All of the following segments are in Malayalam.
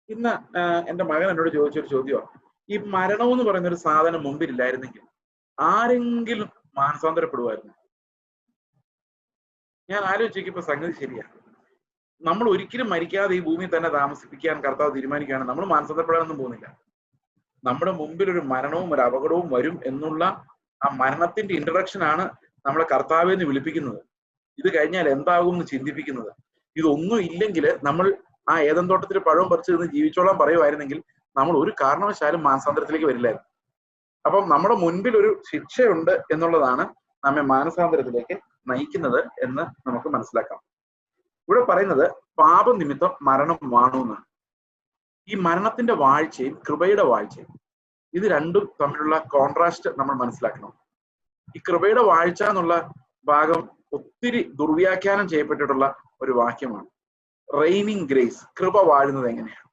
ഇന്ന് എൻ്റെ മകൻ എന്നോട് ചോദിച്ചൊരു ചോദ്യമാണ്, ഈ മരണം എന്ന് പറയുന്ന ഒരു സാധനം മുമ്പിലില്ലായിരുന്നെങ്കിൽ ആരെങ്കിലും മാനസാന്തരപ്പെടുമായിരുന്നു? ഞാൻ ആലോചിച്ചപ്പോ സംഗതി ശരിയാണ്. നമ്മൾ ഒരിക്കലും മരിക്കാതെ ഈ ഭൂമിയിൽ തന്നെ താമസിപ്പിക്കാൻ കർത്താവ് തീരുമാനിക്കുകയാണ്. നമ്മൾ മാനസാന്തരപ്പെടാനൊന്നും പോകുന്നില്ല. നമ്മുടെ മുമ്പിൽ ഒരു മരണവും ഒരു അപകടവും വരും എന്നുള്ള ആ മരണത്തിന്റെ ഇൻട്രഡക്ഷൻ ആണ് നമ്മളെ കർത്താവെന്ന് വിളിപ്പിക്കുന്നത്. ഇത് കഴിഞ്ഞാൽ എന്താകും എന്ന് ചിന്തിപ്പിക്കുന്നത്. ഇതൊന്നും ഇല്ലെങ്കിൽ നമ്മൾ ആ ഏദൻ തോട്ടത്തിൽ പഴവും പറിച്ചു നിന്ന് ജീവിച്ചോളാൻ പറയുമായിരുന്നെങ്കിൽ നമ്മൾ ഒരു കാരണവശാലും മാനസാന്തരത്തിലേക്ക് വരില്ലായിരുന്നു. അപ്പം നമ്മുടെ മുൻപിൽ ഒരു ശിക്ഷയുണ്ട് എന്നുള്ളതാണ് നമ്മെ മാനസാന്തരത്തിലേക്ക് നയിക്കുന്നത് എന്ന് നമുക്ക് മനസ്സിലാക്കാം. ഇവിടെ പറയുന്നത് പാപം നിമിത്തം മരണം വാണു എന്നാണ്. ഈ മരണത്തിന്റെ വാഴ്ചയും കൃപയുടെ വാഴ്ചയും ഇത് രണ്ടും തമ്മിലുള്ള കോൺട്രാസ്റ്റ് നമ്മൾ മനസ്സിലാക്കണം. ഈ കൃപയുടെ വാഴ്ച എന്നുള്ള ഭാഗം ഒത്തിരി ദുർവ്യാഖ്യാനം ചെയ്യപ്പെട്ടിട്ടുള്ള ഒരു വാക്യമാണ്. റെയിനിങ് ഗ്രേസ്, കൃപ വാഴുന്നത് എങ്ങനെയാണ്?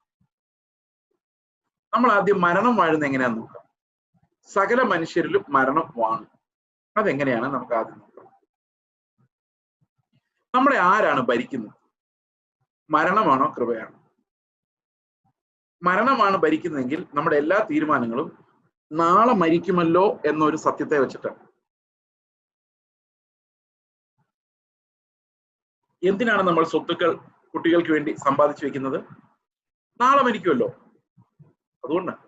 നമ്മൾ ആദ്യം മരണം വാഴുന്നത് എങ്ങനെയാന്ന് നോക്കാം. സകല മനുഷ്യരിലും മരണം വാണു. അതെങ്ങനെയാണ് നമുക്ക് ആദ്യം നോക്കാം. നമ്മളെ ആരാണ് ഭരിക്കുന്നത്? മരണമാണോ കൃപയാണോ? മരണമാണ് ഭരിക്കുന്നതെങ്കിൽ നമ്മുടെ എല്ലാ തീരുമാനങ്ങളും നാളെ മരിക്കുമല്ലോ എന്നൊരു സത്യത്തെ വെച്ചിട്ടാണ്. എന്തിനാണ് നമ്മൾ സ്വത്തുക്കൾ കുട്ടികൾക്ക് വേണ്ടി സമ്പാദിച്ചു വെക്കുന്നത്? നാളെ മരിക്കുമല്ലോ, അതുകൊണ്ടാണ്.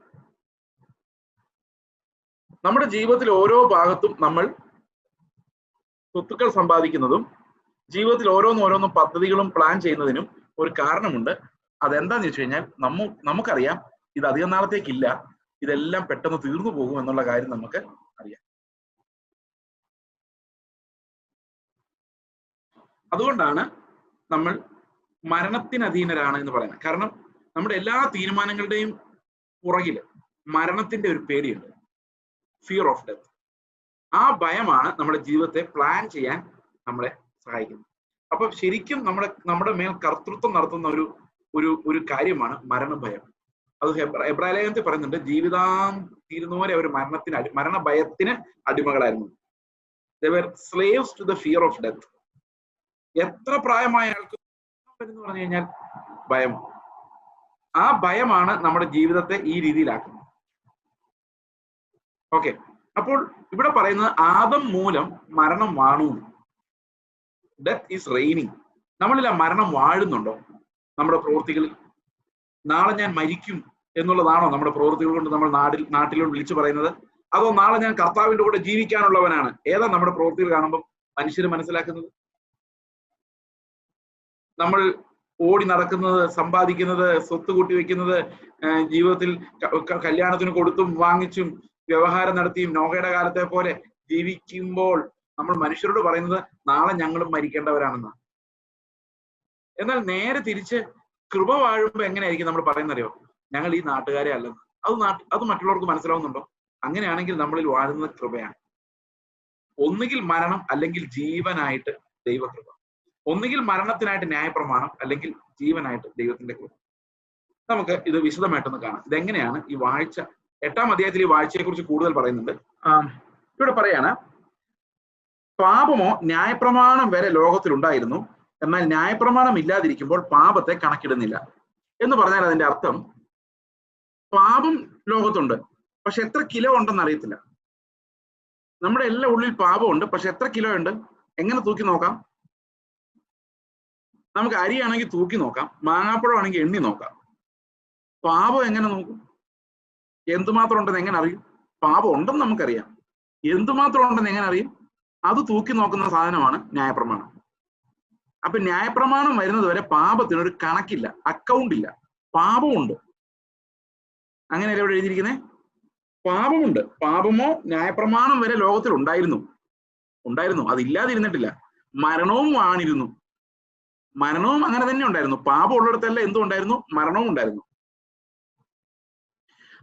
നമ്മുടെ ജീവിതത്തിൽ ഓരോ ഭാഗത്തും നമ്മൾ സ്വത്തുക്കൾ സമ്പാദിക്കുന്നതും ജീവിതത്തിൽ ഓരോന്നോരോന്നും പദ്ധതികളും പ്ലാൻ ചെയ്യുന്നതിനും ഒരു കാരണമുണ്ട്. അതെന്താന്ന് വെച്ച് കഴിഞ്ഞാൽ നമുക്കറിയാം ഇത് അധികം നാളത്തേക്കില്ല, ഇതെല്ലാം പെട്ടെന്ന് തീർന്നു പോകും എന്നുള്ള കാര്യം നമുക്ക് അറിയാം. അതുകൊണ്ടാണ് നമ്മൾ മരണത്തിന് അധീനരാണ് എന്ന് പറയുന്നത്. കാരണം നമ്മുടെ എല്ലാ തീരുമാനങ്ങളുടെയും പുറകില് മരണത്തിന്റെ ഒരു പേടിയുണ്ട്, ഫിയർ ഓഫ് ഡെത്ത്. ആ ഭയമാണ് നമ്മുടെ ജീവിതത്തെ പ്ലാൻ ചെയ്യാൻ നമ്മളെ സഹായിക്കുന്നത്. അപ്പൊ ശരിക്കും നമ്മുടെ മേൽ കർത്തൃത്വം നടത്തുന്ന ഒരു കാര്യമാണ് മരണഭയം. അത് എബ്രായ ലേഖനത്തിൽ പറയുന്നുണ്ട്, ജീവിതം തീരുന്നവരെ അവർ മരണഭയത്തിന് അടിമകളായിരുന്നു. They were slaves to the fear of death. എത്ര പ്രായമായ ആൾക്ക് എന്ന് പറഞ്ഞു കഴിഞ്ഞാൽ ഭയം. ആ ഭയമാണ് നമ്മുടെ ജീവിതത്തെ ഈ രീതിയിലാക്കുന്നത്. ഓക്കെ, അപ്പോൾ ഇവിടെ പറയുന്നത് ആദം മൂലം മരണം വാണു. Death is raining. നമ്മളിൽ ആ മരണം വാഴുന്നുണ്ടോ നമ്മുടെ പ്രവൃത്തികളിൽ? നാളെ ഞാൻ മരിക്കും എന്നുള്ളതാണോ നമ്മുടെ പ്രവൃത്തികൾ കൊണ്ട് നമ്മൾ നാട്ടിലോട്ട് വിളിച്ചു പറയുന്നത്? അതോ നാളെ ഞാൻ കർത്താവിന്റെ കൂടെ ജീവിക്കാനുള്ളവനാണ്? ഏതാ നമ്മുടെ പ്രവൃത്തികൾ കാണുമ്പോൾ മനുഷ്യർ മനസ്സിലാക്കുന്നത്? നമ്മൾ ഓടി നടക്കുന്നത്, സമ്പാദിക്കുന്നത്, സ്വത്ത് കൂട്ടി വെക്കുന്നത്, ജീവിതത്തിൽ കല്യാണത്തിന് കൊടുത്തും വാങ്ങിച്ചും വ്യവഹാരം നടത്തിയും നോഹയുടെ കാലത്തെ പോലെ ജീവിക്കുമ്പോൾ നമ്മൾ മനുഷ്യരോട് പറയുന്നത് നാളെ ഞങ്ങളും മരിക്കേണ്ടവരാണെന്നാണ്. എന്നാൽ നേരെ തിരിച്ച് കൃപ വാഴുമ്പോ എങ്ങനെയായിരിക്കും നമ്മൾ പറയുന്നറിയോ? ഞങ്ങൾ ഈ നാട്ടുകാരെ അല്ലെന്ന്. അത് മറ്റുള്ളവർക്ക് മനസ്സിലാവുന്നുണ്ടോ? അങ്ങനെയാണെങ്കിൽ നമ്മളിൽ വാഴുന്നത് കൃപയാണ്. ഒന്നുകിൽ മരണം, അല്ലെങ്കിൽ ജീവനായിട്ട് ദൈവകൃപ. ഒന്നുകിൽ മരണത്തിനായിട്ട് ന്യായപ്രമാണം, അല്ലെങ്കിൽ ജീവനായിട്ട് ദൈവത്തിന്റെ കൃപ. നമുക്ക് ഇത് വിശദമായിട്ടൊന്ന് കാണാം. ഇതെങ്ങനെയാണ് ഈ വാഴ്ച. 8-ാം അധ്യായത്തിൽ ഈ വാഴ്ചയെ കുറിച്ച് കൂടുതൽ പറയുന്നുണ്ട്. ഇവിടെ പറയാണ്, പാപമോ ന്യായപ്രമാണം വരെ ലോകത്തിലുണ്ടായിരുന്നു, എന്നാൽ ന്യായപ്രമാണം ഇല്ലാതിരിക്കുമ്പോൾ പാപത്തെ കണക്കിടുന്നില്ല എന്ന് പറഞ്ഞാൽ അതിന്റെ അർത്ഥം പാപം ലോകത്തുണ്ട്, പക്ഷെ എത്ര കിലോ ഉണ്ടെന്ന് അറിയത്തില്ല. നമ്മുടെ എല്ലാ ഉള്ളിൽ പാപമുണ്ട്, പക്ഷെ എത്ര കിലോ ഉണ്ട്? എങ്ങനെ തൂക്കി നോക്കാം? നമുക്ക് അരിയാണെങ്കിൽ തൂക്കി നോക്കാം, മാങ്ങാപ്പഴം ആണെങ്കിൽ എണ്ണി നോക്കാം. പാപം എങ്ങനെ നോക്കും? എന്തുമാത്രം ഉണ്ടെന്ന് എങ്ങനെ അറിയും? പാപം ഉണ്ടെന്ന് നമുക്കറിയാം, എന്തുമാത്രം ഉണ്ടെന്ന് എങ്ങനെ അറിയും? അത് തൂക്കി നോക്കുന്ന സാധനമാണ് ന്യായപ്രമാണം. അപ്പൊ ന്യായപ്രമാണം വരുന്നത് വരെ പാപത്തിനൊരു കണക്കില്ല, അക്കൗണ്ട് ഇല്ല. പാപമുണ്ട്. അങ്ങനെയല്ലേ ഇവിടെ എഴുതിയിരിക്കുന്നത്? പാപമുണ്ട്. പാപമോ ന്യായപ്രമാണം വരെ ലോകത്തിൽ ഉണ്ടായിരുന്നു, അതില്ലാതിരുന്നിട്ടില്ല. മരണവും വാണിരുന്നു. മരണവും അങ്ങനെ തന്നെ ഉണ്ടായിരുന്നു. പാപം ഉള്ളിടത്തല്ല എന്തും ഉണ്ടായിരുന്നു, മരണവും ഉണ്ടായിരുന്നു.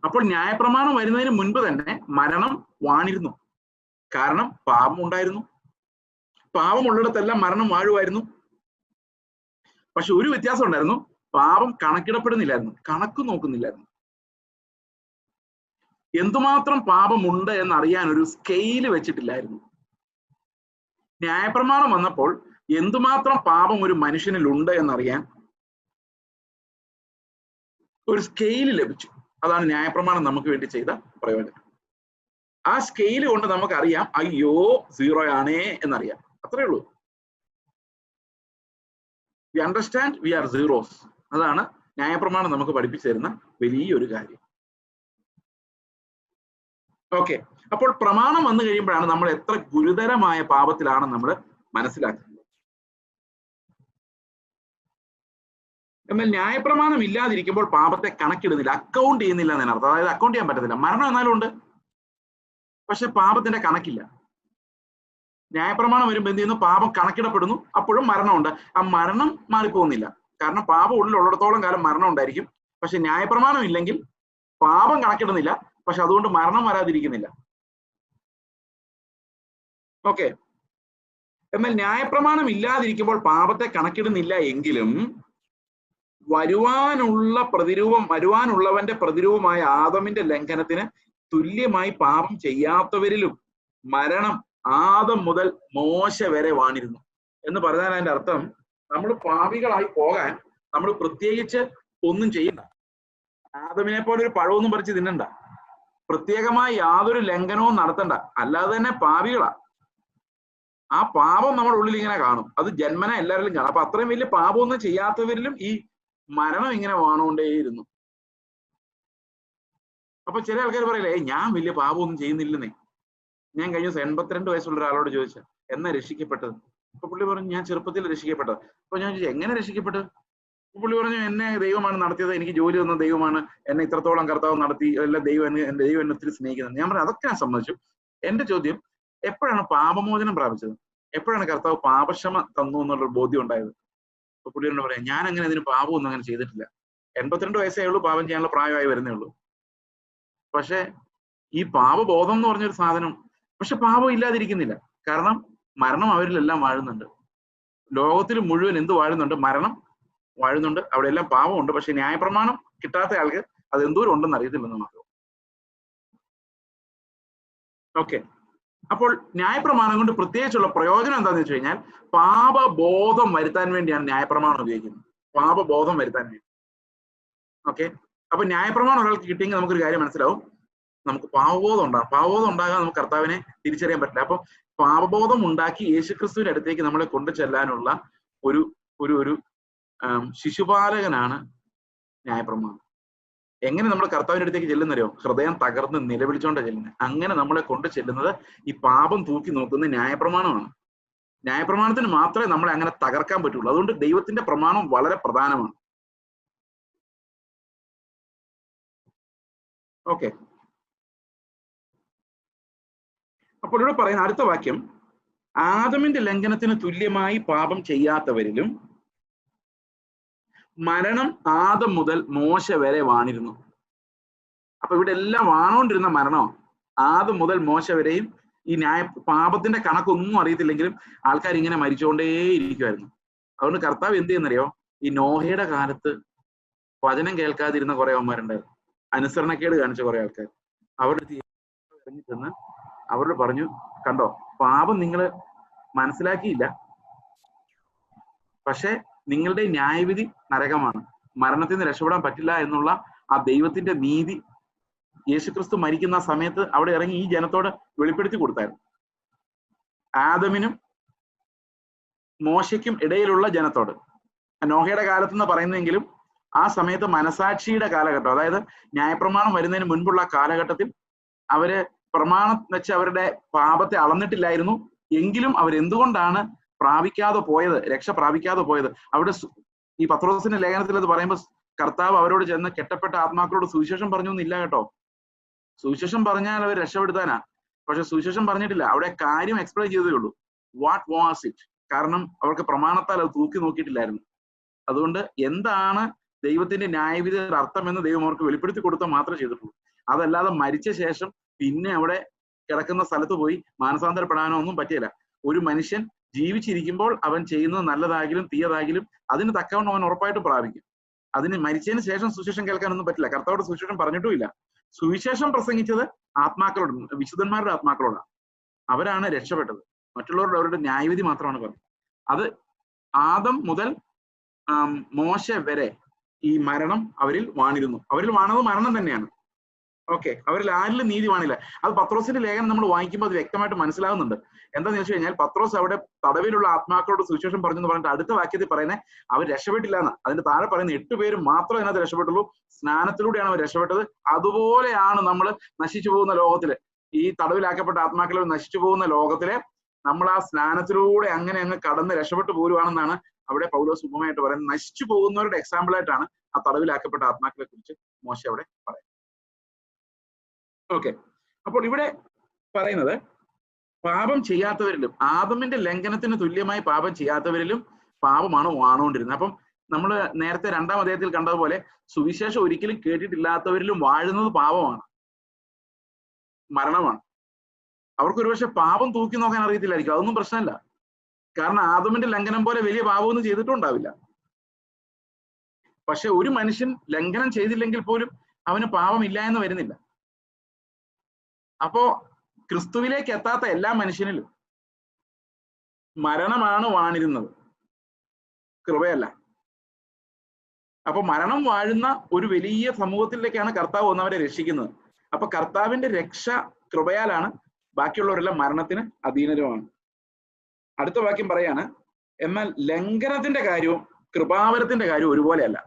അപ്പോൾ ന്യായപ്രമാണം വരുന്നതിന് മുൻപ് തന്നെ മരണം വാണിരുന്നു. കാരണം പാപം ഉണ്ടായിരുന്നു. പാപമുള്ളിടത്തെല്ലാം മരണം വാഴുമായിരുന്നു. പക്ഷെ ഒരു വ്യത്യാസം ഉണ്ടായിരുന്നു, പാപം കണക്കിടപ്പെടുന്നില്ലായിരുന്നു, കണക്ക് നോക്കുന്നില്ലായിരുന്നു. എന്തുമാത്രം പാപമുണ്ട് എന്നറിയാൻ ഒരു സ്കെയില് വെച്ചിട്ടില്ലായിരുന്നു. ന്യായപ്രമാണം വന്നപ്പോൾ എന്തുമാത്രം പാപം ഒരു മനുഷ്യനിൽ ഉണ്ട് എന്നറിയാൻ ഒരു സ്കെയിൽ ലഭിച്ചു. അതാണ് ന്യായപ്രമാണം നമുക്ക് വേണ്ടി ചെയ്ത പ്രയോജനം. ആ സ്കെയിൽ കൊണ്ട് നമുക്കറിയാം അയ്യോ 0 ആണേ എന്നറിയാം. അത്രേ ഉള്ളൂ. We understand V R zeros. അതാണ് ന്യായപ്രമാണം നമുക്ക് പഠിപ്പിച്ചു തരുന്ന വലിയൊരു കാര്യം. ഓക്കെ, അപ്പോൾ പ്രമാണം വന്നു കഴിയുമ്പോഴാണ് നമ്മൾ എത്ര ഗുരുതരമായ പാപത്തിലാണെന്ന് നമ്മൾ മനസ്സിലാക്കുന്നത്. എന്നാൽ ന്യായപ്രമാണം ഇല്ലാതിരിക്കുമ്പോൾ പാപത്തെ കണക്കിടുന്നില്ല, അക്കൗണ്ട് ചെയ്യുന്നില്ല എന്നതിനർത്ഥം. അതായത് അക്കൗണ്ട് ചെയ്യാൻ പറ്റത്തില്ല. മരണം എന്നാലും ഉണ്ട്, പക്ഷെ പാപത്തിന്റെ കണക്കില്ല. ന്യായപ്രമാണം വരുമ്പോൾ എന്ത് ചെയ്യുന്നു? പാപം കണക്കിടപ്പെടുന്നു, അപ്പോഴും മരണമുണ്ട്. ആ മരണം മാറിപ്പോകുന്നില്ല. കാരണം പാപം ഉള്ളിലുള്ളിടത്തോളം കാലം മരണം ഉണ്ടായിരിക്കും. പക്ഷെ ന്യായപ്രമാണം ഇല്ലെങ്കിൽ പാപം കണക്കിടുന്നില്ല, പക്ഷെ അതുകൊണ്ട് മരണം വരാതിരിക്കുന്നില്ല. ഓക്കെ, എന്നാൽ ന്യായപ്രമാണം ഇല്ലാതിരിക്കുമ്പോൾ പാപത്തെ കണക്കിടുന്നില്ല എങ്കിലും വരുവാനുള്ളവന്റെ പ്രതിരൂപമായ ആദമിന്റെ ലംഘനത്തിന് തുല്യമായി പാപം ചെയ്യാത്തവരിലും മരണം ആദം മുതൽ മോശ വരെ വാണിരുന്നു എന്ന് പറഞ്ഞാൽ അതിന്റെ അർത്ഥം നമ്മൾ പാപികളായി പോകാൻ നമ്മൾ പ്രത്യേകിച്ച് ഒന്നും ചെയ്യണ്ട. ആദമിനെ പോലെ ഒരു പഴമൊന്നും പറിച്ച് തിന്നണ്ട, പ്രത്യേകമായി യാതൊരു ലംഘനവും നടത്തണ്ട. അല്ലാതെ തന്നെ പാപികളാ. ആ പാപം നമ്മുടെ ഉള്ളിൽ ഇങ്ങനെ കാണും, അത് ജന്മന എല്ലാവരിലും കാണും. അപ്പൊ അത്രയും വലിയ പാപമൊന്നും ചെയ്യാത്തവരിലും ഈ മരണം ഇങ്ങനെ വാണുകൊണ്ടേയിരുന്നു. അപ്പൊ ചില ആൾക്കാർ പറയില്ലേ, ഞാൻ വലിയ പാപമൊന്നും ചെയ്യുന്നില്ലെന്നേ. ഞാൻ കഴിഞ്ഞ ദിവസം 82 വയസ്സുള്ള ഒരാളോട് ചോദിച്ച എന്നാ രക്ഷിക്കപ്പെട്ടത്? അപ്പൊ പുള്ളി പറഞ്ഞു ഞാൻ ചെറുപ്പത്തിൽ രക്ഷിക്കപ്പെട്ടത്. അപ്പൊ ഞാൻ ചോദിച്ചു എങ്ങനെ രക്ഷിക്കപ്പെട്ടത്? പുള്ളി പറഞ്ഞു എന്നെ ദൈവമാണ് നടത്തിയത്, എനിക്ക് ജോലി തന്ന ദൈവമാണ്, എന്നെ ഇത്രത്തോളം കർത്താവ് നടത്തി, എല്ലാം ദൈവം എന്നെ ഒത്തിരി സ്നേഹിക്കുന്നത്. ഞാൻ പറഞ്ഞു അതൊക്കെ ഞാൻ സമ്മതിച്ചു. എന്റെ ചോദ്യം, എപ്പോഴാണ് പാപമോചനം പ്രാപിച്ചത്? എപ്പോഴാണ് കർത്താവ് പാപക്ഷമ തന്നു എന്നുള്ളൊരു ബോധ്യം ഉണ്ടായത്? അപ്പൊ പുള്ളിയോട് പറയാം ഞാൻ അങ്ങനെ അതിന് പാപമൊന്നും അങ്ങനെ ചെയ്തിട്ടില്ല. 82 വയസ്സേ ഉള്ളൂ, പാപം ചെയ്യാനുള്ള പ്രായമായി വരുന്നേ ഉള്ളൂ. പക്ഷെ ഈ പാപബോധം എന്ന് പറഞ്ഞൊരു സാധനം, പക്ഷെ പാപം ഇല്ലാതിരിക്കുന്നില്ല. കാരണം മരണം അവരിലെല്ലാം വാഴുന്നുണ്ട്. ലോകത്തിൽ മുഴുവൻ എന്ത് വാഴുന്നുണ്ട്? മരണം വാഴുന്നുണ്ട്. അവിടെ എല്ലാം പാപമുണ്ട്. പക്ഷെ ന്യായപ്രമാണം കിട്ടാത്ത ആൾക്ക് അത് എന്തോരം ഉണ്ടെന്ന് അറിയത്തില്ലെന്ന് മാത്രം. ഓക്കെ, അപ്പോൾ ന്യായപ്രമാണം കൊണ്ട് പ്രത്യേകിച്ചുള്ള പ്രയോജനം എന്താണെന്ന് വെച്ച് കഴിഞ്ഞാൽ പാപബോധം വരുത്താൻ വേണ്ടിയാണ് ന്യായപ്രമാണം ഉപയോഗിക്കുന്നത്. പാപബോധം വരുത്താൻ വേണ്ടി. ഓക്കെ, അപ്പൊ ന്യായപ്രമാണം ഒരാൾക്ക് കിട്ടിയെങ്കിൽ നമുക്കൊരു കാര്യം മനസ്സിലാവും, നമുക്ക് പാപബോധം ഉണ്ടാകും. പാപബോധം ഉണ്ടാകാൻ നമുക്ക് കർത്താവിനെ തിരിച്ചറിയാൻ പറ്റില്ല. അപ്പൊ പാപബോധം ഉണ്ടാക്കി യേശുക്രിസ്തുവിന്റെ അടുത്തേക്ക് നമ്മളെ കൊണ്ടു ചെല്ലാനുള്ള ഒരു ഒരു ഒരു ശിശുപാലകനാണ് ന്യായപ്രമാണം. എങ്ങനെ നമ്മൾ കർത്താവിന്റെ അടുത്തേക്ക് ചെല്ലുന്നറിയോ? ഹൃദയം തകർന്ന് നിലവിളിച്ചോണ്ടാണ് ചെല്ലുന്നത്. അങ്ങനെ നമ്മളെ കൊണ്ട് ചെല്ലുന്നത് ഈ പാപം തൂക്കി നോക്കുന്ന ന്യായപ്രമാണമാണ്. ന്യായപ്രമാണത്തിന് മാത്രമേ നമ്മളെ അങ്ങനെ തകർക്കാൻ പറ്റുള്ളൂ. അതുകൊണ്ട് ദൈവത്തിന്റെ പ്രമാണം വളരെ പ്രധാനമാണ്. ഓക്കെ, അപ്പോൾ ഇവിടെ പറയുന്ന അടുത്ത വാക്യം, ആദമിന്റെ ലംഘനത്തിന് തുല്യമായി പാപം ചെയ്യാത്തവരിലും മരണം ആദം മുതൽ മോശ വരെ വാണിരുന്നു. അപ്പൊ ഇവിടെ എല്ലാം വാണോണ്ടിരുന്ന മരണമാണ്. ആദം മുതൽ മോശ വരെയും ഈ പാപത്തിന്റെ കണക്കൊന്നും അറിയത്തില്ലെങ്കിലും ആൾക്കാർ ഇങ്ങനെ മരിച്ചുകൊണ്ടേയിരിക്കുമായിരുന്നു. അതുകൊണ്ട് കർത്താവ് എന്ത് ചെയ്യുന്നറിയോ? ഈ നോഹയുടെ കാലത്ത് വചനം കേൾക്കാതിരുന്ന കുറെ അവന്മാരുണ്ടായിരുന്നു, അനുസരണക്കേട് കാണിച്ച കുറെ ആൾക്കാർ. അവരുടെ ഇറങ്ങി ചെന്ന് അവരോട് പറഞ്ഞു, കണ്ടോ പാപം നിങ്ങൾ മനസ്സിലാക്കിയില്ല, പക്ഷെ നിങ്ങളുടെ ന്യായവിധി നരകമാണ്, മരണത്തിൽ നിന്ന് രക്ഷപ്പെടാൻ പറ്റില്ല എന്നുള്ള ആ ദൈവത്തിന്റെ നീതി യേശുക്രിസ്തു മരിക്കുന്ന സമയത്ത് അവിടെ ഇറങ്ങി ഈ ജനത്തോട് വെളിപ്പെടുത്തി കൊടുത്തായിരുന്നു. ആദമിനും മോശയ്ക്കും ഇടയിലുള്ള ജനത്തോട്. നോഹയുടെ കാലത്തെന്ന് പറയുന്നെങ്കിലും ആ സമയത്ത് മനസാക്ഷിയുടെ കാലഘട്ടം, അതായത് ന്യായപ്രമാണം വരുന്നതിന് മുൻപുള്ള കാലഘട്ടത്തിൽ അവര് പ്രമാണം വെച്ച് അവരുടെ പാപത്തെ അളന്നിട്ടില്ലായിരുന്നു. എങ്കിലും അവരെന്തുകൊണ്ടാണ് പ്രാപിക്കാതെ പോയത്, രക്ഷ പ്രാപിക്കാതെ പോയത്? അവിടെ ഈ പത്രോസിന്റെ ലേഖനത്തിൽ അത് പറയുമ്പോൾ കർത്താവ് അവരോട് ചെന്ന് കെട്ടപ്പെട്ട ആത്മാക്കളോട് സുവിശേഷം പറഞ്ഞു എന്നില്ല കേട്ടോ. സുവിശേഷം പറഞ്ഞാൽ അവർ രക്ഷപ്പെടുത്താനാ, പക്ഷെ സുവിശേഷം പറഞ്ഞിട്ടില്ല. അവിടെ കാര്യം എക്സ്പ്ലെയിൻ ചെയ്തേ ഉള്ളൂ, വാട്ട് വാസ് ഇറ്റ്. കാരണം അവർക്ക് പ്രമാണത്താൽ അത് തൂക്കി നോക്കിയിട്ടില്ലായിരുന്നു. അതുകൊണ്ട് എന്താണ് ദൈവത്തിന്റെ ന്യായവിധിയുടെ അർത്ഥം എന്ന് ദൈവം അവർക്ക് വെളിപ്പെടുത്തി കൊടുത്താൽ മാത്രമേ ചെയ്തിട്ടുള്ളൂ. അതല്ലാതെ മരിച്ച ശേഷം പിന്നെ അവിടെ കിടക്കുന്ന സ്ഥലത്ത് പോയി മാനസാന്തരപ്പെടാനോ ഒന്നും പറ്റിയില്ല. ഒരു മനുഷ്യൻ ജീവിച്ചിരിക്കുമ്പോൾ അവൻ ചെയ്യുന്നത് നല്ലതാകിലും തീയതാകിലും അതിന് തക്കവണ്ണം അവൻ ഉറപ്പായിട്ടും പ്രാപിക്കും. അതിന് മരിച്ചതിന് ശേഷം സുവിശേഷം കേൾക്കാനൊന്നും പറ്റില്ല. കർത്താവോട് സുവിശേഷം പറഞ്ഞിട്ടുമില്ല. സുവിശേഷം പ്രസംഗിച്ചത് ആത്മാക്കളോട്, വിശുദ്ധന്മാരുടെ ആത്മാക്കളോടാണ്. അവരാണ് രക്ഷപ്പെട്ടത്. മറ്റുള്ളവരുടെ അവരുടെ ന്യായവിധി മാത്രമാണ് പറഞ്ഞത്. അത് ആദം മുതൽ മോശ വരെ ഈ മരണം അവരിൽ വാണിരുന്നു. അവരിൽ വാണത് മരണം തന്നെയാണ്. ഓക്കെ, അവരിൽ ആരിലും നീതി വാണില്ല. അത് പത്രോസിന്റെ ലേഖനം നമ്മൾ വായിക്കുമ്പോൾ അത് വ്യക്തമായിട്ട് മനസ്സിലാകുന്നുണ്ട്. എന്താന്ന് വെച്ച് കഴിഞ്ഞാൽ പത്രോസ് അവിടെ തടവിലുള്ള ആത്മാക്കളോട് സുവിശേഷം പറഞ്ഞെന്ന് പറഞ്ഞിട്ട് അടുത്ത വാക്യത്തിൽ പറയുന്നത് അവർ രക്ഷപ്പെട്ടില്ല എന്ന്. അതിന്റെ താഴെ പറയുന്ന 8 പേരും മാത്രമേ അതിനകത്ത് രക്ഷപ്പെട്ടുള്ളൂ. സ്നാനത്തിലൂടെയാണ് അവർ രക്ഷപ്പെട്ടത്. അതുപോലെയാണ് നമ്മൾ നശിച്ചു പോകുന്ന ലോകത്തില്, ഈ തടവിലാക്കപ്പെട്ട ആത്മാക്കൾ നശിച്ചു പോകുന്ന ലോകത്തിലെ നമ്മൾ ആ സ്നാനത്തിലൂടെ അങ്ങനെ അങ്ങ് കടന്ന് രക്ഷപ്പെട്ടു പോരുവാണെന്നാണ് അവിടെ പൗലോസ് ഉപമയായിട്ട് പറയുന്നത്. നശിച്ചു പോകുന്നവരുടെ എക്സാമ്പിൾ ആയിട്ടാണ് ആ തടവിലാക്കപ്പെട്ട ആത്മാക്കളെ കുറിച്ച് മോശ അവിടെ പറയുന്നത്. ഓക്കെ, അപ്പോൾ ഇവിടെ പറയുന്നത് പാപം ചെയ്യാത്തവരിലും, ആദമിന്റെ ലംഘനത്തിന് തുല്യമായി പാപം ചെയ്യാത്തവരിലും പാപമാണ് വാണുകൊണ്ടിരുന്നത്. അപ്പം നമ്മൾ നേരത്തെ 2-ാം അധ്യായത്തിൽ കണ്ടതുപോലെ സുവിശേഷം ഒരിക്കലും കേട്ടിട്ടില്ലാത്തവരിലും വാഴുന്നത് പാപമാണ്, മരണമാണ്. അവർക്ക് ഒരുപക്ഷെ പാപം തൂക്കി നോക്കാൻ അറിയത്തില്ലായിരിക്കും, അതൊന്നും പ്രശ്നമല്ല. കാരണം ആദമിന്റെ ലംഘനം പോലെ വലിയ പാപമൊന്നും ചെയ്തിട്ടുണ്ടാവില്ല. പക്ഷെ ഒരു മനുഷ്യൻ ലംഘനം ചെയ്തില്ലെങ്കിൽ പോലും അവന് പാപമില്ല എന്ന് വരുന്നില്ല. അപ്പോ ക്രിസ്തുവിലേക്ക് എത്താത്ത എല്ലാ മനുഷ്യനിലും മരണമാണ് വാണിരുന്നത്, കൃപയല്ല. അപ്പൊ മരണം വാഴുന്ന ഒരു വലിയ സമൂഹത്തിലേക്കാണ് കർത്താവ് വന്നവരെ രക്ഷിക്കുന്നത്. അപ്പൊ കർത്താവിന്റെ രക്ഷ കൃപയാലാണ്, ബാക്കിയുള്ളവരെല്ലാം മരണത്തിന് അധീനരുമാണ്. അടുത്ത വാക്യം പറയാണ്, എന്നാൽ ലംഘനത്തിന്റെ കാര്യവും കൃപാവരത്തിന്റെ കാര്യവും ഒരുപോലെയല്ല.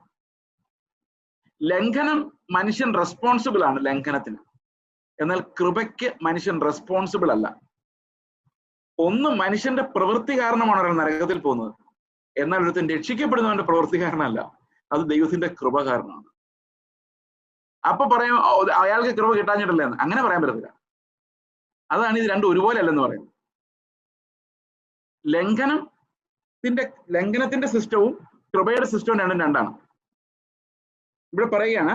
ലംഘനം മനുഷ്യൻ റെസ്പോൺസിബിൾ ആണ് ലംഘനത്തിന്, എന്നാൽ കൃപയ്ക്ക് മനുഷ്യൻ റെസ്പോൺസിബിൾ അല്ല. ഒന്ന് മനുഷ്യന്റെ പ്രവൃത്തി കാരണമാണ് ഒരാൾ നരകത്തിൽ പോകുന്നത്, എന്നാൽ ഒരുത്തൻ രക്ഷിക്കപ്പെടുന്നവന്റെ പ്രവൃത്തി കാരണമല്ല, അത് ദൈവത്തിന്റെ കൃപ കാരണമാണ്. അപ്പൊ പറയാം അയാൾക്ക് കൃപ കിട്ടാഞ്ഞിട്ടല്ലേ എന്ന്, അങ്ങനെ പറയാൻ പറ്റത്തില്ല. അതാണ് ഇത് രണ്ടും ഒരുപോലെ അല്ലെന്ന് പറയുന്നത്. ലംഘനത്തിന്റെ സിസ്റ്റവും കൃപയുടെ സിസ്റ്റവും രണ്ടും രണ്ടാണ്. ഇവിടെ പറയുകയാണ്,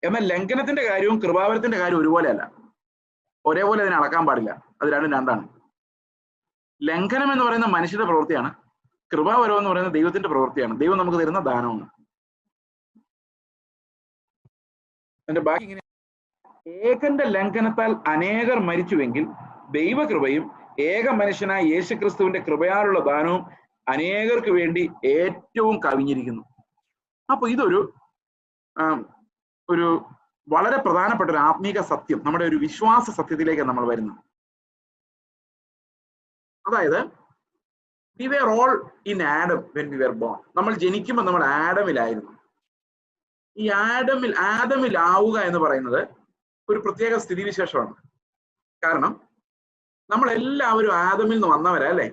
എന്നാൽ ലംഘനത്തിന്റെ കാര്യവും കൃപാവരത്തിന്റെ കാര്യവും ഒരുപോലെയല്ല, ഒരേപോലെ അതിനെ അളക്കാൻ പാടില്ല, അത് രണ്ടും രണ്ടാണ്. ലംഘനം എന്ന് പറയുന്ന മനുഷ്യന്റെ പ്രവൃത്തിയാണ്, കൃപാവരം എന്ന് പറയുന്നത് ദൈവത്തിന്റെ പ്രവൃത്തിയാണ്, ദൈവം നമുക്ക് തരുന്ന ദാനമാണ്. അതിന്റെ ബാക്കി ഇങ്ങനെ, ഏകന്റെ ലംഘനത്താൽ അനേകർ മരിച്ചുവെങ്കിൽ ദൈവകൃപയും ഏക മനുഷ്യനായ യേശുക്രിസ്തുവിന്റെ കൃപയാലുള്ള ദാനവും അനേകർക്ക് വേണ്ടി ഏറ്റവും കവിഞ്ഞിരിക്കുന്നു. അപ്പൊ ഇതൊരു വളരെ പ്രധാനപ്പെട്ട ഒരു ആത്മീക സത്യം, നമ്മുടെ ഒരു വിശ്വാസ സത്യത്തിലേക്ക് നമ്മൾ വരുന്നത്. അതായത് we were all in Adam when we were born. നമ്മൾ ജനിക്കുമ്പോൾ നമ്മൾ ആഡമിലായിരുന്നു. ഈ ആദമിലാവുക എന്ന് പറയുന്നത് ഒരു പ്രത്യേക സ്ഥിതിവിശേഷമാണ്. കാരണം നമ്മളെല്ലാവരും ആദമിൽ നിന്ന് വന്നവരാ അല്ലെ.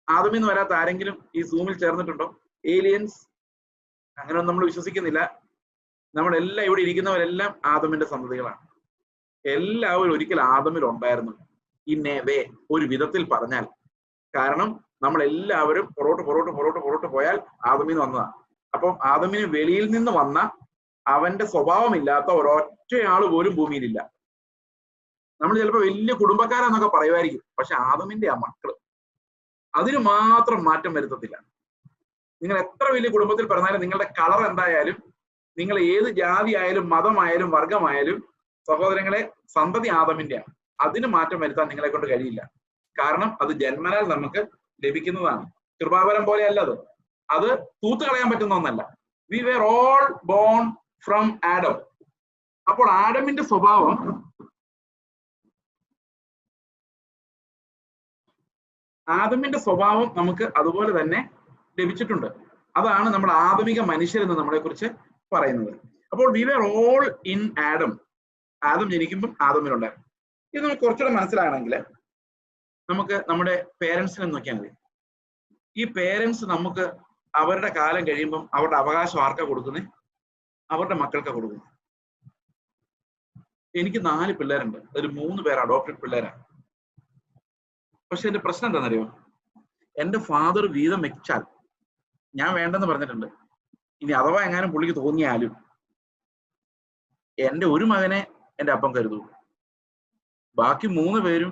ആദമിൽ നിന്ന് വരാത്ത ആരെങ്കിലും ഈ സൂമിൽ ചേർന്നിട്ടുണ്ടോ? ഏലിയൻസ്? അങ്ങനെയൊന്നും നമ്മൾ വിശ്വസിക്കുന്നില്ല. നമ്മളെല്ലാം ഇവിടെ ഇരിക്കുന്നവരെല്ലാം ആദമിന്റെ സന്തതികളാണ്. എല്ലാവരും ഒരിക്കൽ ആദമിൽ ഉണ്ടായിരുന്നു, ഇൻ എ വേ, ഒരു വിധത്തിൽ പറഞ്ഞാൽ. കാരണം നമ്മളെല്ലാവരും പുറോട്ട് പോയാൽ ആദമിൽ നിന്ന് വന്നതാണ്. അപ്പം ആദമിന് വെളിയിൽ നിന്ന് വന്ന അവന്റെ സ്വഭാവമില്ലാത്ത ഒരൊറ്റയാൾ പോലും ഭൂമിയിലില്ല. നമ്മൾ ചിലപ്പോൾ വലിയ കുടുംബക്കാരെന്നൊക്കെ പറയുമായിരിക്കും, പക്ഷെ ആദമിന്റെ ആ മക്കള്, അതിന് മാത്രം മാറ്റം വരുത്തത്തില്ല. നിങ്ങൾ എത്ര വലിയ കുടുംബത്തിൽ പറഞ്ഞാലും നിങ്ങളുടെ കളർ എന്തായാലും, നിങ്ങൾ ഏത് ജാതി ആയാലും മതമായാലും വർഗമായാലും, സഹോദരങ്ങളെ, സന്തതി ആദമിന്റെയാണ്. അതിന് മാറ്റം വരുത്താൻ നിങ്ങളെ കൊണ്ട് കഴിയില്ല. കാരണം അത് ജന്മനാൽ നമുക്ക് ലഭിക്കുന്നതാണ്. കൃപാവരം പോലെയല്ല അത് തൂത്തുകളയാൻ പറ്റുന്ന ഒന്നല്ല. We were all born from Adam. അപ്പോൾ ആഡമിന്റെ സ്വഭാവം നമുക്ക് അതുപോലെ തന്നെ ലഭിച്ചിട്ടുണ്ട്. അതാണ് നമ്മൾ ആദമിക മനുഷ്യരെന്ന് നമ്മളെ കുറിച്ച് പറയുന്നത്. അപ്പോൾ we were all in Adam. Adam ജനിക്കുമ്പോൾ ആദമിലുണ്ടായിരുന്നു. ഇത് നമുക്ക് കുറച്ചുകൂടെ മനസ്സിലാകണമെങ്കിൽ നമുക്ക് നമ്മുടെ പേരൻസിനെ നോക്കിയാൽ മതി. ഈ പേരൻസ് നമുക്ക് അവരുടെ കാലം കഴിയുമ്പം അവരുടെ അവകാശം ആർക്കാ കൊടുക്കുന്നത്? അവരുടെ മക്കൾക്കാ കൊടുക്കുന്നത്. എനിക്ക് 4 പിള്ളേരുണ്ട്, അതിൽ 3 പേർ അഡോപ്റ്റഡ് പിള്ളേരാണ്. പക്ഷെ എന്റെ പ്രശ്നം എന്താണെന്നറിയോ? എന്റെ ഫാദർ വീതം വെച്ചാൽ ഞാൻ വേണ്ടെന്ന് പറഞ്ഞിട്ടുണ്ട്. ഇനി അഥവാ എങ്ങാനും പുള്ളിക്ക് തോന്നിയാലും എന്റെ ഒരു മകനെ എന്റെ അപ്പൻ കരുതൂ. ബാക്കി 3 പേരും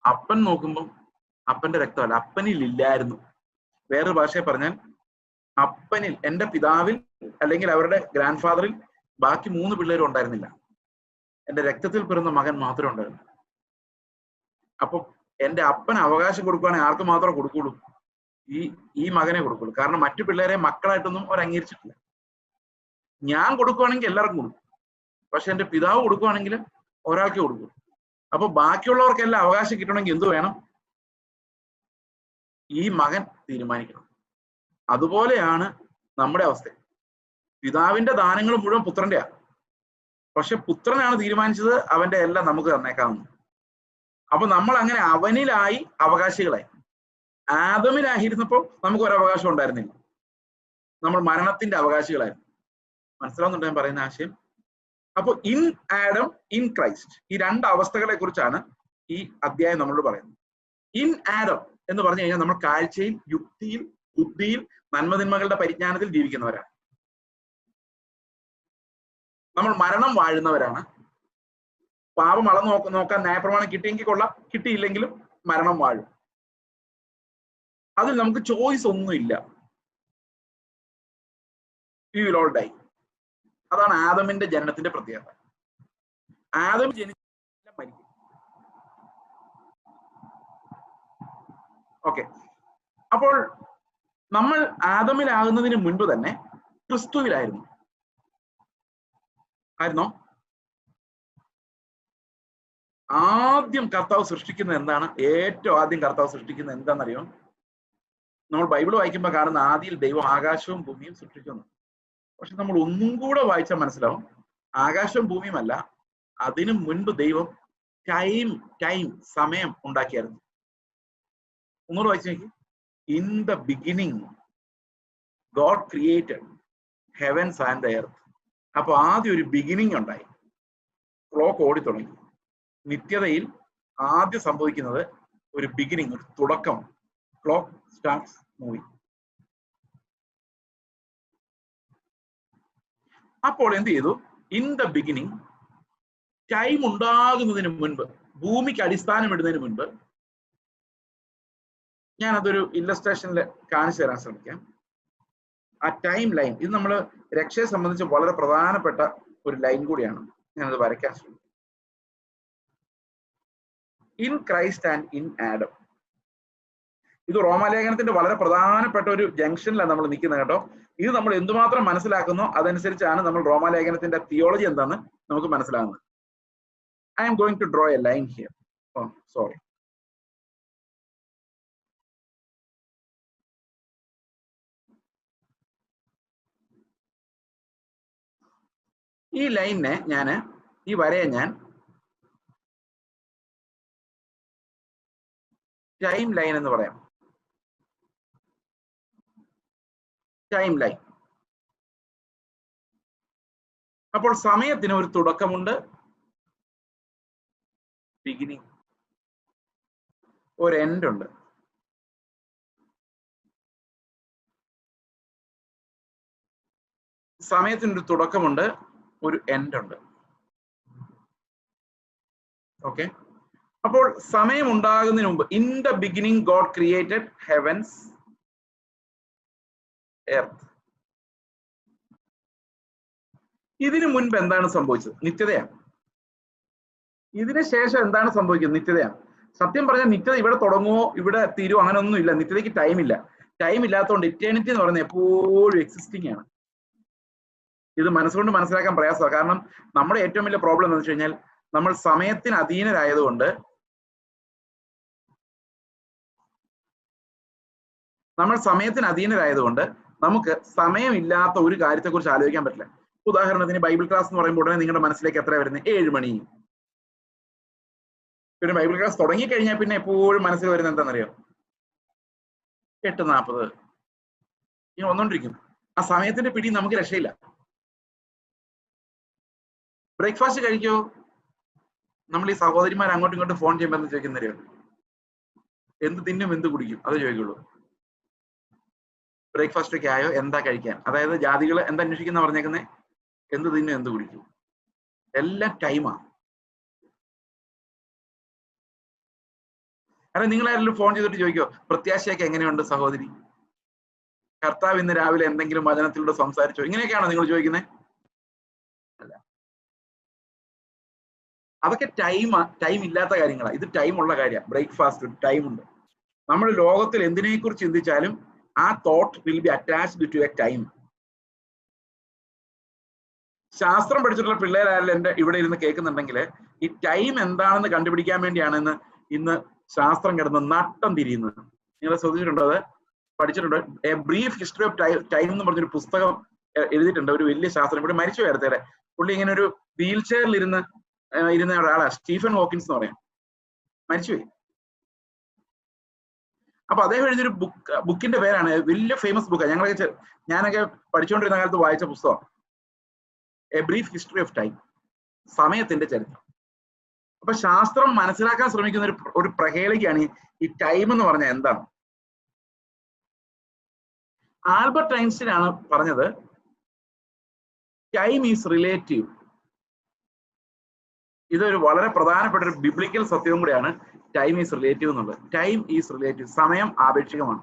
അപ്പൻ നോക്കുമ്പം അപ്പന്റെ രക്തമല്ല, അപ്പനിൽ ഇല്ലായിരുന്നു. വേറൊരു ഭാഷയിൽ പറഞ്ഞാൽ അപ്പനിൽ, എന്റെ പിതാവിൽ അല്ലെങ്കിൽ അവരുടെ ഗ്രാൻഡ് ഫാദറിൽ ബാക്കി 3 പിള്ളേരും ഉണ്ടായിരുന്നില്ല. എന്റെ രക്തത്തിൽ പിറന്ന മകൻ മാത്രമേ ഉണ്ടായിരുന്നു. അപ്പൊ എന്റെ അപ്പൻ അവകാശം കൊടുക്കുകയാണെങ്കിൽ ആർക്ക് മാത്രമേ കൊടുക്കുള്ളൂ? ഈ മകനെ കൊടുക്കുള്ളൂ. കാരണം മറ്റു പിള്ളേരെ മക്കളായിട്ടൊന്നും അവർ അംഗീകരിച്ചിട്ടില്ല. ഞാൻ കൊടുക്കുവാണെങ്കിൽ എല്ലാവർക്കും കൊടുക്കും, പക്ഷെ എന്റെ പിതാവ് കൊടുക്കുവാണെങ്കിൽ ഒരാൾക്ക് കൊടുക്കും. അപ്പൊ ബാക്കിയുള്ളവർക്കെല്ലാം അവകാശം കിട്ടണമെങ്കിൽ എന്ത് വേണം? ഈ മകൻ തീരുമാനിക്കണം. അതുപോലെയാണ് നമ്മുടെ അവസ്ഥ. പിതാവിന്റെ ദാനങ്ങൾ മുഴുവൻ പുത്രന്റെയാ, പക്ഷെ പുത്രനാണ് തീരുമാനിച്ചത് അവന്റെ എല്ലാം നമുക്ക് തന്നേക്കാമെന്ന്. അപ്പൊ നമ്മൾ അങ്ങനെ അവനിലായി അവകാശികളായി. ആദമിലായിരുന്നപ്പോൾ നമുക്ക് ഒരു അവകാശം ഉണ്ടായിരുന്നില്ല, നമ്മൾ മരണത്തിന്റെ അവകാശികളായിരുന്നു. മനസ്സിലാവുന്നുണ്ടോ ഞാൻ പറയുന്ന ആശയം? അപ്പൊ ഇൻ ആഡം, ഇൻ ക്രൈസ്റ്റ്, ഈ രണ്ട് അവസ്ഥകളെ കുറിച്ചാണ് ഈ അധ്യായം നമ്മളോട് പറയുന്നത്. ഇൻ ആഡം എന്ന് പറഞ്ഞു കഴിഞ്ഞാൽ നമ്മൾ കാഴ്ചയിൽ, യുക്തിയിൽ, ബുദ്ധിയിൽ, നന്മതിന്മകളുടെ പരിജ്ഞാനത്തിൽ ജീവിക്കുന്നവരാണ്. നമ്മൾ മരണം വാഴുന്നവരാണ്. പാപം അളന്ന് നോക്കാൻ ന്യായപ്രമാണം കിട്ടിയെങ്കിൽ കൊള്ളാം, കിട്ടിയില്ലെങ്കിലും മരണം വാഴും. അതിൽ നമുക്ക് ചോയ്സ് ഒന്നുമില്ല. We will all die. അതാണ് ആദമിന്റെ ജനനത്തിന്റെ പ്രത്യേകത. ആദം ജനിച്ച മരിക്കും. ഓക്കെ, അപ്പോൾ നമ്മൾ ആദമിലാകുന്നതിന് മുൻപ് തന്നെ ക്രിസ്തുവിലായിരുന്നു. ആയിരുന്നോ? ആദ്യം കർത്താവ് സൃഷ്ടിക്കുന്നത് എന്താണ്? ഏറ്റവും ആദ്യം കർത്താവ് സൃഷ്ടിക്കുന്നത് എന്താണെന്നറിയോ? നമ്മൾ ബൈബിൾ വായിക്കുമ്പോൾ കാണുന്ന ആദിയിൽ ദൈവം ആകാശവും ഭൂമിയും സൃഷ്ടിക്കുന്നു. പക്ഷെ നമ്മൾ ഒന്നും കൂടെ വായിച്ചാൽ മനസ്സിലാവും, ആകാശവും ഭൂമിയും അല്ല, അതിനു മുൻപ് ദൈവം ടൈം സമയം ഉണ്ടാക്കിയായിരുന്നു. ഒന്നുകൂടെ വായിച്ചു നോക്കി. In the beginning God created heavens and the earth. അപ്പൊ ആദ്യം ഒരു ബിഗിനിങ് ഉണ്ടായി, ക്ലോക്ക് ഓടി തുടങ്ങി. നിത്യതയിൽ ആദ്യം സംഭവിക്കുന്നത് ഒരു ബിഗിനിങ്, ഒരു തുടക്കം. Clock starts moving. അപ്പോൾ എന്ത് ചെയ്തു? ഇൻ ദ ബിഗിനിങ്, ടൈം ഉണ്ടാകുന്നതിന് മുൻപ്, ഭൂമിക്ക് അടിസ്ഥാനം ഇടുന്നതിന് മുൻപ്, ഞാൻ അതൊരു ഇല്ലസ്ട്രേഷനിൽ കാണിച്ചു തരാൻ ശ്രമിക്കാം. ആ ടൈം ലൈൻ, ഇത് നമ്മൾ രക്ഷയെ സംബന്ധിച്ച് വളരെ പ്രധാനപ്പെട്ട ഒരു ലൈൻ കൂടിയാണ്. ഞാനത് വരയ്ക്കാൻ ശ്രമിക്കാം. In Christ and in Adam. ഇത് റോമാലേഖനത്തിന്റെ വളരെ പ്രധാനപ്പെട്ട ഒരു ജംഗ്ഷനിലാണ് നമ്മൾ നിൽക്കുന്നത് കേട്ടോ. ഇത് നമ്മൾ എന്തുമാത്രം മനസ്സിലാക്കുന്നോ അതനുസരിച്ചാണ് നമ്മൾ റോമാലേഖനത്തിന്റെ തിയോളജി എന്താന്ന് നമുക്ക് മനസ്സിലാകുന്നത്. I'm going to draw a line here. Oh sorry. ഈ ലൈനിനെ ഈ വരയെ ഞാൻ ടൈം ലൈൻ എന്ന് പറയാം. Timeline. അപ്പോൾ സമയത്തിന് ഒരു തുടക്കമുണ്ട്, ബിഗിനിങ്, ഒരു എൻഡ് ഉണ്ട്. സമയത്തിനൊരു തുടക്കമുണ്ട്, ഒരു എൻഡ് ഉണ്ട്. ഓക്കെ, അപ്പോൾ സമയം ഉണ്ടാകുന്നതിന് മുമ്പ്, in the beginning God created heavens earth. ഇതിനു മുൻപ് എന്താണ് സംഭവിച്ചത്? നിത്യതയാണ്. ഇതിന് ശേഷം എന്താണ് സംഭവിക്കുന്നത്? നിത്യതയാണ്. സത്യം പറഞ്ഞാൽ നിത്യത ഇവിടെ തുടങ്ങുമോ ഇവിടെ തീരുമോ അങ്ങനെ ഒന്നും ഇല്ല. നിത്യതയ്ക്ക് ടൈം ഇല്ല. ടൈം ഇല്ലാത്തതുകൊണ്ട് ഇറ്റേണിറ്റി എന്ന് പറയുന്നത് എപ്പോഴും എക്സിസ്റ്റിംഗ് ആണ്. ഇത് മനസ്സുകൊണ്ട് മനസ്സിലാക്കാൻ പ്രയാസമാണ്. കാരണം നമ്മുടെ ഏറ്റവും വലിയ പ്രോബ്ലം എന്ന് വെച്ച് കഴിഞ്ഞാൽ നമ്മൾ സമയത്തിന് അധീനരായതുകൊണ്ട് നമുക്ക് സമയമില്ലാത്ത ഒരു കാര്യത്തെക്കുറിച്ച് ആലോചിക്കാൻ പറ്റില്ല. ഉദാഹരണത്തിന് ബൈബിൾ ക്ലാസ് എന്ന് പറയുമ്പോൾ ഉടനെ നിങ്ങളുടെ മനസ്സിലേക്ക് എത്ര വരുന്നത്? 7 മണി. പിന്നെ ബൈബിൾ ക്ലാസ് തുടങ്ങിക്കഴിഞ്ഞാൽ പിന്നെ എപ്പോഴും മനസ്സിൽ വരുന്നത് എന്താണെന്നറിയോ? 8:40. ഇങ്ങനെ വന്നോണ്ടിരിക്കും. ആ സമയത്തിന്റെ പിടി നമുക്ക് രക്ഷയില്ല. ബ്രേക്ക്ഫാസ്റ്റ് കഴിക്കോ? നമ്മൾ ഈ സഹോദരിമാർ അങ്ങോട്ടും ഇങ്ങോട്ടും ഫോൺ ചെയ്യുമ്പോൾ എന്ന് ചോദിക്കുന്നറിയോ? എന്ത് തിന്നും എന്ത് കുടിക്കും അത് ചോദിക്കുള്ളൂ. ബ്രേക്ക്ഫാസ്റ്റ് ഒക്കെ ആയോ? എന്താ കഴിക്കാൻ? അതായത് ജാതികൾ എന്താ അന്വേഷിക്കുന്ന പറഞ്ഞേക്കുന്നേ? എന്ത് തിന്നും എന്ത് കുടിക്കും. എല്ലാം ടൈമാണ്. അല്ല, നിങ്ങളാരെങ്കിലും ഫോൺ ചെയ്തിട്ട് ചോദിക്കോ പ്രത്യാശയൊക്കെ എങ്ങനെയുണ്ട് സഹോദരി? കർത്താവ് ഇന്ന് രാവിലെ എന്തെങ്കിലും വചനത്തിലൂടെ സംസാരിച്ചോ? ഇങ്ങനെയൊക്കെയാണോ നിങ്ങൾ ചോദിക്കുന്നത്? അല്ല, അതൊക്കെ ടൈം ഇല്ലാത്ത കാര്യങ്ങളാണ്. ഇത് ടൈം ഉള്ള കാര്യമാണ്. ബ്രേക്ക്ഫാസ്റ്റ് ടൈം ഉണ്ട്. നമ്മൾ ലോകത്തിൽ എന്തിനെ കുറിച്ച് ചിന്തിച്ചാലും ആ thought will be attached to a time. ശാസ്ത്രം പഠിച്ചിട്ടുള്ള പിള്ളേരായാലും എന്റെ ഇവിടെ ഇരുന്ന് കേൾക്കുന്നുണ്ടെങ്കിൽ ഈ ടൈം എന്താണെന്ന് കണ്ടുപിടിക്കാൻ വേണ്ടിയാണ് ഇന്ന് ശാസ്ത്രം കിടന്ന് നട്ടം തിരിയുന്നത്. നിങ്ങൾ ശ്രദ്ധിച്ചിട്ടുണ്ടോ? അത് പഠിച്ചിട്ടുണ്ടോ? A brief history of time എന്ന് പറഞ്ഞൊരു പുസ്തകം എഴുതിയിട്ടുണ്ട് ഒരു വലിയ ശാസ്ത്രം. ഇവിടെ മരിച്ചു നേരത്തെ. പുള്ളി ഇങ്ങനെ ഒരു വീൽ ചെയറിൽ ഇരുന്ന ഒരാളാണ്, സ്റ്റീഫൻ ഹോക്കിൻസ് എന്ന് പറയാം. മരിച്ചുപോയി. അപ്പൊ അദ്ദേഹം എഴുതിയൊരു ബുക്കിന്റെ പേരാണ്, വലിയ ഫേമസ് ബുക്കാണ്, ഞാനൊക്കെ പഠിച്ചുകൊണ്ടിരുന്ന കാലത്ത് വായിച്ച പുസ്തകം, A brief history of time, സമയത്തിന്റെ ചരിത്രം. അപ്പൊ ശാസ്ത്രം മനസ്സിലാക്കാൻ ശ്രമിക്കുന്ന ഒരു പ്രഹേളികയാണ് ഈ ടൈം എന്ന് പറഞ്ഞാൽ എന്താണ്. ആൽബർട്ട് ഐൻസ്റ്റീൻ ആണ് പറഞ്ഞത് ടൈം ഈസ് റിലേറ്റീവ്. ഇതൊരു വളരെ പ്രധാനപ്പെട്ട ഒരു ബിബ്ലിക്കൽ സത്യവും കൂടിയാണ്, ടൈം ഈസ് റിലേറ്റീവ് എന്നുള്ളത്. ടൈം ഈസ് റിലേറ്റീവ്, സമയം ആപേക്ഷികമാണ്.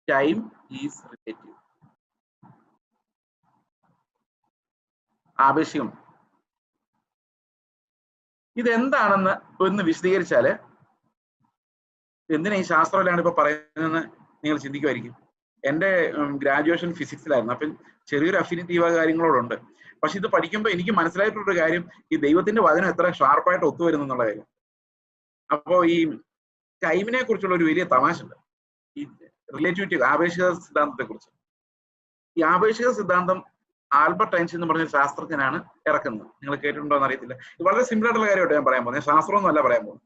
ടൈം ഈസ് റിലേറ്റീവ്, ആപേക്ഷികം. ഇതെന്താണെന്ന് ഒന്ന് വിശദീകരിച്ചാല്, എന്തിനാ ഈ ശാസ്ത്രമെല്ലാം ഇപ്പൊ പറയുന്നതെന്ന് നിങ്ങൾ ചിന്തിക്കുമായിരിക്കും. എന്റെ ഗ്രാജുവേഷൻ ഫിസിക്സിലായിരുന്നു. അപ്പം ചെറിയൊരു അഫിനിറ്റി കാര്യങ്ങളോടുണ്ട്. പക്ഷെ ഇത് പഠിക്കുമ്പോൾ എനിക്ക് മനസ്സിലായിട്ടുള്ളൊരു കാര്യം, ഈ ദൈവത്തിന്റെ വചനം എത്ര ഷാർപ്പായിട്ട് ഒത്തുവരുന്നു എന്നുള്ള കാര്യം. അപ്പോ ഈ ടൈമിനെ കുറിച്ചുള്ള ഒരു വലിയ തമാശ ഉണ്ട്, ഈ റിലേറ്റിവിറ്റി, ആപേക്ഷിക സിദ്ധാന്തത്തെ കുറിച്ച്. ഈ ആപേക്ഷിക സിദ്ധാന്തം ആൽബർട്ട് ഐൻസ്റ്റീൻ എന്ന് പറഞ്ഞ ശാസ്ത്രജ്ഞനാണ് ഇറക്കുന്നത്. നിങ്ങൾ കേട്ടിട്ടുണ്ടോ എന്ന് അറിയത്തില്ല. ഇത് വളരെ സിമ്പിൾ ആയിട്ടുള്ള കാര്യമായിട്ട് ഞാൻ പറയാൻ പോകുന്നത്, ശാസ്ത്രമൊന്നും അല്ല പറയാൻ പോകുന്നത്.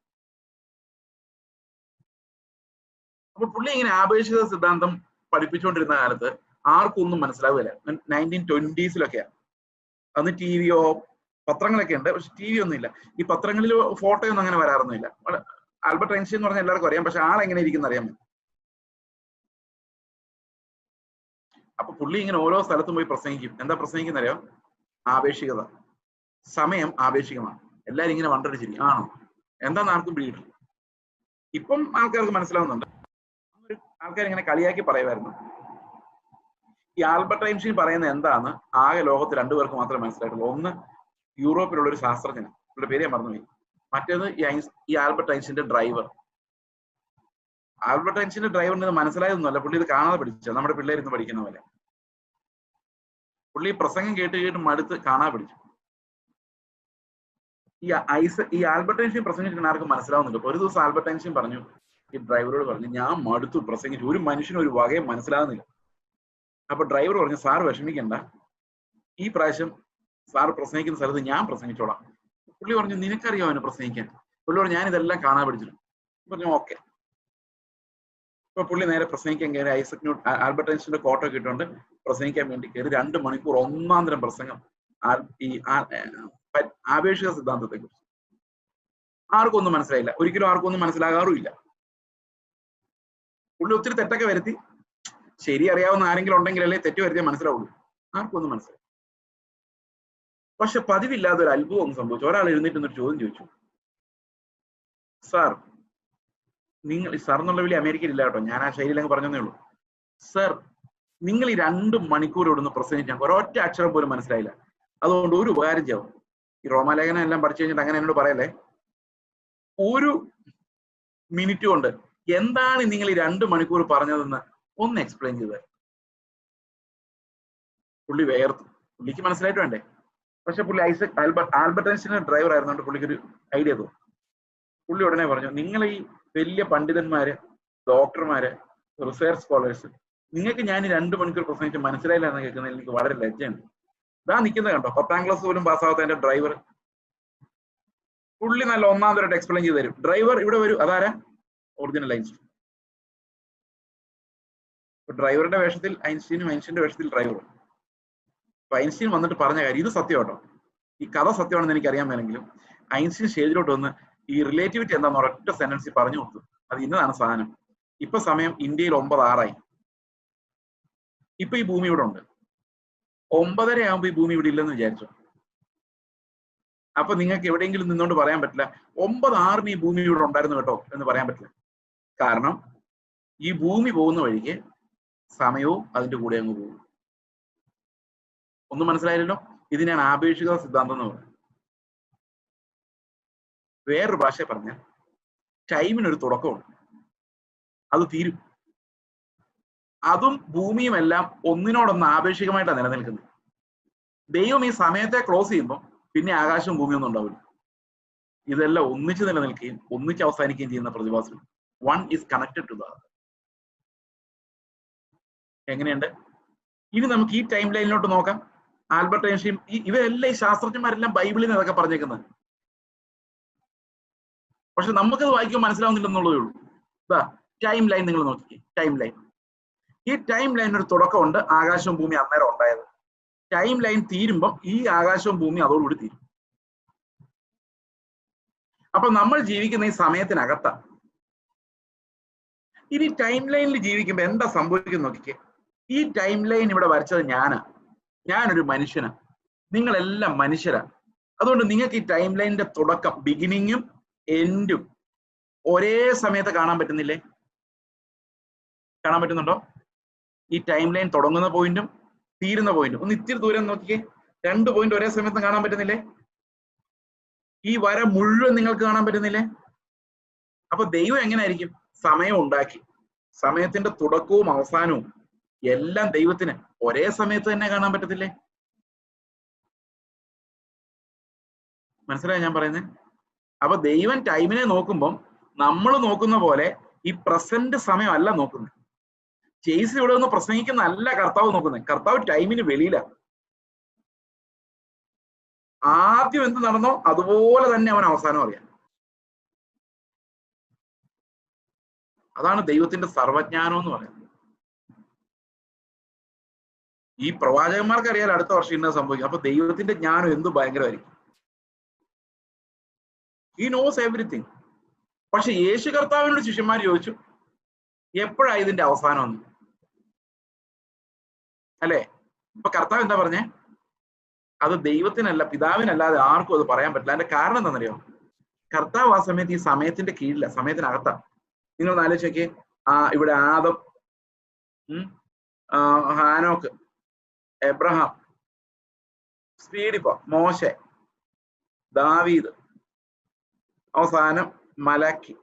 അപ്പൊ പുള്ളി ഇങ്ങനെ ആപേക്ഷിക സിദ്ധാന്തം പഠിപ്പിച്ചുകൊണ്ടിരുന്ന കാലത്ത് ആർക്കൊന്നും മനസ്സിലാവില്ല. 1920s അന്ന് ടി വിയോ പത്രങ്ങളൊക്കെ ഉണ്ട്, പക്ഷെ ടി വി ഒന്നും ഇല്ല. ഈ പത്രങ്ങളിൽ ഫോട്ടോയൊന്നും അങ്ങനെ വരാറൊന്നുമില്ല. ആൽബർട്ട് ഐൻസ്റ്റീൻ എന്ന് പറഞ്ഞാൽ എല്ലാവർക്കും അറിയാം, പക്ഷെ ആളെങ്ങനെ ഇരിക്കുന്ന അറിയാൻ പറ്റും. അപ്പൊ പുള്ളി ഇങ്ങനെ ഓരോ സ്ഥലത്തും പോയി പ്രസംഗിക്കും. എന്താ പ്രസംഗിക്കുന്ന അറിയാം? ആപേക്ഷികത, സമയം ആപേക്ഷികമാണ്. എല്ലാരും ഇങ്ങനെ വണ്ടടിച്ചിരിക്കും, ആണോ എന്താന്ന് ആർക്കും പിടിയിട്ടില്ല. ഇപ്പം ആൾക്കാർക്ക് മനസ്സിലാവുന്നുണ്ട്. ആൾക്കാർ ഇങ്ങനെ കളിയാക്കി പറയുമായിരുന്നു. ഈ ആൽബർട്ട് ഐൻസ്റ്റീൻ പറയുന്നത് എന്താന്ന് ആകെ ലോകത്ത് രണ്ടുപേർക്ക് മാത്രമേ മനസ്സിലായിട്ടുള്ളൂ. ഒന്ന് യൂറോപ്പിലുള്ള ഒരു ശാസ്ത്രജ്ഞൻ, പുള്ളിയുടെ പേര് ഞാൻ മറന്നുപോയി. മറ്റേത് ഈ ആൽബർട്ട് ഐൻസ്റ്റീന്റെ ഡ്രൈവർ. ആൽബർട്ട് ഐൻസ്റ്റീന്റെ ഡ്രൈവറിന് ഇത് മനസ്സിലായതൊന്നുമല്ല, പുള്ളി ഇത് കാണാതെ പഠിച്ചു. നമ്മുടെ പിള്ളേരിന്ന് പഠിക്കുന്ന പോലെ. പുള്ളി പ്രസംഗം കേട്ട് മടുത്ത് കാണാതെ പഠിച്ചു. ഈ ആൽബർട്ട് ഐൻസ്റ്റീൻ പ്രസംഗിച്ചിട്ട് ആർക്കും മനസ്സിലാവുന്നുണ്ട്. ഒരു ദിവസം ആൽബർട്ട് ഐൻസ്റ്റീൻ പറഞ്ഞു, ഈ ഡ്രൈവറോട് പറഞ്ഞു, ഞാൻ മടുത്തു പ്രസംഗിച്ചു, ഒരു മനുഷ്യനും ഒരു വകയും മനസ്സിലാവുന്നില്ല. അപ്പൊ ഡ്രൈവർ പറഞ്ഞു, സാർ വിഷമിക്കണ്ട, ഈ പ്രാവശ്യം സാർ പ്രസംഗിക്കുന്ന സ്ഥലത്ത് ഞാൻ പ്രസംഗിച്ചോളാം. പുള്ളി പറഞ്ഞു, നിനക്കറിയോ അവന് പ്രസംഗിക്കാൻ? പുള്ളി പറഞ്ഞു, ഞാൻ ഇതെല്ലാം കാണാൻ പഠിച്ചിട്ടുണ്ട്. പറഞ്ഞു ഓക്കെ. ഇപ്പൊ പുള്ളി നേരെ പ്രസംഗിക്കാൻ കയറി. ആൽബർട്ട് ഐൻസ്റ്റീന്റെ കോട്ടോ കിട്ടുകൊണ്ട് പ്രസംഗിക്കാൻ വേണ്ടി കയറി. 2 മണിക്കൂർ ഒന്നാന്തരം പ്രസംഗം ഈ ആപേക്ഷിക സിദ്ധാന്തത്തെ കുറിച്ച്. ആർക്കും ഒന്നും മനസ്സിലായില്ല, ഒരിക്കലും ആർക്കും ഒന്നും മനസ്സിലാകാറുമില്ല. പുള്ളി ഒത്തിരി തെറ്റൊക്കെ വരുത്തി. ശരി അറിയാവുന്ന ആരെങ്കിലും ഉണ്ടെങ്കിലല്ലേ തെറ്റ് വരുത്തിയാൽ മനസ്സിലാവുള്ളൂ. ആർക്കും ഒന്നും മനസ്സിലായി. പക്ഷെ പതിവില്ലാതെ ഒരു അത്ഭുതം ഒന്നും സംഭവിച്ചു. ഒരാൾ എഴുന്നേറ്റ് ഒരു ചോദ്യം ചോദിച്ചു, സാർ നിങ്ങൾ, സാർ എന്നുള്ള വിളി അമേരിക്കയിൽ ഇല്ല കേട്ടോ, ഞാൻ ആ ശൈലിയിൽ അങ്ങ് പറഞ്ഞതേ ഉള്ളൂ. സർ, നിങ്ങൾ ഈ 2 മണിക്കൂർ ഇവിടുന്ന് പ്രസംഗിച്ചാൽ ഒരൊറ്റ അക്ഷരം പോലും മനസ്സിലായില്ല. അതുകൊണ്ട് ഒരു ഉപകാരം ചെയ്യാവും, ഈ റോമാലേഖനം എല്ലാം പഠിച്ചു കഴിഞ്ഞിട്ട് അങ്ങനെ എന്നോട് പറയല്ലേ, 1 മിനിറ്റ് കൊണ്ട് എന്താണ് നിങ്ങൾ ഈ 2 മണിക്കൂർ പറഞ്ഞതെന്ന് ഒന്ന് എക്സ്പ്ലെയിൻ ചെയ്ത്. പുള്ളി വേർത്തു. പുള്ളിക്ക് മനസ്സിലായിട്ട് വേണ്ടേ? പക്ഷെ പുള്ളി ആൽബർട്ട് ഐൻസ്റ്റീന്റെ ഡ്രൈവർ ആയിരുന്നുകൊണ്ട് പുള്ളിക്കൊരു ഐഡിയ തോന്നും. പുള്ളി ഉടനെ പറഞ്ഞു, നിങ്ങൾ ഈ വലിയ പണ്ഡിതന്മാര്, ഡോക്ടർമാര്, റിസർച്ച് സ്കോളേഴ്സ്, നിങ്ങൾക്ക് ഞാൻ ഈ 2 മണിക്കൂർ പ്രസംഗിച്ച് മനസ്സിലായില്ല എന്ന് കേൾക്കുന്നതിൽ എനിക്ക് വളരെ ലജ്ജയുണ്ട്. ഇതാ നിൽക്കുന്നത് കണ്ടോ, 10ാം ക്ലാസ് പോലും പാസ്സാവാത്ത എന്റെ ഡ്രൈവർ. പുള്ളി നല്ല ഒന്നാന്തരമായിട്ട് എക്സ്പ്ലെയിൻ ചെയ്ത് തരും. ഡ്രൈവർ ഇവിടെ വരും, അതാരാ? Original Einstein. ഡ്രൈവറുടെ വേഷത്തിൽ ഐൻസ്റ്റീനും, ഐൻസ്റ്റീന്റെ വേഷത്തിൽ ഡ്രൈവറും. അപ്പൊ ഐൻസ്റ്റീൻ വന്നിട്ട് പറഞ്ഞ കാര്യം ഇത് സത്യം കേട്ടോ, ഈ കഥ സത്യമാണെന്ന് എനിക്ക് അറിയാൻ മേലെങ്കിലും ഐൻസ്റ്റീൻ സ്റ്റേജിലോട്ട് വന്ന് ഈ റിലേറ്റിവിറ്റി എന്താന്ന് ഒരൊറ്റ സെന്റൻസിൽ പറഞ്ഞു കൊടുത്തു. അത് ഇന്നതാണ് സാധനം. ഇപ്പൊ സമയം ഇന്ത്യയിൽ 9:06. ഇപ്പൊ ഈ ഭൂമി ഇവിടെ ഉണ്ട്. 9:30 ആകുമ്പോ ഈ ഭൂമി ഇവിടെ ഇല്ലെന്ന് വിചാരിച്ചു. അപ്പൊ നിങ്ങൾക്ക് എവിടെയെങ്കിലും നിന്നുകൊണ്ട് പറയാൻ പറ്റില്ല 9:06 ഈ ഭൂമി ഇവിടെ ഉണ്ടായിരുന്നു കേട്ടോ എന്ന് പറയാൻ പറ്റില്ല. കാരണം ഈ ഭൂമി പോകുന്ന വഴിക്ക് സമയവും അതിന്റെ കൂടെ അങ്ങ് പോകും. ഒന്നും മനസ്സിലായില്ലല്ലോ? ഇതിനാണ് ആപേക്ഷിക സിദ്ധാന്തം എന്ന് പറയുന്നത്. വേറൊരു ഭാഷ പറഞ്ഞാൽ ടൈമിനൊരു തുടക്കമുണ്ട്, അത് തീരും. അതും ഭൂമിയും എല്ലാം ഒന്നിനോടൊന്ന് ആപേക്ഷികമായിട്ടാണ് നിലനിൽക്കുന്നത്. ദൈവം ഈ സമയത്തെ ക്ലോസ് ചെയ്യുമ്പോൾ പിന്നെ ആകാശവും ഭൂമിയും ഒന്നും ഉണ്ടാവില്ല. ഇതെല്ലാം ഒന്നിച്ച് നിലനിൽക്കുകയും ഒന്നിച്ച് അവസാനിക്കുകയും ചെയ്യുന്ന പ്രതിഭാസം. One is connected to the other. എങ്ങനെയുണ്ട്? ഇനി നമുക്ക് ഈ ടൈം ലൈനിലോട്ട് നോക്കാം. ആൽബർട്ട് ഐൻസ്റ്റീൻ, ഇവരെല്ലാം ഈ ശാസ്ത്രജ്ഞന്മാരെല്ലാം ബൈബിളിൽ നിന്ന് അതൊക്കെ പറഞ്ഞേക്കുന്നത്. പക്ഷെ നമുക്കത് വായിക്കുമ്പോൾ മനസ്സിലാവുന്നില്ലെന്നുള്ളതേ ഉള്ളൂ. ടൈം ലൈൻ നിങ്ങൾ നോക്കിക്കേ. ടൈം ലൈൻ, ഈ ടൈം ലൈനിന് ഒരു തുടക്കമുണ്ട്. ആകാശവും ഭൂമി അന്നേരം ഉണ്ടായത്. ടൈം ലൈൻ തീരുമ്പോൾ ഈ ആകാശവും ഭൂമി അതോടുകൂടി തീരും. അപ്പൊ നമ്മൾ ജീവിക്കുന്ന ഈ സമയത്തിനകത്താണ്. ഇനി ടൈം ലൈനിൽ ജീവിക്കുമ്പോൾ എന്താ സംഭവിക്കുന്നത് നോക്കിക്കേ. ഈ ടൈം ലൈൻ ഇവിടെ വരച്ചത് ഞാനൊരു മനുഷ്യനാണ്, നിങ്ങളെല്ലാം മനുഷ്യരാണ്. അതുകൊണ്ട് നിങ്ങൾക്ക് ഈ ടൈം ലൈനിന്റെ തുടക്കം, ബിഗിനിങ്ങും എൻഡും ഒരേ സമയത്ത് കാണാൻ പറ്റുന്നില്ലേ? കാണാൻ പറ്റുന്നുണ്ടോ? ഈ ടൈം ലൈൻ തുടങ്ങുന്ന പോയിന്റും തീരുന്ന പോയിന്റും ഒന്ന് ഇത്തിരി ദൂരം നോക്കിക്കേ. 2 പോയിന്റ് ഒരേ സമയത്ത് കാണാൻ പറ്റുന്നില്ലേ? ഈ വര മുഴുവൻ നിങ്ങൾക്ക് കാണാൻ പറ്റുന്നില്ലേ? അപ്പൊ ദൈവം എങ്ങനെയായിരിക്കും? സമയം ഉണ്ടാക്കി, സമയത്തിന്റെ തുടക്കവും അവസാനവും എല്ലാം ദൈവത്തിന് ഒരേ സമയത്ത് തന്നെ കാണാൻ പറ്റത്തില്ലേ? മനസ്സിലായോ ഞാൻ പറയുന്നത്? അപ്പൊ ദൈവം ടൈമിനെ നോക്കുമ്പം നമ്മൾ നോക്കുന്ന പോലെ ഈ പ്രസന്റ് സമയമല്ല നോക്കുന്നത്. ചേസ് ഇവിടെ നിന്ന് പ്രസംഗിക്കുന്ന അല്ല കർത്താവ് നോക്കുന്നത്. കർത്താവ് ടൈമിന് വെളിയിലാണ്. ആദ്യം എന്ത് നടന്നോ അതുപോലെ തന്നെ അവൻ അവസാനം അറിയാം. അതാണ് ദൈവത്തിന്റെ സർവജ്ഞാനം എന്ന് പറയുന്നത്. ഈ പ്രവാചകന്മാർക്ക് അറിയാലോ അടുത്ത വർഷം ഇന്നത് സംഭവിക്കും. അപ്പൊ ദൈവത്തിന്റെ ജ്ഞാനം എന്ത് ഭയങ്കരമായിരിക്കും. He knows everything. പക്ഷെ യേശു കർത്താവിനോട് ശിഷ്യന്മാർ ചോദിച്ചു, എപ്പോഴാ ഇതിന്റെ അവസാനം എന്ന്, അല്ലെ? അപ്പൊ കർത്താവ് എന്താ പറഞ്ഞേ? അത് ദൈവത്തിനല്ല, പിതാവിനല്ലാതെ ആർക്കും അത് പറയാൻ പറ്റില്ല. അതിന്റെ കാരണം എന്താണെന്നറിയോ? കർത്താവ് ആ സമയത്ത് ഈ സമയത്തിന്റെ കീഴില, സമയത്തിനകത്താ. നിങ്ങൾ ആലോചിച്ച് നോക്കിയേ. ഇവിടെ ആദം, ഹാനോക്ക്, എബ്രഹാം, സ്പീഡിപ്പോ, മോശെ, ദാവീദ്, അവസാനം മലാക്കി,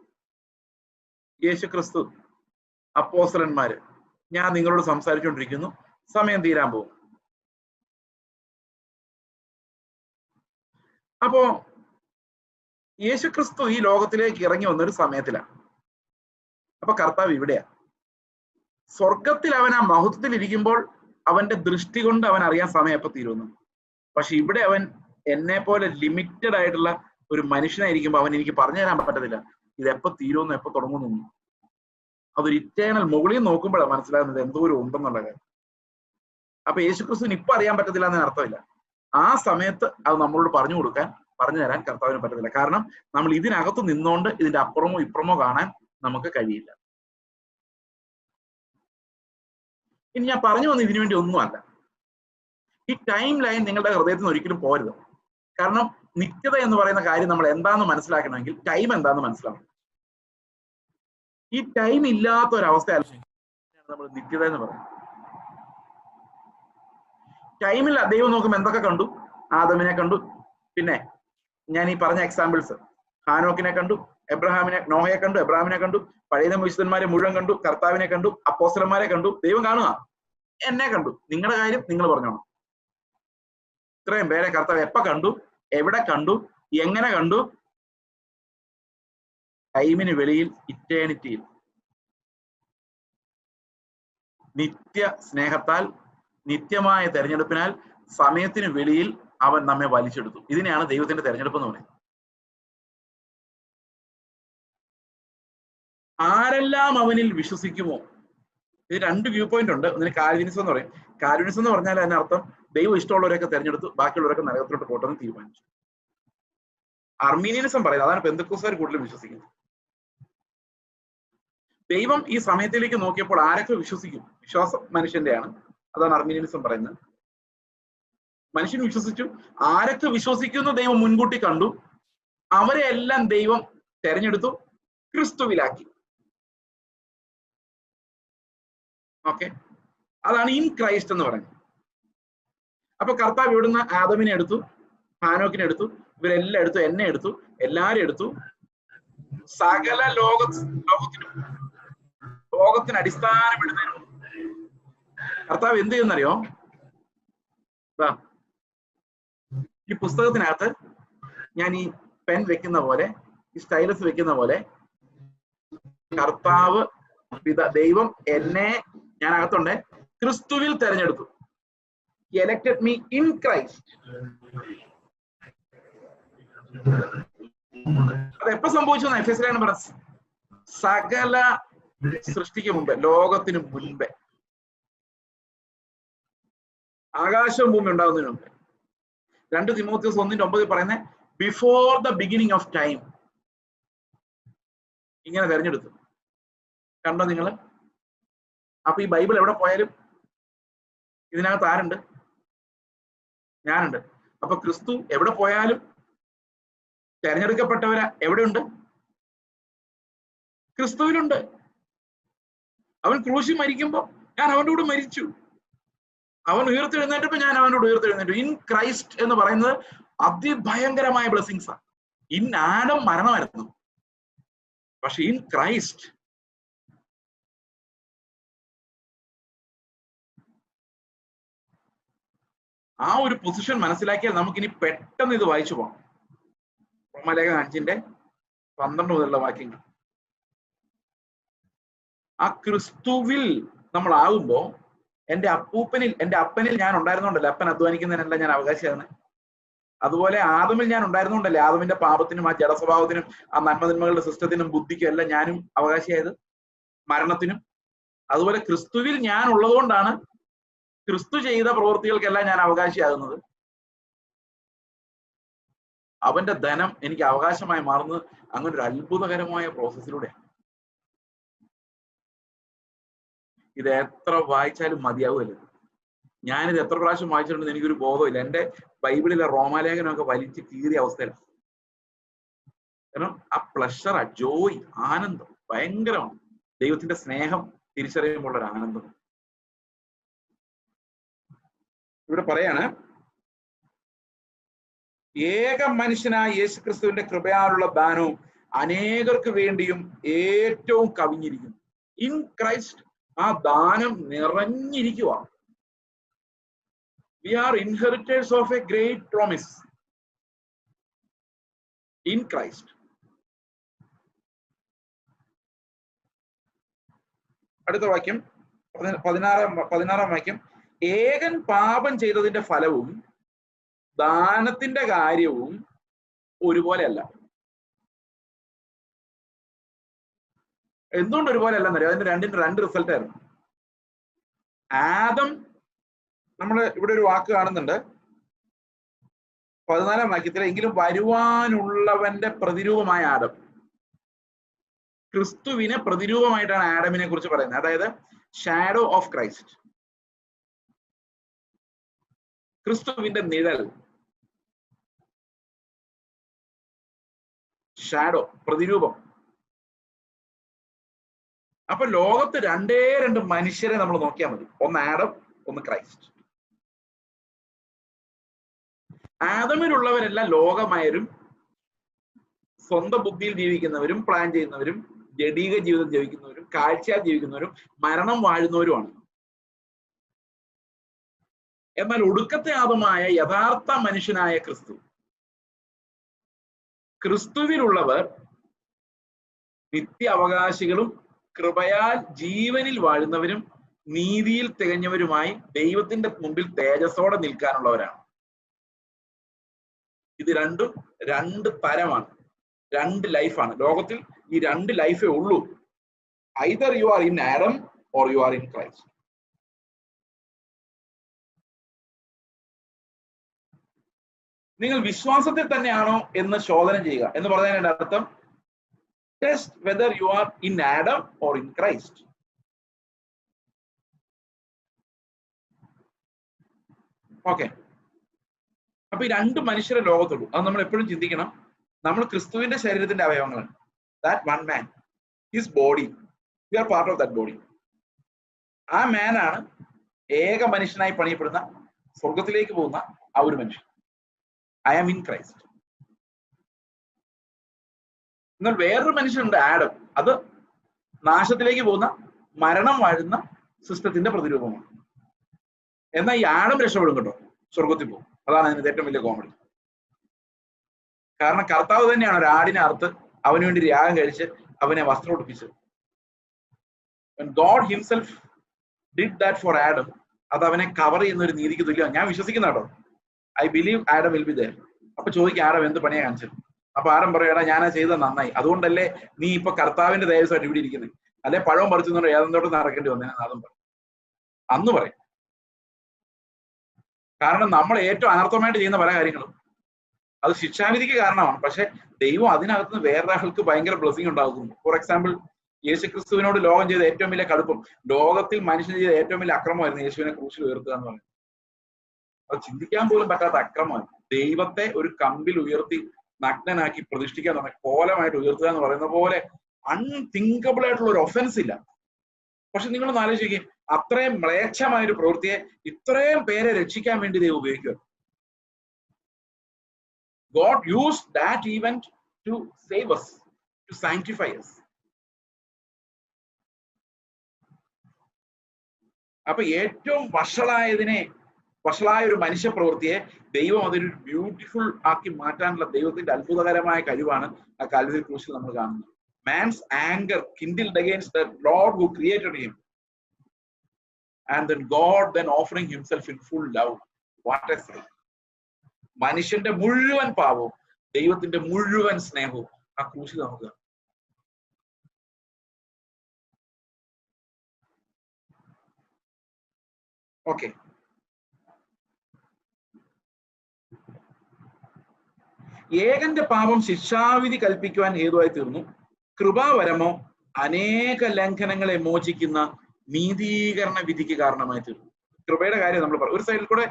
യേശു ക്രിസ്തു, അപ്പോസ്തലന്മാര്. ഞാൻ നിങ്ങളോട് സംസാരിച്ചുകൊണ്ടിരിക്കുന്നു, സമയം തീരാൻ പോകും. അപ്പോ യേശു ക്രിസ്തു ഈ ലോകത്തിലേക്ക് ഇറങ്ങി വന്നൊരു സമയത്തിലാണ്. അപ്പൊ കർത്താവ് ഇവിടെയാ. സ്വർഗത്തിൽ അവൻ ആ മഹത്വത്തിൽ ഇരിക്കുമ്പോൾ അവന്റെ ദൃഷ്ടി കൊണ്ട് അവൻ അറിയാൻ സമയം എപ്പോ തീരുമെന്ന്. പക്ഷെ ഇവിടെ അവൻ എന്നെ പോലെ ലിമിറ്റഡ് ആയിട്ടുള്ള ഒരു മനുഷ്യനായിരിക്കുമ്പോൾ അവൻ എനിക്ക് പറഞ്ഞു തരാൻ പറ്റത്തില്ല ഇത് എപ്പോ തീരുമെന്ന്, എപ്പോ തുടങ്ങുന്നു. അതൊരു ഇറ്റേണൽ മുകളിൽ നോക്കുമ്പോഴാണ് മനസ്സിലാകുന്നത് എന്തോരം ഉണ്ടെന്നുള്ള കാര്യം. അപ്പൊ യേശുക്രിസ്തുവിന് ഇപ്പൊ അറിയാൻ പറ്റത്തില്ല എന്നതിന് അർത്ഥമില്ല. ആ സമയത്ത് അത് നമ്മളോട് പറഞ്ഞു തരാൻ കർത്താവിന് പറ്റത്തില്ല. കാരണം നമ്മൾ ഇതിനകത്ത് നിന്നുകൊണ്ട് ഇതിന്റെ അപ്പുറമോ ഇപ്പുറമോ കാണാൻ നമുക്ക് കഴിയില്ല. ഇനി ഞാൻ പറഞ്ഞു വന്ന ഇതിനു വേണ്ടി ഒന്നുമല്ല. ഈ ടൈം ലൈൻ നിങ്ങളുടെ ഹൃദയത്തിൽ നിന്ന് ഒരിക്കലും പോരുത്. കാരണം നിത്യത എന്ന് പറയുന്ന കാര്യം നമ്മൾ എന്താന്ന് മനസ്സിലാക്കണമെങ്കിൽ ടൈം എന്താന്ന് മനസ്സിലാക്കണം. ഈ ടൈം ഇല്ലാത്ത ഒരവസ്ഥയല്ല നമ്മൾ നിത്യത എന്ന് പറയുന്നത്. ടൈമിൽ ദൈവം നോക്കുമ്പോൾ എന്തൊക്കെ കണ്ടു? ആദമിനെ കണ്ടു, പിന്നെ ഞാൻ ഈ പറഞ്ഞ എക്സാമ്പിൾസ്, ഹാനോക്കിനെ കണ്ടു, നോഹയെ കണ്ടു, എബ്രഹാമിനെ കണ്ടു, പഴയ നിയമ വിശുദ്ധന്മാരെ മുഴുവൻ കണ്ടു, കർത്താവിനെ കണ്ടു, അപ്പോസ്തലന്മാരെ കണ്ടു. ദൈവം കാണുക, എന്നെ കണ്ടു. നിങ്ങളുടെ കാര്യം നിങ്ങൾ പറഞ്ഞോണം. ഇത്രയും പേരെ കർത്താവ് എപ്പ കണ്ടു, എവിടെ കണ്ടു, എങ്ങനെ കണ്ടു? ടൈമിന് വെളിയിൽ, ഇറ്റേണിറ്റിയിൽ, നിത്യ സ്നേഹത്താൽ, നിത്യമായ തെരഞ്ഞെടുപ്പിനാൽ, സമയത്തിന് വെളിയിൽ അവൻ നമ്മെ വലിച്ചെടുത്തു. ഇതിനെയാണ് ദൈവത്തിന്റെ തെരഞ്ഞെടുപ്പ് എന്ന് പറയുന്നത്. ആരെല്ലാം അവനിൽ വിശ്വസിക്കുമോ? ഇത് 2 വ്യൂ പോയിന്റ് ഉണ്ട്. ഒന്നിന് കാൽവിനിസം എന്ന് പറയും. കാൽവിനിസം എന്ന് പറഞ്ഞാൽ അതിനർത്ഥം ദൈവം ഇഷ്ടമുള്ളവരൊക്കെ തെരഞ്ഞെടുത്തു, ബാക്കിയുള്ളവരൊക്കെ നരകത്തിലോട്ട് പോട്ടെന്ന് തീരുമാനിച്ചു. അർമീനിയനിസം പറയുന്നത്, അതാണ് പെന്തക്കോസ്തുകാർ കൂടുതലും വിശ്വസിക്കുന്നത്. ദൈവം ഈ സമയത്തിലേക്ക് നോക്കിയപ്പോൾ ആരൊക്കെ വിശ്വസിക്കും? വിശ്വാസം മനുഷ്യന്റെയാണ്. അതാണ് അർമീനിയനിസം പറയുന്നത്. മനുഷ്യൻ വിശ്വസിച്ചു. ആരൊക്കെ വിശ്വസിക്കുന്ന ദൈവം മുൻകൂട്ടി കണ്ടു. അവരെ എല്ലാം ദൈവം തെരഞ്ഞെടുത്തു, ക്രിസ്തുവിലാക്കി. ഓക്കെ, അതാണ് ഇൻ ക്രൈസ്റ്റ് എന്ന് പറയുന്നത്. അപ്പൊ കർത്താവ് ഇവിടുന്ന് ആദമിനെ എടുത്തു, ഹാനോക്കിനെ എടുത്തു, ഇവരെല്ലാം എടുത്തു, എന്നെ എടുത്തു, എല്ലാരും എടുത്തു. സകല ലോകത്തിന് അടിസ്ഥാനപ്പെടുന്നതിന് കർത്താവ് എന്ത് ചെയ്യുന്നറിയോ? ഈ പുസ്തകത്തിനകത്ത് ഞാൻ ഈ പെൻ വെക്കുന്ന പോലെ, ഈ സ്റ്റൈലസ് വെക്കുന്ന പോലെ, കർത്താവ് ദൈവം എന്നെ, ഞാൻ അകത്തുണ്ട്, ക്രിസ്തുവിൽ തെരഞ്ഞെടുത്തു. Elected me in Christ. അത് എപ്പോ സംഭവിച്ചു? എഫെസ്യരിലാണ് പറഞ്ഞ സകല സൃഷ്ടിക്ക് മുമ്പേ, ലോകത്തിന് മുൻപേ, ആകാശവും ഭൂമി ഉണ്ടാകുന്നതിന് മുമ്പേ. 2 തിമോത്തിയോസ് 1:9 പറയുന്നത് before the beginning of time ഇങ്ങനെ തെരഞ്ഞെടുത്തു. കണ്ടോ നിങ്ങള്? അപ്പൊ ഈ ബൈബിൾ എവിടെ പോയാലും ഇതിനകത്ത് ആരുണ്ട്? ഞാനുണ്ട്. അപ്പൊ ക്രിസ്തു എവിടെ പോയാലും തെരഞ്ഞെടുക്കപ്പെട്ടവരാ എവിടെയുണ്ട്? ക്രിസ്തുവിലുണ്ട്. അവൻ ക്രൂശിൽ മരിക്കുമ്പോ ഞാൻ അവൻ്റെ കൂടെ മരിച്ചു. അവൻ ഉയർത്തെഴുന്നേറ്റപ്പോ ഞാൻ അവനോട് ഉയർത്തെഴുന്നേറ്റു. ഇൻ ക്രൈസ്റ്റ് എന്ന് പറയുന്നത് അതിഭയങ്കരമായ ബ്ലെസ്സിങ്സ് ആണ്. ഇൻ ആഡം മരണമായിരുന്നു, പക്ഷെ ഇൻ ക്രൈസ്റ്റ് ആ ഒരു പൊസിഷൻ മനസ്സിലാക്കിയാൽ നമുക്കിനി പെട്ടെന്ന് ഇത് വായിച്ചു പോകാം. റോമാലേഖനം 5:12 മുതലുള്ള വാക്യങ്ങൾ. ആ ക്രിസ്തുവിൽ നമ്മളാകുമ്പോ, എൻ്റെ അപ്പനിൽ ഞാൻ ഉണ്ടായിരുന്നോണ്ടല്ലേ അപ്പൻ അധ്വാനിക്കുന്നതിനല്ല ഞാൻ അവകാശിയാണ്. അതുപോലെ ആദമിൽ ഞാൻ ഉണ്ടായിരുന്നോണ്ടല്ലേ ആദമിന്റെ പാപത്തിനും ആ ജഡസ്വഭാവത്തിനും ആ നന്മതിന്മകളുടെ സിസ്റ്റത്തിനും ബുദ്ധിക്കും എല്ലാം ഞാനും അവകാശിയായത്, മരണത്തിനും. അതുപോലെ ക്രിസ്തുവിൽ ഞാൻ ഉള്ളതുകൊണ്ടാണ് ക്രിസ്തു ചെയ്ത പ്രവൃത്തികൾക്കെല്ലാം ഞാൻ അവകാശിയാകുന്നത്. അവന്റെ ധനം എനിക്ക് അവകാശമായി മാറുന്നത് അങ്ങനെ ഒരു അത്ഭുതകരമായ പ്രോസസ്സിലൂടെയാണ്. ഇത് എത്ര വായിച്ചാലും മതിയാവുമല്ലോ. ഞാനിത് എത്ര പ്രാവശ്യം വായിച്ചിട്ടുണ്ടെന്ന് എനിക്കൊരു ബോധമില്ല. എൻ്റെ ബൈബിളിലെ റോമാലേഖനമൊക്കെ വലിച്ച് കീറിയ അവസ്ഥയിലാണ്. കാരണം ആ പ്ലഷർ, ആ ജോയ്, ആനന്ദം ഭയങ്കരമാണ്. ദൈവത്തിന്റെ സ്നേഹം തിരിച്ചറിയുമ്പോൾ ഒരു ആനന്ദം. ഇവിടെ പറയാണ്, ഏക മനുഷ്യനായ യേശുക്രിസ്തുവിന്റെ കൃപയാലുള്ള ദാനവും അനേകർക്ക് വേണ്ടിയും ഏറ്റവും കവിഞ്ഞിരിക്കുന്നു. ഇൻ ക്രൈസ്റ്റ് ആ ദാനം നിറഞ്ഞിരിക്കുക. We are inheritors of a great promise in Christ. അടുത്ത വാക്യം 16 വാക്യം. ഏകൻ പാപം ചെയ്തതിന്റെ ഫലവും ദാനത്തിന്റെ കാര്യവും ഒരുപോലെയല്ല. എന്തുകൊണ്ട് ഒരുപോലെ അല്ലെന്നറിയാം? അതിന്റെ രണ്ട് റിസൾട്ട് ആയിരുന്നു. ആദം, നമ്മൾ ഇവിടെ ഒരു വാക്ക് കാണുന്നുണ്ട് 14 വാക്യത്തിൽ, എങ്കിലും വരുവാനുള്ളവന്റെ പ്രതിരൂപമായ ആദം. ക്രിസ്തുവിനെ പ്രതിരൂപമായിട്ടാണ് ആഡമിനെ കുറിച്ച് പറയുന്നത്. അതായത് ഷാഡോ ഓഫ് ക്രൈസ്റ്റ്, ക്രിസ്തുവിന്റെ നിഴൽ, ഷാഡോ, പ്രതിരൂപം. അപ്പൊ ലോകത്ത് 2 മനുഷ്യരെ നമ്മൾ നോക്കിയാൽ മതി. ഒന്ന് ആഡം, ഒന്ന് ക്രൈസ്റ്റ്. ആദമിലുള്ളവരെല്ലാം ലോകമായവരും സ്വന്തം ബുദ്ധിയിൽ ജീവിക്കുന്നവരും പ്ലാൻ ചെയ്യുന്നവരും ജഡീക ജീവിതം ജീവിക്കുന്നവരും കാഴ്ചയാൽ ജീവിക്കുന്നവരും മരണം വാഴുന്നവരുമാണ്. എന്നാൽ ഒടുക്കത്തെ ആദമായ യഥാർത്ഥ മനുഷ്യനായ ക്രിസ്തുവിലുള്ളവർ നിത്യ അവകാശികളും കൃപയാൽ ജീവനിൽ വാഴുന്നവരും നീതിയിൽ തികഞ്ഞവരുമായി ദൈവത്തിന്റെ മുമ്പിൽ തേജസ്സോടെ നിൽക്കാനുള്ളവരാണ്. ഇത് രണ്ടും 2 തരമാണ്, 2 ലൈഫാണ്. ലോകത്തിൽ ഈ 2 ലൈഫേ ഉള്ളൂ. Either you are in Adam or you are in Christ. നിങ്ങൾ വിശ്വാസത്തിൽ തന്നെയാണോ എന്ന് ശോധന ചെയ്യുക എന്ന് പറഞ്ഞതിന്റെ അർത്ഥം test whether you are in Adam or in Christ. Okay. അപ്പൊ ഈ 2 മനുഷ്യരെ ലോകത്തുള്ളൂ. അത് നമ്മൾ എപ്പോഴും ചിന്തിക്കണം. നമ്മൾ ക്രിസ്തുവിന്റെ ശരീരത്തിന്റെ അവയവങ്ങളാണ്. That one man, his body, we are part of that body. ആ മാനാണ് ഏക മനുഷ്യനായി പണിയപ്പെടുന്ന സ്വർഗത്തിലേക്ക് പോകുന്ന ആ ഒരു മനുഷ്യൻ. I am in Christ. എന്നാൽ വേറൊരു മനുഷ്യനുണ്ട് ആഡം. അത് നാശത്തിലേക്ക് പോകുന്ന മരണം വാഴുന്ന സിസ്റ്റത്തിന്റെ പ്രതിരൂപമാണ്. എന്നാൽ ഈ ആഡം രക്ഷപ്പെടും കേട്ടോ, സ്വർഗത്തിൽ പോകും. അതാണ് അതിനകത്ത് ഏറ്റവും വലിയ കോമഡി. കാരണം കർത്താവ് തന്നെയാണ് ഒരു ആടിനെ അറുത്ത് അവന് വേണ്ടി യാഗം കഴിച്ച് അവനെ വസ്ത്രം ഉടുപ്പിച്ചത്. God himself did that for Adam. അത് അവനെ കവർ ചെയ്യുന്ന ഒരു നീതിക്ക് തുല്യമാണ്. ഞാൻ വിശ്വസിക്കുന്ന കേട്ടോ. I believe Adam will be there. അപ്പൊ ചോദിക്കും ആഡം എന്ത് പണിയാ കാണിച്ചത്? അപ്പൊ ആഡം പറയടാ ഞാനാ ചെയ്തത് നന്നായി, അതുകൊണ്ടല്ലേ നീ ഇപ്പൊ കർത്താവിന്റെ ദേവസ്വമായിട്ട് ഇവിടെ ഇരിക്കുന്നത്, അല്ലെ പഴവും പറിച്ചു ഏതെന്തോട്ട് നടക്കേണ്ടി വന്നേ ആദം പറയും, അന്ന് പറയും. കാരണം നമ്മൾ ഏറ്റവും അനർത്ഥമായിട്ട് ചെയ്യുന്ന പല കാര്യങ്ങളും അത് ശിക്ഷാവിധിക്ക് കാരണമാണ്. പക്ഷെ ദൈവം അതിനകത്ത് വേറൊരാൾക്ക് ഭയങ്കര ബ്ലെസ്സിങ് ഉണ്ടാകുന്നു. ഫോർ എക്സാമ്പിൾ, യേശുക്രിസ്തുവിനോട് ലോകം ചെയ്ത ഏറ്റവും വലിയ കടുപ്പം, ലോകത്തിൽ മനുഷ്യൻ ചെയ്ത ഏറ്റവും വലിയ അക്രമമായിരുന്നു യേശുവിനെ ക്രൂശിൽ ഉയർത്തുക എന്ന് പറയുന്നത്. അത് ചിന്തിക്കാൻ പോലും പറ്റാത്ത അക്രമമാണ്. ദൈവത്തെ ഒരു കമ്പിൽ ഉയർത്തി നഗ്നനാക്കി പ്രതിഷ്ഠിക്കാൻ തന്നെ കോലമായിട്ട് ഉയർത്തുക എന്ന് പറയുന്ന പോലെ അൺതിങ്കബിൾ ആയിട്ടുള്ള ഒരു ഒഫൻസ് ഇല്ല. പക്ഷെ നിങ്ങളൊന്ന് ആലോചിക്കുകയും അത്രയും മ്ലേച്ഛമായ ഒരു പ്രവൃത്തിയെ ഇത്രയും പേരെ രക്ഷിക്കാൻ വേണ്ടി ദൈവം ഉപയോഗിക്കുക. God used that event to save us, to sanctify us. അപ്പൊ ഏറ്റവും വഷളായ ഒരു മനുഷ്യ പ്രവൃത്തിയെ ദൈവം അതൊരു ബ്യൂട്ടിഫുൾ ആക്കി മാറ്റാനുള്ള ദൈവത്തിന്റെ അത്ഭുതകരമായ കഴിവാണ് ആ കാൽവരി ക്രൂശിൽ നമ്മൾ കാണുന്നത്. Man's anger kindled against the Lord who created him, and then God then offering himself in full love. What a sight! മനുഷ്യന്റെ മുഴുവൻ പാവവും ദൈവത്തിന്റെ മുഴുവൻ സ്നേഹവും ആ ക്രൂശിൽ നമുക്ക്. ഓക്കെ, ഏകന്റെ പാപം ശിക്ഷാവിധി കൽപ്പിക്കുവാൻ ഹേതുവായി തീർന്നു. കൃപാവരമോ അനേക ലംഘനങ്ങളെ മോചിക്കുന്ന നീതീകരണ വിധിക്ക് കാരണമായി തീർന്നു. കൃപയുടെ കാര്യം നമ്മൾ പറയും. ഒരു സൈഡിൽ കൂടെ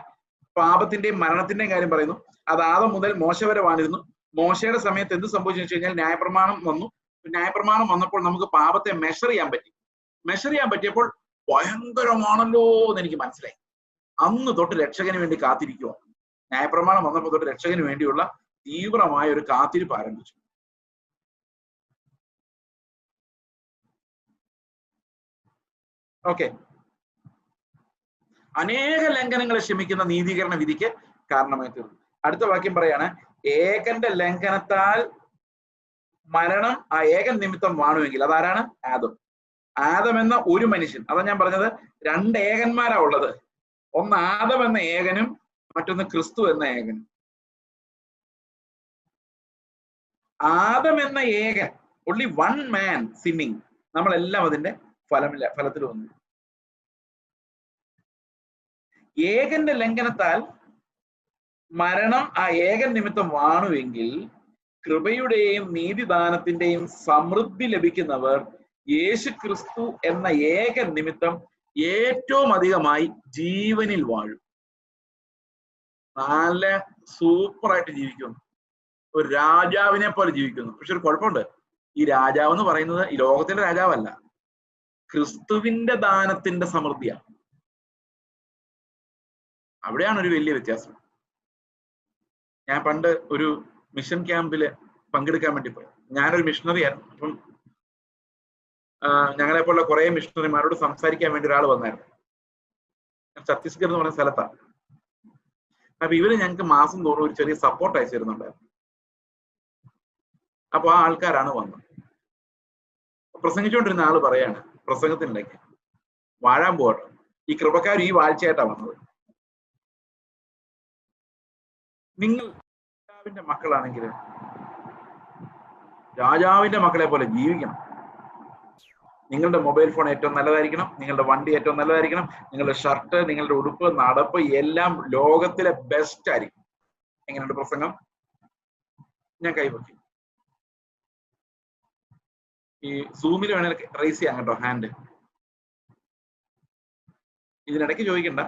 പാപത്തിന്റെയും മരണത്തിന്റെയും കാര്യം പറയുന്നു. അത് ആദം മുതൽ മോശ വരെ വാണിരുന്നു. മോശയുടെ സമയത്ത് എന്ത് സംഭവിച്ചു വെച്ച് കഴിഞ്ഞാൽ ന്യായപ്രമാണം വന്നു. ന്യായപ്രമാണം വന്നപ്പോൾ നമുക്ക് പാപത്തെ മെഷർ ചെയ്യാൻ പറ്റി. മെഷർ ചെയ്യാൻ പറ്റിയപ്പോൾ ഭയങ്കരമാണല്ലോ എന്ന് എനിക്ക് മനസ്സിലായി. അന്ന് തൊട്ട് രക്ഷകന് വേണ്ടി കാത്തിരിക്കുക. ന്യായപ്രമാണം വന്നപ്പോൾ തൊട്ട് രക്ഷകന് വേണ്ടിയുള്ള തീവ്രമായ ഒരു കാത്തിരിപ്പ് ആരംഭിച്ചു. ഓക്കെ, അനേക ലംഘനങ്ങളെ ക്ഷമിക്കുന്ന നീതീകരണ വിധിക്ക് കാരണമായി തീർന്നു. അടുത്ത വാക്യം പറയാണ്, ഏകന്റെ ലംഘനത്താൽ മരണം ആ ഏകൻ നിമിത്തം വാണുവെങ്കിൽ. അതാരാണ്? ആദം. ആദം എന്ന ഒരു മനുഷ്യൻ. അതാ ഞാൻ പറഞ്ഞത്, രണ്ട് ഏകന്മാരാ ഉള്ളത്. ഒന്ന് ആദം എന്ന ഏകനും മറ്റൊന്ന് ക്രിസ്തു എന്ന ഏകനും. ആദം എന്ന ഏകൻ, only one man sinning, നമ്മളെല്ലാം അതിന്റെ ഫലത്തിൽ വന്നു. ഏകന്റെ ലംഘനത്താൽ മരണം ആ ഏകൻ നിമിത്തം വാണുവെങ്കിൽ കൃപയുടെയും നീതിദാനത്തിന്റെയും സമൃദ്ധി ലഭിക്കുന്നവർ യേശു ക്രിസ്തു എന്ന ഏകൻ നിമിത്തം ഏറ്റവും അധികമായി ജീവനിൽ വാഴും. നല്ല സൂപ്പറായിട്ട് ജീവിക്കുന്നു, ഒരു രാജാവിനെ പോലെ ജീവിക്കുന്നു. പക്ഷെ ഒരു കുഴപ്പമുണ്ട്, ഈ രാജാവ് എന്ന് പറയുന്നത് ഈ ലോകത്തിലെ രാജാവല്ല, ക്രിസ്തുവിന്റെ ദാനത്തിന്റെ സമൃദ്ധിയാണ്. അവിടെയാണ് ഒരു വലിയ വ്യത്യാസം. ഞാൻ പണ്ട് ഒരു മിഷൻ ക്യാമ്പില് പങ്കെടുക്കാൻ വേണ്ടി പോയി. ഞാനൊരു മിഷണറി ആയിരുന്നു. അപ്പം ഞങ്ങളെ പോലുള്ള കുറെ മിഷണറിമാരോട് സംസാരിക്കാൻ വേണ്ടി ഒരാൾ വന്നായിരുന്നു. ഛത്തീസ്ഗഡ് എന്ന് പറയുന്ന സ്ഥലത്താണ്. അപ്പൊ ഇവര് ഞങ്ങൾക്ക് മാസം തോറും ഒരു ചെറിയ സപ്പോർട്ട് അയച്ചു തരുന്നുണ്ടായിരുന്നു. അപ്പൊ ആ ആൾക്കാരാണ് വന്നത്. പ്രസംഗിച്ചുകൊണ്ടിരുന്ന ആള് പറയാണ് പ്രസംഗത്തിനിടയ്ക്ക്, വാഴാൻ പോകട്ടെ, ഈ കൃപക്കാർ ഈ വാഴ്ചയായിട്ടാ വന്നത്. നിങ്ങൾ രാജാവിന്റെ മക്കളാണെങ്കിൽ രാജാവിന്റെ മക്കളെ പോലെ ജീവിക്കണം. നിങ്ങളുടെ മൊബൈൽ ഫോൺ ഏറ്റവും നല്ലതായിരിക്കണം, നിങ്ങളുടെ വണ്ടി ഏറ്റവും നല്ലതായിരിക്കണം, നിങ്ങളുടെ ഷർട്ട്, നിങ്ങളുടെ ഉടുപ്പ്, നടപ്പ് എല്ലാം ലോകത്തിലെ ബെസ്റ്റ് ആയിരിക്കും. എങ്ങനെയുണ്ട് പ്രസംഗം? ഞാൻ കൈവക്കി. ഈ സൂമിൽ വേണേൽ റേസ് ചെയ്യാം കേട്ടോ ഹാൻഡ്. ഇതിനിടയ്ക്ക് ചോദിക്കണ്ട.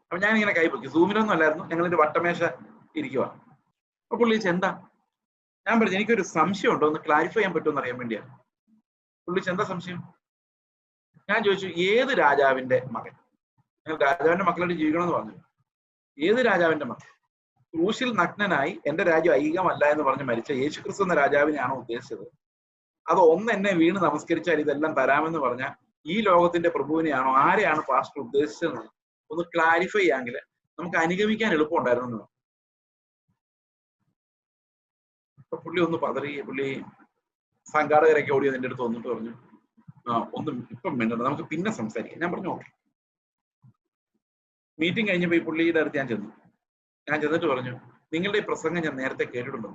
അപ്പൊ ഞാനിങ്ങനെ കൈപൊക്കി. സൂമിലൊന്നും അല്ലായിരുന്നു, ഞങ്ങളിന്റെ വട്ടമേശ ഇരിക്കുക. അപ്പൊ പുള്ളി എന്താ? ഞാൻ പറഞ്ഞു എനിക്കൊരു സംശയം ഉണ്ടോ, ഒന്ന് ക്ലാരിഫൈ ചെയ്യാൻ പറ്റുമെന്ന് അറിയാൻ വേണ്ടിയാണ്. പുള്ളി എന്താ സംശയം? ഞാൻ ചോദിച്ചു, ഏത് രാജാവിന്റെ മകൻ? ഞങ്ങൾ രാജാവിന്റെ മക്കളായിട്ട് ജീവിക്കണമെന്ന് പറഞ്ഞു. ഏത് രാജാവിന്റെ മകൻ? ക്രൂശിൽ നഗ്നനായി എന്റെ രാജ്യം ഐഹികമല്ല എന്ന് പറഞ്ഞ് മരിച്ച യേശുക്രിസ്തു എന്ന രാജാവിനെയാണോ ഉദ്ദേശിച്ചത്? അത് ഒന്ന് എന്നെ വീണ് നമസ്കരിച്ചാൽ ഇതെല്ലാം തരാമെന്ന് പറഞ്ഞ ഈ ലോകത്തിന്റെ പ്രഭുവിനെയാണോ, ആരെയാണ് പാസ്റ്റർ ഉദ്ദേശിച്ചത് ഒന്ന് ക്ലാരിഫൈ ചെയ്യാമെങ്കിൽ നമുക്ക് അനുഗമിക്കാൻ എളുപ്പമുണ്ടായിരുന്നു. അപ്പൊ പുള്ളി ഒന്ന് പതറി, പുള്ളി സംഘാടകരൊക്കെ ഓടി അതിന്റെ അടുത്ത് വന്നിട്ട് പറഞ്ഞു, ഒന്നും ഇപ്പം വേണ്ട, നമുക്ക് പിന്നെ സംസാരിക്കാം. ഞാൻ പറഞ്ഞു ഓക്കെ. മീറ്റിംഗ് കഴിഞ്ഞപ്പോ ഈ പുള്ളിയുടെ അടുത്ത് ഞാൻ ചെന്നിട്ട് പറഞ്ഞു, നിങ്ങളുടെ ഈ പ്രസംഗം ഞാൻ നേരത്തെ കേട്ടിട്ടുണ്ടോ?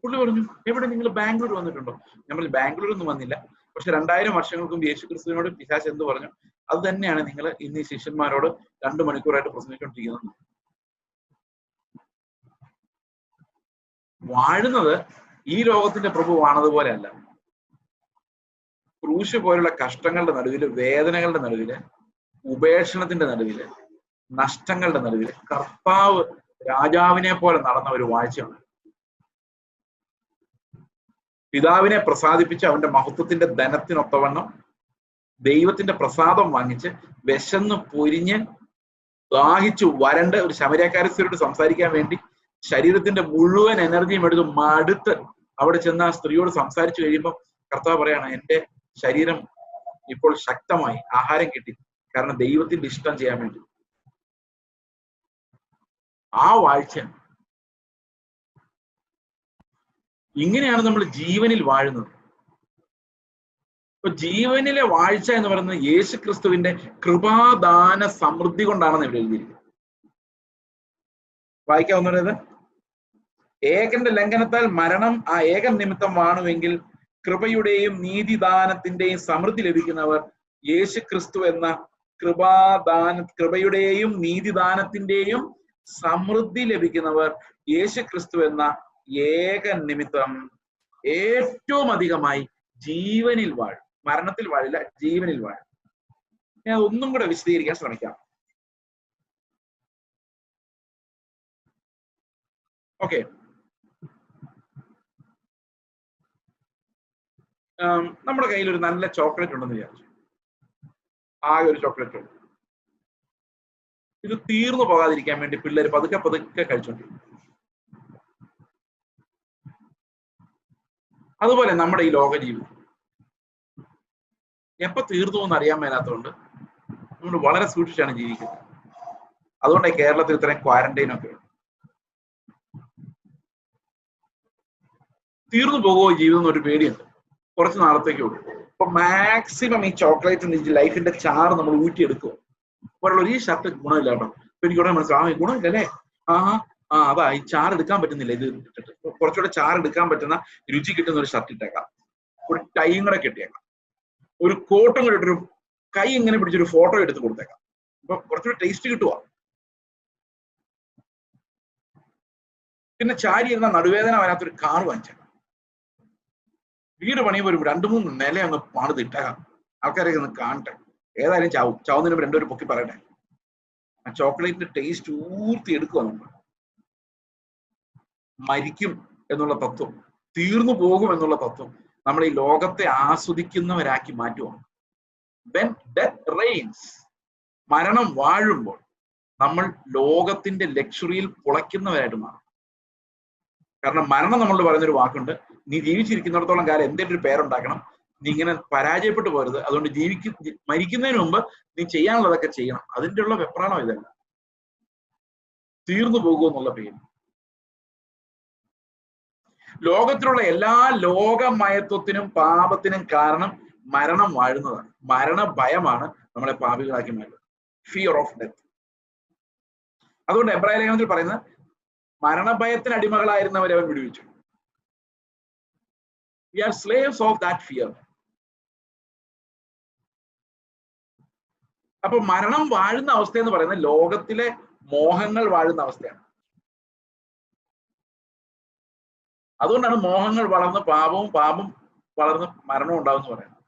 പുള്ളി പറഞ്ഞു, എവിടെ, നിങ്ങൾ ബാംഗ്ലൂർ വന്നിട്ടുണ്ടോ? നമ്മൾ ബാംഗ്ലൂരൊന്നും വന്നില്ല, പക്ഷെ 2000 വർഷങ്ങൾക്ക് മുമ്പ് യേശു ക്രിസ്തുവിനോട് പിശാച് എന്ത് പറഞ്ഞു അത് തന്നെയാണ് നിങ്ങൾ ഇന്ന് ഈ ശിഷ്യന്മാരോട് 2 മണിക്കൂറായിട്ട് പ്രസംഗിച്ചുകൊണ്ടിരിക്കുന്നത്. വാഴുന്നത് ഈ ലോകത്തിന്റെ പ്രഭുവാണതുപോലെ അല്ല. ക്രൂശ് പോലുള്ള കഷ്ടങ്ങളുടെ നടുവില്, വേദനകളുടെ നടുവില്, ഉപേക്ഷണത്തിന്റെ നടുവില്, നഷ്ടങ്ങളുടെ നടുവില് കർത്താവ് രാജാവിനെ പോലെ നടന്ന ഒരു വാഴ്ചയാണ്. പിതാവിനെ പ്രസാദിപ്പിച്ച് അവന്റെ മഹത്വത്തിന്റെ ധനത്തിനൊത്തവണ്ണം ദൈവത്തിന്റെ പ്രസാദം വാങ്ങിച്ച് വിശന്ന് പൊരിഞ്ഞ് ദാഹിച്ചു വരണ്ട് ഒരു ശമര്യക്കാരസ്ത്രീയോട് സംസാരിക്കാൻ വേണ്ടി ശരീരത്തിന്റെ മുഴുവൻ എനർജിയും എടുത്ത് മടുത്ത് അവിടെ ചെന്ന് ആ സ്ത്രീയോട് സംസാരിച്ചു കഴിയുമ്പോൾ കർത്താവ് പറയാണ്, എന്റെ ശരീരം ഇപ്പോൾ ശക്തമായി, ആഹാരം കിട്ടി, കാരണം ദൈവത്തിന്റെ ഇഷ്ടം ചെയ്യാൻ വേണ്ടി. ആ വാഴ്ച, ഇങ്ങനെയാണ് നമ്മൾ ജീവനിൽ വാഴുന്നത്. ഇപ്പൊ ജീവനിലെ വാഴ്ച എന്ന് പറയുന്നത് യേശു ക്രിസ്തുവിന്റെ കൃപാദാന സമൃദ്ധി കൊണ്ടാണെന്ന് ഇവിടെ എഴുതിയിരിക്കുന്നത്. വായിക്കാവുന്നത്, ഏകന്റെ ലംഘനത്താൽ മരണം ആ ഏകൻ നിമിത്തം വാണുവെങ്കിൽ കൃപയുടെയും നീതിദാനത്തിന്റെയും സമൃദ്ധി ലഭിക്കുന്നവർ യേശു ക്രിസ്തു എന്ന കൃപയുടെയും നീതിദാനത്തിന്റെയും സമൃദ്ധി ലഭിക്കുന്നവർ യേശു ക്രിസ്തു എന്ന ഏക നിമിത്തം ഏറ്റവും അധികമായി ജീവനിൽ വാഴും. മരണത്തിൽ വാഴില്ല, ജീവനിൽ വാഴും. ഞാൻ ഒന്നും കൂടെ വിശദീകരിക്കാൻ ശ്രമിക്കാം. ഓക്കെ, നമ്മുടെ കയ്യിൽ ഒരു നല്ല ചോക്ലേറ്റ് ഉണ്ടെന്ന് വിചാരിച്ചു. ആകെ ഒരു ചോക്ലേറ്റ് ഉണ്ട്. ഇത് തീർന്നു പോകാതിരിക്കാൻ വേണ്ടി പിള്ളേർ പതുക്കെ പതുക്കെ കഴിച്ചോണ്ടിരിക്കും. അതുപോലെ നമ്മുടെ ഈ ലോക ജീവിതം എപ്പോ തീർന്നു എന്ന് അറിയാൻ മേലാത്തതുകൊണ്ട് നമ്മൾ വളരെ സൂക്ഷിച്ചാണ് ജീവിക്കുന്നത്. അതുകൊണ്ടാണ് കേരളത്തിൽ ഇത്രയും ക്വാറന്റൈൻ ഒക്കെ. തീർന്നു പോകുമോ ജീവിതം എന്നൊരു പേടിയുണ്ട്, കുറച്ച് നാളത്തേക്കുള്ളൂ. അപ്പൊ മാക്സിമം ഈ ചോക്ലേറ്റ് ലൈഫിന്റെ ചാറ് നമ്മൾ ഊറ്റിയെടുക്കുക. ഒരാൾ ഈ ഷർട്ട് ഗുണമില്ല കേട്ടോ, അപ്പൊ എനിക്ക് ഉടനെ മനസ്സിലാവും ഗുണമില്ലല്ലേ, അതാ ഈ ചാറ് എടുക്കാൻ പറ്റുന്നില്ല, ഇത് ഇട്ടിട്ട് കുറച്ചുകൂടെ ചാറ് എടുക്കാൻ പറ്റുന്ന രുചി കിട്ടുന്ന ഒരു ഷർട്ട് ഇട്ടേക്കാം, ഒരു ടൈയും കൂടെ കെട്ടിയേക്കാം, ഒരു കോട്ടും കൂടെ ഇട്ടൊരു കൈ ഇങ്ങനെ പിടിച്ചൊരു ഫോട്ടോ എടുത്ത് കൊടുത്തേക്കാം. അപ്പൊ കുറച്ചുകൂടെ ടേസ്റ്റ് കിട്ടുക. പിന്നെ ചാരി ഇരുന്ന നടുവേദന വരാത്തൊരു കാർ വാങ്ങിച്ചേക്കാം. വീട് പണിയുമ്പോൾ ഒരു 2-3 നില അങ്ങ് പണിത് ഇട്ടേക്കാം, ആൾക്കാരൊക്കെ ഒന്ന് കാണട്ടെ. ഏതായാലും ചാവുന്നതിന് മുമ്പ് 2 പൊക്കി പറയട്ടെ. ആ ചോക്ലേറ്റിന്റെ ടേസ്റ്റ് ഊർത്തി എടുക്കുക. നമ്മൾ മരിക്കും എന്നുള്ള തത്വം, തീർന്നു പോകും എന്നുള്ള തത്വം നമ്മൾ ഈ ലോകത്തെ ആസ്വദിക്കുന്നവരാക്കി മാറ്റുവാണ്. When death reigns, മരണം വാഴുമ്പോൾ നമ്മൾ ലോകത്തിന്റെ ലക്ഷറിയിൽ പുളയ്ക്കുന്നവരായിട്ട് മാറും. കാരണം മരണം നമ്മളോട് പറയുന്നൊരു വാക്കുണ്ട്, നീ ജീവിച്ചിരിക്കുന്നിടത്തോളം കാലം എന്തെങ്കിലും ഒരു പേരുണ്ടാക്കണം, നീ ഇങ്ങനെ പരാജയപ്പെട്ടു പോരുത്, അതുകൊണ്ട് മരിക്കുന്നതിന് മുമ്പ് നീ ചെയ്യാനുള്ളതൊക്കെ ചെയ്യണം. അതിൻ്റെ ഉള്ള വെപ്രാളം ഇതല്ല, തീർന്നു പോകുമെന്നുള്ള പേര്. ലോകത്തിലുള്ള എല്ലാ ലോകമയത്വത്തിനും പാപത്തിനും കാരണം മരണം വാഴുന്നതാണ്. മരണ ഭയമാണ് നമ്മളെ പാപികളാക്കി മാറ്റുന്നത്, ഫിയർ ഓഫ് ഡെത്ത്. അതുകൊണ്ട് എബ്രായ ലേഖനത്തിൽ പറയുന്നത്, മരണഭയത്തിന് അടിമകളായിരുന്നവരെ അവൻ വിടുവിച്ചു. We are slaves of that fear. അപ്പൊ മരണം വാഴുന്ന അവസ്ഥ എന്ന് പറയുന്നത് ലോകത്തിലെ മോഹങ്ങൾ വാഴുന്ന അവസ്ഥയാണ്. അതുകൊണ്ടാണ് മോഹങ്ങൾ വളർന്ന് പാപവും, പാപം വളർന്ന് മരണവും ഉണ്ടാവുമെന്ന് പറയുന്നത്.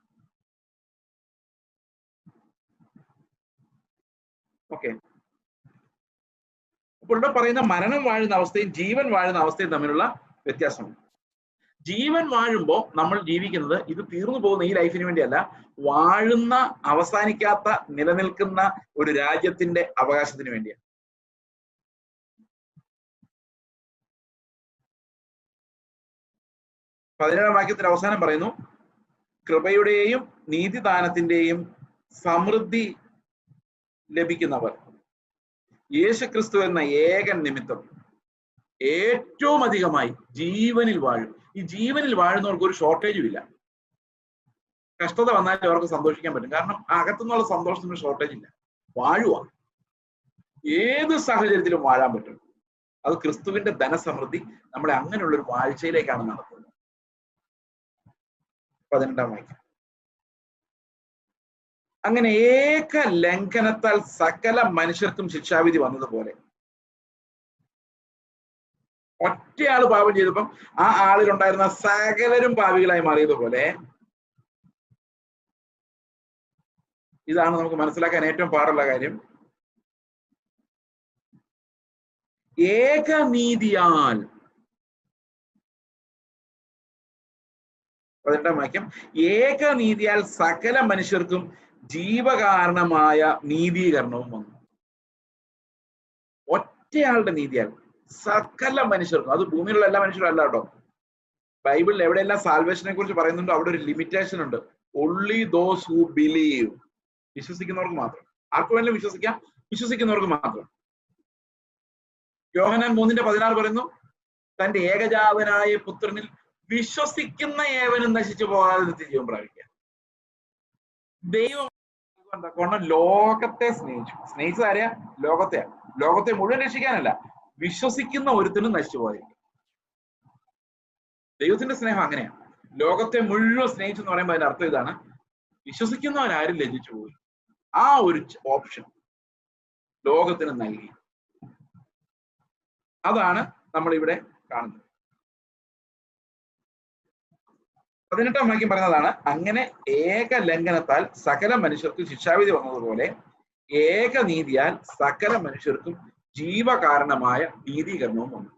ഓക്കെ, അപ്പോൾ ഇവിടെ പറയുന്ന മരണം വാഴുന്ന അവസ്ഥയും ജീവൻ വാഴുന്ന അവസ്ഥയും തമ്മിലുള്ള വ്യത്യാസമുണ്ട്. ജീവൻ വാഴുമ്പോൾ നമ്മൾ ജീവിക്കുന്നത് ഇത് തീർന്നു പോകുന്ന ഈ ലൈഫിന് വേണ്ടിയല്ല, വാഴുന്ന അവസാനിക്കാത്ത നിലനിൽക്കുന്ന ഒരു രാജ്യത്തിന്റെ അവകാശത്തിന് വേണ്ടിയാണ്. പതിനേഴാം വാക്യത്തിന്റെ അവസാനം പറയുന്നു, കൃപയുടെയും നീതിദാനത്തിന്റെയും സമൃദ്ധി ലഭിക്കുന്നവർ യേശുക്രിസ്തു എന്ന ഏകൻ നിമിത്തം ഏറ്റവും അധികമായി ജീവനിൽ വാഴും. ഈ ജീവനിൽ വാഴുന്നവർക്ക് ഒരു ഷോർട്ടേജും ഇല്ല. കഷ്ടത വന്നാലും അവർക്ക് സന്തോഷിക്കാൻ പറ്റും. കാരണം അകത്തുനിന്നുള്ള സന്തോഷത്തിന് ഷോർട്ടേജ് ഇല്ല. വാഴുക, ഏത് സാഹചര്യത്തിലും വാഴാൻ പറ്റും. അത് ക്രിസ്തുവിന്റെ ധനസമൃദ്ധി നമ്മളെ അങ്ങനെയുള്ളൊരു വാഴ്ചയിലേക്കാണ് നടത്തുന്നത്. 18-ാം വാക്യം. അങ്ങനെ ഏക ലംഘനത്താൽ സകല മനുഷ്യർക്കും ശിക്ഷാവിധി വന്നതുപോലെ, ഒറ്റയാള് പാപം ചെയ്തപ്പം ആ ആളിലുണ്ടായിരുന്ന സകലരും പാപികളായി മാറിയതുപോലെ, ഇതാണ് നമുക്ക് മനസ്സിലാക്കാൻ ഏറ്റവും പാടുള്ള കാര്യം, ഏകനീതിയാൽ, 18-ാം വാക്യം, ഏകനീതിയാൽ സകല മനുഷ്യർക്കും ജീവകാരണമായ നീതീകരണവും വന്നു. ഒറ്റയാളുടെ നീതിയാൽ സകല മനുഷ്യർക്കും, അത് ഭൂമിയിലുള്ള എല്ലാ മനുഷ്യരും അല്ല കേട്ടോ. ബൈബിളിൽ എവിടെയെല്ലാം സാൽവേഷനെ കുറിച്ച് പറയുന്നുണ്ടോ അവിടെ ഒരു ലിമിറ്റേഷൻ ഉണ്ട്. ഓൺലി ദോസ് ഹു ബിലീവ്, വിശ്വസിക്കുന്നവർക്ക് മാത്രം. ആർക്കു വേണമെങ്കിലും വിശ്വസിക്കാം, വിശ്വസിക്കുന്നവർക്ക് മാത്രം. യോഹന്നാൻ 3:16 പറയുന്നു, തന്റെ ഏകജാതനായ പുത്രനിൽ വിശ്വസിക്കുന്ന ഏവനും നശിച്ചു പോകാതെ നിത്യജീവൻ പ്രാപിക്കുക. ദൈവം കൊണ്ട് ലോകത്തെ സ്നേഹിച്ചു. സ്നേഹിച്ചത് ആരെയാ? ലോകത്തെ മുഴുവൻ രക്ഷിക്കാനല്ല, വിശ്വസിക്കുന്ന ഒരുത്തിനും നശിച്ചു പോകാതിരിക്കും. ദൈവത്തിന്റെ സ്നേഹം അങ്ങനെയാണ്. ലോകത്തെ മുഴുവൻ സ്നേഹിച്ചു എന്ന് പറയുമ്പോൾ അതിന്റെ അർത്ഥം ഇതാണ്, വിശ്വസിക്കുന്നവരാരും ലജ്ജിച്ചു പോയി. ആ ഒരു ഓപ്ഷൻ ലോകത്തിന് നൽകി. അതാണ് നമ്മൾ ഇവിടെ കാണുന്നത്. 18-ാം വാക്യം പറയുന്നതാണ്, അങ്ങനെ ഏക ലംഘനത്താൽ സകല മനുഷ്യർക്കും ശിക്ഷാവിധി വന്നതുപോലെ ഏകനീതിയാൽ സകല മനുഷ്യർക്കും ജീവകാരണമായ നീതീകരണവും വന്നു.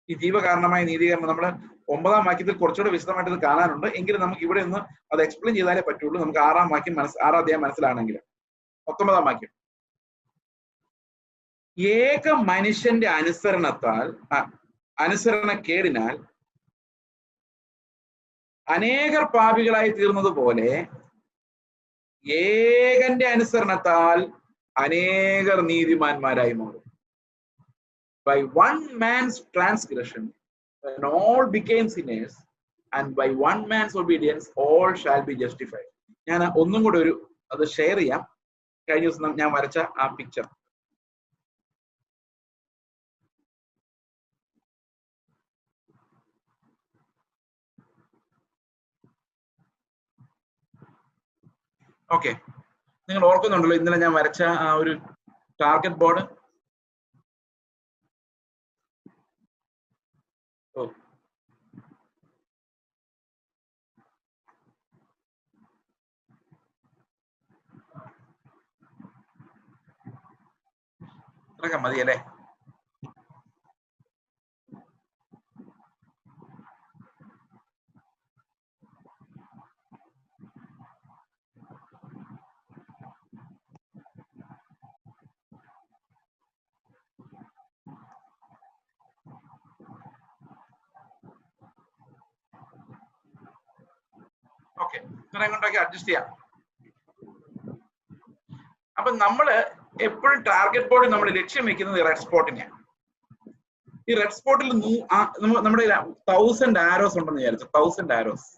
ഈ ജീവകാരണമായ നീതീകരണം നമ്മൾ 9-ാം വാക്യത്തിൽ കുറച്ചുകൂടെ വിശദമായിട്ട് ഇത് കാണാനുണ്ട്. എങ്കിലും നമുക്ക് ഇവിടെ ഒന്ന് അത് എക്സ്പ്ലെയിൻ ചെയ്താലേ പറ്റുള്ളൂ. നമുക്ക് 6-ാം അധ്യായം മനസ്സിലാണെങ്കിൽ. 19-ാം വാക്യം, ഏക മനുഷ്യന്റെ അനുസരണക്കേടിനാൽ അനേകർ പാപികളായി തീർന്നതുപോലെ ഏകന്റെ അനുസരണത്താൽ അനേകർ നീതിമാന്മാരായി മാറും. By one man's transgression, when all became sinners, and by one man's obedience, all shall be justified. ഞാൻ ഒന്നും കൂടെ അത് ഷെയർ ചെയ്യാം. കഴിഞ്ഞ ദിവസം ഞാൻ വരച്ച ആ പിക്ചർ. ഓക്കെ, നിങ്ങൾ ഓർക്കുന്നുണ്ടല്ലോ ഇന്നലെ ഞാൻ വരച്ച ആ ഒരു ടാർഗറ്റ് ബോർഡ്? ഇത്രയൊക്കെ മതിയല്ലേ? ഓക്കെ, ഇത്രയും കൊണ്ടൊക്കെ അഡ്ജസ്റ്റ് ചെയ്യാം. അപ്പൊ നമ്മള് എപ്പോഴും ടാർഗറ്റ് ബോർഡിൽ നമ്മൾ ലക്ഷ്യം വെക്കുന്നത് റെഡ് സ്പോട്ടിനെയാണ്. ഈ റെഡ് സ്പോട്ടിൽ നമ്മുടെ 1000 ആരോസ് ഉണ്ടെന്ന് വിചാരിച്ചു. 1000 ആരോസ്.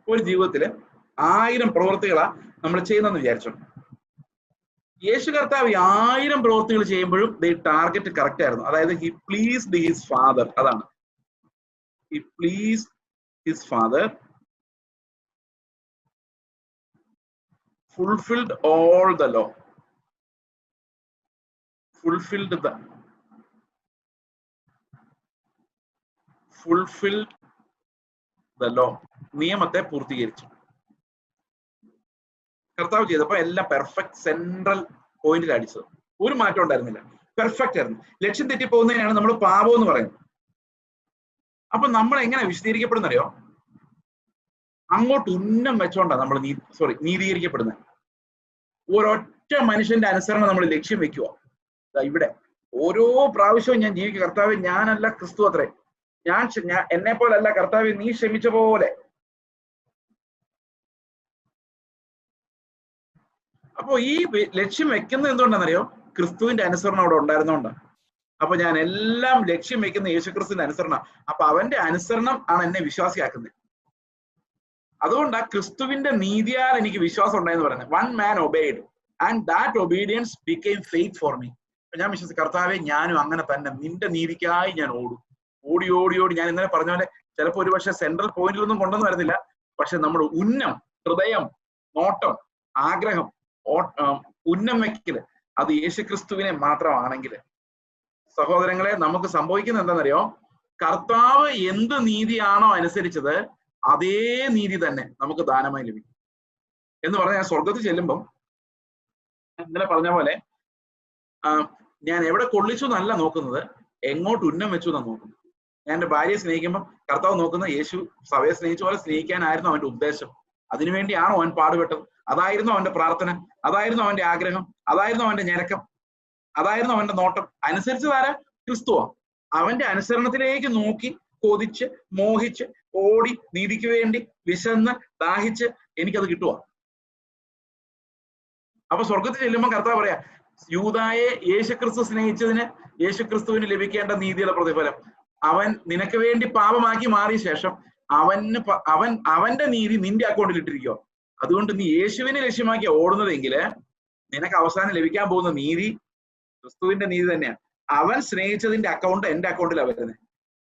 ഒരു ജീവിതത്തില് 1000 പ്രവൃത്തികളാ നമ്മൾ ചെയ്യുന്നെന്ന് വിചാരിച്ചു. യേശു കർത്താവ് 1000 പ്രവൃത്തികൾ ചെയ്യുമ്പോഴും ടാർഗറ്റ് കറക്റ്റ് ആയിരുന്നു. അതായത് ഹി പ്ലീസ്ഡ് ഹിസ് ഫാദർ. അതാണ്, he pleased his father, fulfilled all the law, fulfilled the law, നിയമത്തെ പൂർത്തീകരിച്ചു. കർത്താവ് ചെയ്തപ്പോ എല്ലാം പെർഫെക്റ്റ് സെൻട്രൽ പോയിന്റിൽ അടിച്ചത്. ഒരു മാറ്റം ഉണ്ടായിരുന്നില്ല, പെർഫെക്റ്റ് ആയിരുന്നു. ലക്ഷ്യം തെറ്റിപ്പോകുന്നതിനാണ് നമ്മൾ പാപം എന്ന് പറയുന്നത്. അപ്പൊ നമ്മൾ എങ്ങനെ വിശദീകരിക്കപ്പെടുന്നറിയോ? അങ്ങോട്ട് ഉന്നം വെച്ചോണ്ടാണ് നമ്മൾ നീതീകരിക്കപ്പെടുന്നത്. ഒരൊറ്റ മനുഷ്യന്റെ അനുസരണം നമ്മൾ ലക്ഷ്യം വെക്കുക. ഇവിടെ ഓരോ പ്രാവശ്യവും ഞാൻ ജീവിക്കുക, കർത്താവ് ഞാനല്ല ക്രിസ്തു അത്രേ, ഞാൻ എന്നെ പോലല്ല കർത്താവ്, നീ ക്ഷമിച്ച പോലെ. അപ്പൊ ഈ ലക്ഷ്യം വെക്കുന്നത് എന്തുകൊണ്ടാണെന്നറിയോ? ക്രിസ്തുവിന്റെ അനുസരണം അവിടെ ഉണ്ടായിരുന്നോണ്ടാണ്. അപ്പൊ ഞാൻ എല്ലാം ലക്ഷ്യം വെക്കുന്ന യേശുക്രിസ്തുവിന്റെ അനുസരണം. അപ്പൊ അവന്റെ അനുസരണം ആണ് എന്നെ വിശ്വാസിയാക്കുന്നത്. അതുകൊണ്ടാ ക്രിസ്തുവിന്റെ നീതിയാൽ എനിക്ക് വിശ്വാസം ഉണ്ടായെന്ന് പറയുന്നത്. One man obeyed and that obedience became faith for me. ഞാൻ വിശ്വസിച്ചു, കർത്താവെ ഞാനും അങ്ങനെ തന്നെ നിന്റെ നീതിക്കായി ഞാൻ ഓടും. ഓടി ഓടി ഓടി ഞാൻ ഇന്നലെ പറഞ്ഞ പോലെ ചിലപ്പോൾ ഒരു പക്ഷെ സെൻട്രൽ പോയിന്റിലൊന്നും കൊണ്ടൊന്നും വരുന്നില്ല, പക്ഷെ നമ്മുടെ ഉന്നം, ഹൃദയം, നോട്ടം, ആഗ്രഹം, ഉന്നം വെക്കല് അത് യേശുക്രിസ്തുവിനെ മാത്രമാണെങ്കിൽ, സഹോദരങ്ങളെ, നമുക്ക് സംഭവിക്കുന്നത് എന്താണെന്നറിയോ? കർത്താവ് എന്ത് നീതിയാണോ അനുസരിച്ചത് അതേ നീതി തന്നെ നമുക്ക് ദാനമായി ലഭിക്കും. എന്ന് പറഞ്ഞാൽ ഞാൻ സ്വർഗത്തിൽ ചെല്ലുമ്പം ഇന്നലെ പറഞ്ഞ പോലെ ഞാൻ എവിടെ കൊള്ളിച്ചു എന്നല്ല നോക്കുന്നത്, എങ്ങോട്ട് ഉന്നം വെച്ചു എന്നാണ് നോക്കുന്നത്. ഞാൻ എൻ്റെ ഭാര്യയെ സ്നേഹിക്കുമ്പോൾ കർത്താവ് നോക്കുന്നത് യേശു സഭയെ സ്നേഹിച്ച പോലെ സ്നേഹിക്കാനായിരുന്നു അവന്റെ ഉദ്ദേശം. അതിനുവേണ്ടിയാണോ അവൻ പാടുപെട്ടത്? അതായിരുന്നു അവന്റെ പ്രാർത്ഥന, അതായിരുന്നു അവന്റെ ആഗ്രഹം, അതായിരുന്നു അവന്റെ ഞരക്കം, അതായിരുന്നു അവന്റെ നോട്ടം. അനുസരിച്ചതാരാ? ക്രിസ്തുവാ. അവന്റെ അനുസരണത്തിലേക്ക് നോക്കി കൊതിച്ച് മോഹിച്ച് ഓടി നീതിക്ക് വേണ്ടി വിശന്ന് ദാഹിച്ച് എനിക്കത് കിട്ടുക. അപ്പൊ സ്വർഗത്തിൽ ചെല്ലുമ്പോൾ കർത്താവ് പറയാ, യൂദായെ യേശുക്രിസ്തു സ്നേഹിച്ചതിന് യേശുക്രിസ്തുവിന് ലഭിക്കേണ്ട നീതിയുടെ പ്രതിഫലം അവൻ നിനക്ക് വേണ്ടി പാപമാക്കി മാറിയ ശേഷം അവന്റെ നീതി നിന്റെ അക്കൗണ്ടിൽ ഇട്ടിരിക്കുക. അതുകൊണ്ട് നീ യേശുവിനെ ലക്ഷ്യമാക്കി ഓടുന്നതെങ്കിൽ നിനക്ക് അവസാനം ലഭിക്കാൻ പോകുന്ന നീതി ക്രിസ്തുവിന്റെ നീതി തന്നെയാണ്. അവൻ സ്നേഹിച്ചതിന്റെ അക്കൗണ്ട് എന്റെ അക്കൗണ്ടിലാണ് വരുന്നത്,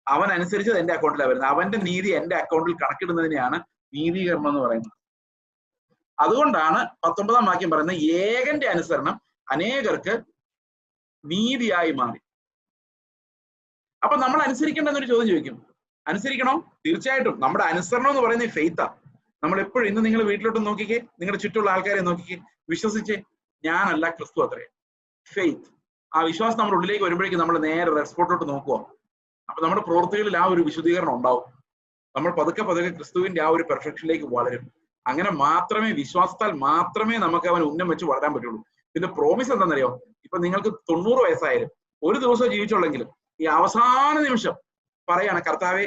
അവൻ അനുസരിച്ചത് എന്റെ അക്കൗണ്ടിലാണ് വരുന്നത്. അവന്റെ നീതി എന്റെ അക്കൗണ്ടിൽ കണക്കിടുന്നതിനെയാണ് നീതീകരണം എന്ന് പറയുന്നത്. അതുകൊണ്ടാണ് 19-ാം വാക്യം പറയുന്നത്, ഏകന്റെ അനുസരണം അനേകർക്ക് നീതിയായി മാറി. അപ്പൊ നമ്മൾ അനുസരിക്കേണ്ടെന്നൊരു ചോദ്യം ചോദിക്കും. അനുസരിക്കണോ? തീർച്ചയായിട്ടും. നമ്മുടെ അനുസരണം എന്ന് പറയുന്നത് ഫെയ്ത്താ. നമ്മൾ എപ്പോഴും, ഇന്ന് നിങ്ങൾ വീട്ടിലോട്ട് നോക്കിക്കേ, നിങ്ങളുടെ ചുറ്റുമുള്ള ആൾക്കാരെ നോക്കിക്കേ, വിശ്വസിച്ചേ, ഞാനല്ല ക്രിസ്തു അത്രേ. ഫെയ്ത്ത്. ആ വിശ്വാസം നമ്മുടെ ഉള്ളിലേക്ക് വരുമ്പോഴേക്കും നമ്മൾ നേരെ റെസ്പോർട്ടിലോട്ട് നോക്കുക. അപ്പൊ നമ്മുടെ പ്രവൃത്തികളിൽ ആ ഒരു വിശുദ്ധീകരണം ഉണ്ടാവും. നമ്മൾ പതുക്കെ പതുക്കെ ക്രിസ്തുവിന്റെ ആ ഒരു പെർഫെക്ഷനിലേക്ക് വളരും. അങ്ങനെ മാത്രമേ, വിശ്വാസത്താൽ മാത്രമേ നമുക്ക് അവൻ ഉന്നം വെച്ച് വളരാൻ പറ്റുള്ളൂ. ഇതിന്റെ പ്രോമിസ് എന്താണെന്നറിയോ? ഇപ്പൊ നിങ്ങൾക്ക് 90 വയസ്സായാലും ഒരു ദിവസം ജീവിച്ചുള്ളെങ്കിലും ഈ അവസാന നിമിഷം പറയാണ്, കർത്താവെ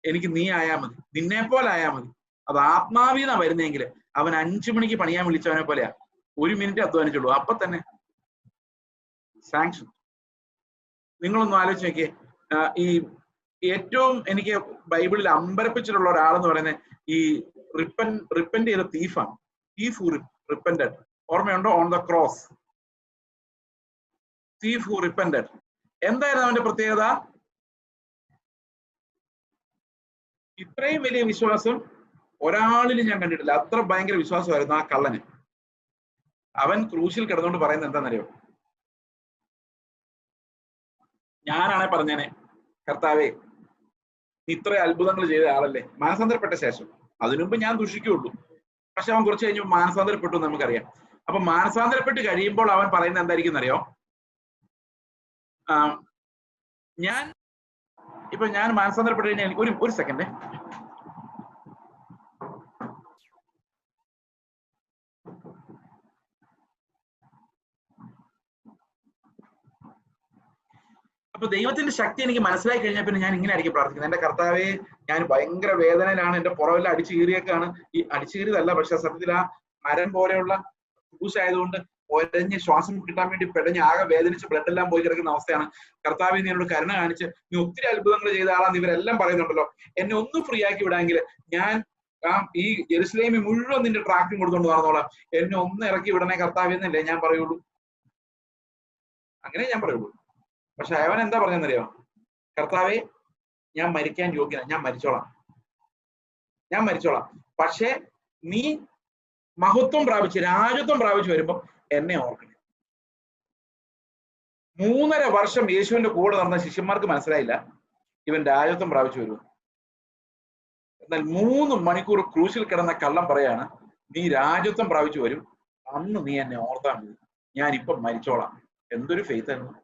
എനിക്ക് നീ ആയാ മതി, നിന്നെ പോലെ ആയാ മതി. അത് ആത്മാവീന വരുന്നെങ്കിൽ അവൻ 5 മണിക്ക് പണിയാൻ വിളിച്ചവനെ പോലെയാ, 1 മിനിറ്റ് അധ്വാനിച്ചുള്ളൂ, അപ്പൊ തന്നെ സാങ്ഷൻ. നിങ്ങളൊന്ന് ആലോചിച്ച് നോക്കിയേ. ഈ ഏറ്റവും എനിക്ക് ബൈബിളിൽ അമ്പരപ്പിച്ചിട്ടുള്ള ഒരാളെന്ന് പറയുന്നത് ഈ റിപ്പന്റ് ചെയ്ത തീഫാണ്. Thief who repented. ഓർമ്മയുണ്ടോ? On the cross. Thief who repented. എന്തായിരുന്നു അവന്റെ പ്രത്യേകത? ഇത്രയും വലിയ വിശ്വാസം ഒരാളിലും ഞാൻ കണ്ടിട്ടില്ല. അത്ര ഭയങ്കര വിശ്വാസമായിരുന്നു ആ കള്ളന്. അവൻ ക്രൂശിൽ കിടന്നുകൊണ്ട് പറയുന്നത് എന്താണെന്നറിയോ? ഞാനാണെ പറഞ്ഞേനെ, കർത്താവേ ഇത്ര അത്ഭുതങ്ങൾ ചെയ്ത ആളല്ലേ. മാനസാന്തരപ്പെട്ട ശേഷം, അതിനുമുമ്പ് ഞാൻ ദുഷിക്കുള്ളൂ. പക്ഷെ അവൻ കുറച്ച് കഴിഞ്ഞ് മാനസാന്തരപ്പെട്ടു എന്ന് നമുക്കറിയാം. അപ്പൊ മാനസാന്തരപ്പെട്ട് കഴിയുമ്പോൾ അവൻ പറയുന്നത് എന്തായിരിക്കും എന്നറിയോ? ഞാൻ മാനസാന്തരപ്പെട്ട് കഴിഞ്ഞാൽ എനിക്ക് ഒരു സെക്കൻഡ്. അപ്പൊ ദൈവത്തിന്റെ ശക്തി എനിക്ക് മനസ്സിലാക്കി കഴിഞ്ഞാൽ പിന്നെ ഞാൻ ഇങ്ങനെ ആയിരിക്കും പ്രാർത്ഥിക്കുന്നത്. എന്റെ കർത്താവേ, ഞാൻ ഭയങ്കര വേദനയിലാണ്, എന്റെ പുറമെല്ലാം അടിച്ചു കീറിയൊക്കെയാണ്. ഈ അടിച്ചു കീറിയതല്ല, പക്ഷെ സത്യത്തിൽ ആ മരം പോലെയുള്ള ആയതുകൊണ്ട് ഒരഞ്ഞ് ശ്വാസം കിട്ടാൻ വേണ്ടി പെടഞ്ഞ് ആകെ വേദനിച്ച് ബ്ലഡ് എല്ലാം പോയി കിടക്കുന്ന അവസ്ഥയാണ്. കർത്താവെ നീ എന്നോട് കരുണ കാണിച്ച്, നീ ഒത്തിരി അത്ഭുതങ്ങൾ ചെയ്ത ആളാന്ന് ഇവരെല്ലാം പറയുന്നുണ്ടല്ലോ, എന്നെ ഒന്ന് ഫ്രീ ആക്കി വിടാമെങ്കിൽ ഞാൻ ഈ ജെറുസലേമിൽ മുഴുവൻ നിന്റെ ട്രാക്റ്റും കൊടുത്തോണ്ട് നടന്നോളാം, എന്നെ ഒന്ന് ഇറക്കി വിടണേ കർത്താവേ എന്നല്ലേ ഞാൻ പറയുള്ളൂ. അങ്ങനെ ഞാൻ പറയുള്ളൂ. പക്ഷെ അവൻ എന്താ പറഞ്ഞെന്നറിയോ? കർത്താവെ ഞാൻ മരിക്കാൻ യോഗ്യന, ഞാൻ മരിച്ചോളാം, പക്ഷെ നീ മഹത്വം പ്രാപിച്ച് രാജത്വം പ്രാപിച്ച് വരുമ്പോ എന്നെ ഓർക്കണേ. 3.5 വർഷം യേശുവിന്റെ കൂടെ നടന്ന ശിഷ്യന്മാർക്ക് മനസ്സിലായില്ല ഇവൻ രാജത്വം പ്രാപിച്ചു വരുമെന്ന്. എന്നാൽ 3 മണിക്കൂർ ക്രൂശിൽ കിടന്ന കള്ളം പറയാണ്, നീ രാജത്വം പ്രാപിച്ചു വരും, അന്ന് നീ എന്നെ ഓർത്താൽ മതി, ഞാൻ ഇപ്പം മരിച്ചോളാം. എന്തൊരു ഫെയ്ത്ത് ആയിരുന്നു.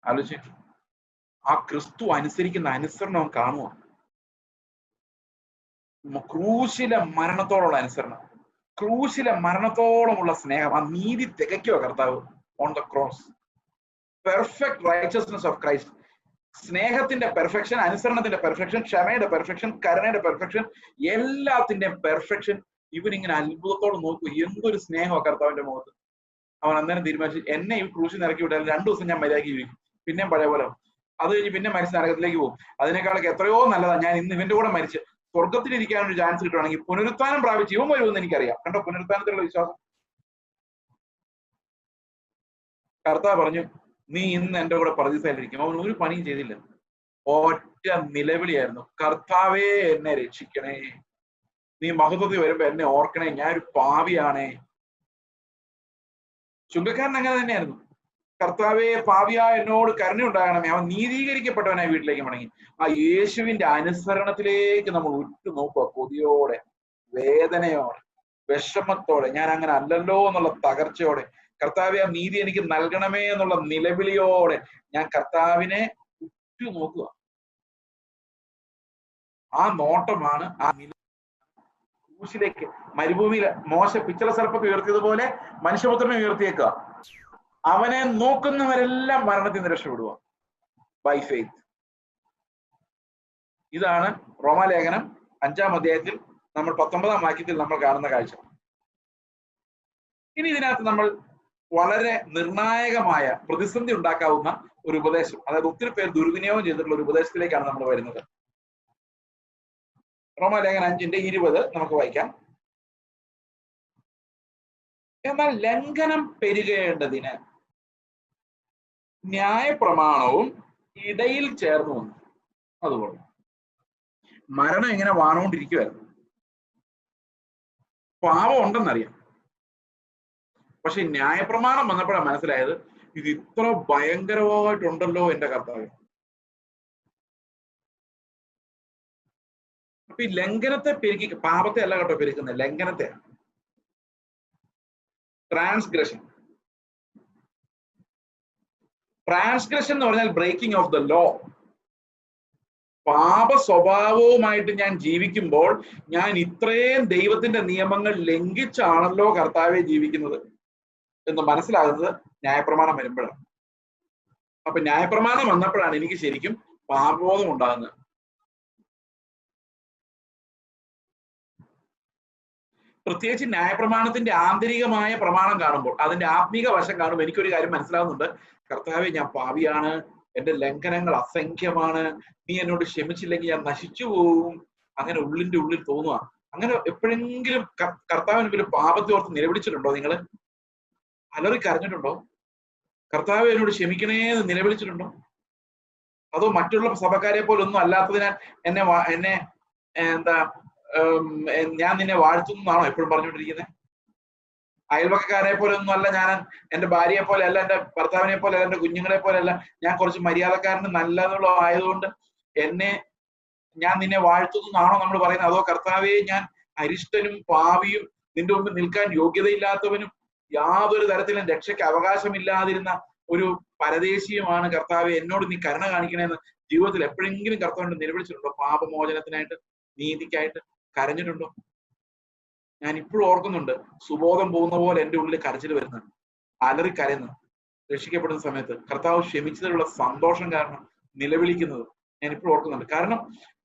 ആലോചിച്ചു. ആ ക്രിസ്തു അനുസരിക്കുന്ന അനുസരണം കാണുക. ക്രൂശിലെ മരണത്തോടുള്ള അനുസരണം, ക്രൂശിലെ മരണത്തോളമുള്ള സ്നേഹം, ആ നീതി തികയ്ക്കുക കർത്താവ്. On the cross. Perfect righteousness of Christ. സ്നേഹത്തിന്റെ പെർഫെക്ഷൻ, അനുസരണത്തിന്റെ പെർഫെക്ഷൻ, ക്ഷമയുടെ പെർഫെക്ഷൻ, കരുണയുടെ പെർഫെക്ഷൻ, എല്ലാത്തിന്റെയും പെർഫെക്ഷൻ. ഇവനിങ്ങനെ അത്ഭുതത്തോടെ നോക്കൂ, എന്തൊരു സ്നേഹമാണ് കർത്താവിന്റെ മുഖത്ത്. അവൻ അന്നേരം തീരുമാനിച്ചു, എന്നെ ഈ ക്രൂശിൽ ഇറക്കി വിട്ടാൽ 2 ദിവസം ഞാൻ മര്യാദയ്ക്ക് ജീവിക്കും, പിന്നെയും പഴയ പോലെ. അത് കഴിഞ്ഞ് പിന്നെ മരിച്ച നരകത്തിലേക്ക് പോകും. അതിനേക്കാളൊക്കെ എത്രയോ നല്ലതാണ് ഞാൻ ഇന്ന് ഇവന്റെ കൂടെ മരിച്ച് സ്വർഗത്തിലിരിക്കാനൊരു ചാൻസ് കിട്ടുവാണെങ്കിൽ പുനരുത്ഥാനം പ്രാപിച്ച് ഇവൻ വരുമെന്ന് എനിക്കറിയാം. കണ്ടോ പുനരുത്ഥാനത്തിലുള്ള വിശ്വാസം. കർത്താവ് പറഞ്ഞു, നീ ഇന്ന് എന്റെ കൂടെ പർദീസയിലിരിക്കും. അവൻ ഒരു പണിയും ചെയ്തില്ല, ഒറ്റ നിലവിളിയായിരുന്നു, കർത്താവേ എന്നെ രക്ഷിക്കണേ, നീ മഹത്വത്തിൽ വരുമ്പോ എന്നെ ഓർക്കണേ, ഞാനൊരു പാവിയാണേ. ചുങ്കക്കാരൻ അങ്ങനെ തന്നെയായിരുന്നു. കർത്താവേ പാവിയാ എന്നോട് കരുണയുണ്ടാകണമേ. അവൻ നീതീകരിക്കപ്പെട്ടവനായി വീട്ടിലേക്ക് മടങ്ങി. ആ യേശുവിന്റെ അനുസരണത്തിലേക്ക് നമ്മൾ ഉറ്റു നോക്കുക, കൊതിയോടെ, വേദനയോടെ, വിഷമത്തോടെ, ഞാൻ അങ്ങനെ അല്ലല്ലോ എന്നുള്ള തകർച്ചയോടെ, കർത്താവെ ആ നീതി എനിക്ക് നൽകണമേ എന്നുള്ള നിലവിളിയോടെ ഞാൻ കർത്താവിനെ ഉറ്റു നോക്കുക. ആ നോട്ടമാണ് ആ ക്രൂശിലേക്ക്, മരുഭൂമിയിൽ മോശ പിച്ചള സർപ്പത്തെ ഉയർത്തിയതുപോലെ മനുഷ്യപുത്രനെ ഉയർത്തിയേക്കുക. അവനെ നോക്കുന്നവരെല്ലാം മരണത്തിൽ നിന്ന് രക്ഷപ്പെടുക ബൈ ഫെയ്ത്ത്. ഇതാണ് റോമാലേഖനം 5-ാം അധ്യായത്തിൽ നമ്മൾ 19-ാം വാക്യത്തിൽ നമ്മൾ കാണുന്ന കാഴ്ച. ഇനി ഇതിനകത്ത് നമ്മൾ വളരെ നിർണായകമായ പ്രതിസന്ധി ഉണ്ടാക്കാവുന്ന ഒരു ഉപദേശം, അതായത് ഒത്തിരി പേർ ദുർവിനിയോഗം ചെയ്തിട്ടുള്ള ഒരു ഉപദേശത്തിലേക്കാണ് നമ്മൾ വരുന്നത്. റോമാലേഖനം 5:20 നമുക്ക് വായിക്കാം. എന്നാൽ ലംഘനം പെരുകേണ്ടതിന് ന്യായപ്രമാണവും ഇടയിൽ ചേർന്നു വന്നു. അതുകൊണ്ട് മരണം ഇങ്ങനെ വാണുകൊണ്ടിരിക്കുവായിരുന്നു. പാപം ഉണ്ടെന്നറിയാം, പക്ഷെ ന്യായപ്രമാണം വന്നപ്പോഴാണ് മനസ്സിലായത്, ഇത് ഇത്ര ഭയങ്കരമായിട്ടുണ്ടല്ലോ എന്റെ കർത്താവ്. അപ്പൊ ഈ ലംഘനത്തെ പെരുക്കി, പാപത്തെ അല്ല കേട്ടോ പെരുക്കുന്നത്, ലംഘനത്തെ. ട്രാൻസ്ഗ്രഷൻ എന്ന് പറഞ്ഞാൽ ബ്രേക്കിംഗ് ഓഫ് ദ ലോ. പാപ സ്വഭാവവുമായിട്ട് ഞാൻ ജീവിക്കുമ്പോൾ ഞാൻ ഇത്രയും ദൈവത്തിന്റെ നിയമങ്ങൾ ലംഘിച്ചാണല്ലോ കർത്താവെ ജീവിക്കുന്നത് എന്ന് മനസ്സിലാകുന്നത് ന്യായപ്രമാണം വരുമ്പോഴാണ്. അപ്പൊ ന്യായപ്രമാണം വന്നപ്പോഴാണ് എനിക്ക് ശരിക്കും പാപബോധം ഉണ്ടാകുന്നത്. പ്രത്യേകിച്ച് ന്യായപ്രമാണത്തിന്റെ ആന്തരികമായ പ്രമാണം കാണുമ്പോൾ, അതിന്റെ ആത്മീക വശം കാണുമ്പോൾ എനിക്കൊരു കാര്യം മനസ്സിലാവുന്നുണ്ട്, കർത്താവെ ഞാൻ പാപിയാണ്, എന്റെ ലംഘനങ്ങൾ അസംഖ്യമാണ്, നീ എന്നോട് ക്ഷമിച്ചില്ലെങ്കിൽ ഞാൻ നശിച്ചു പോവും. അങ്ങനെ ഉള്ളിന്റെ ഉള്ളിൽ തോന്നുക. അങ്ങനെ എപ്പോഴെങ്കിലും കർത്താവിന് മുമ്പിൽ പാപത്തെ ഓർത്ത് നിലവിളിച്ചിട്ടുണ്ടോ? നിങ്ങൾ അലറി കരഞ്ഞിട്ടുണ്ടോ? കർത്താവ് എന്നോട് ക്ഷമിക്കണേ എന്ന് നിലവിളിച്ചിട്ടുണ്ടോ? അതോ മറ്റുള്ള സഭക്കാരെ പോലെ ഒന്നും അല്ലാത്തതിനാൽ എന്നെ ഞാൻ നിന്നെ വാഴ്ത്തുന്നതാണോ എപ്പോഴും പറഞ്ഞുകൊണ്ടിരിക്കുന്നത്? അയൽവക്കക്കാരെ പോലെ ഒന്നും അല്ല ഞാൻ, എന്റെ ഭാര്യയെ പോലെ അല്ല, എന്റെ ഭർത്താവിനെ പോലെ അല്ല, എന്റെ കുഞ്ഞുങ്ങളെ പോലെ അല്ല, ഞാൻ കുറച്ച് മര്യാദക്കാരന് നല്ലതുള്ള ആയതുകൊണ്ട് ഞാൻ നിന്നെ വാഴ്ത്തുന്നതാണോ നമ്മൾ പറയുന്നത്? അതോ കർത്താവെ ഞാൻ അരിഷ്ടനും പാവിയും നിന്റെ മുമ്പ് നിൽക്കാൻ യോഗ്യതയില്ലാത്തവനും യാതൊരു തരത്തിലും രക്ഷയ്ക്ക് അവകാശമില്ലാതിരുന്ന ഒരു പരദേശിയുമാണ് കർത്താവെ, എന്നോട് നീ കരുണ കാണിക്കണമെന്ന് ജീവിതത്തിൽ എപ്പോഴെങ്കിലും കർത്താവിനോട് നിലവിളിച്ചിട്ടുണ്ടോ? പാപമോചനത്തിനായിട്ട്, നീതിക്കായിട്ട് കരഞ്ഞിട്ടുണ്ടോ? ഞാൻ ഇപ്പോഴും ഓർക്കുന്നുണ്ട്, സുബോധം പോകുന്ന പോലെ എൻ്റെ ഉള്ളിൽ കരച്ചിൽ വരുന്നുണ്ട്, അലറി കരയുന്നത്. രക്ഷിക്കപ്പെടുന്ന സമയത്ത് കർത്താവ് ക്ഷമിച്ചതിലുള്ള സന്തോഷം കാരണം നിലവിളിക്കുന്നത് ഞാൻ ഇപ്പോഴും ഓർക്കുന്നുണ്ട്. കാരണം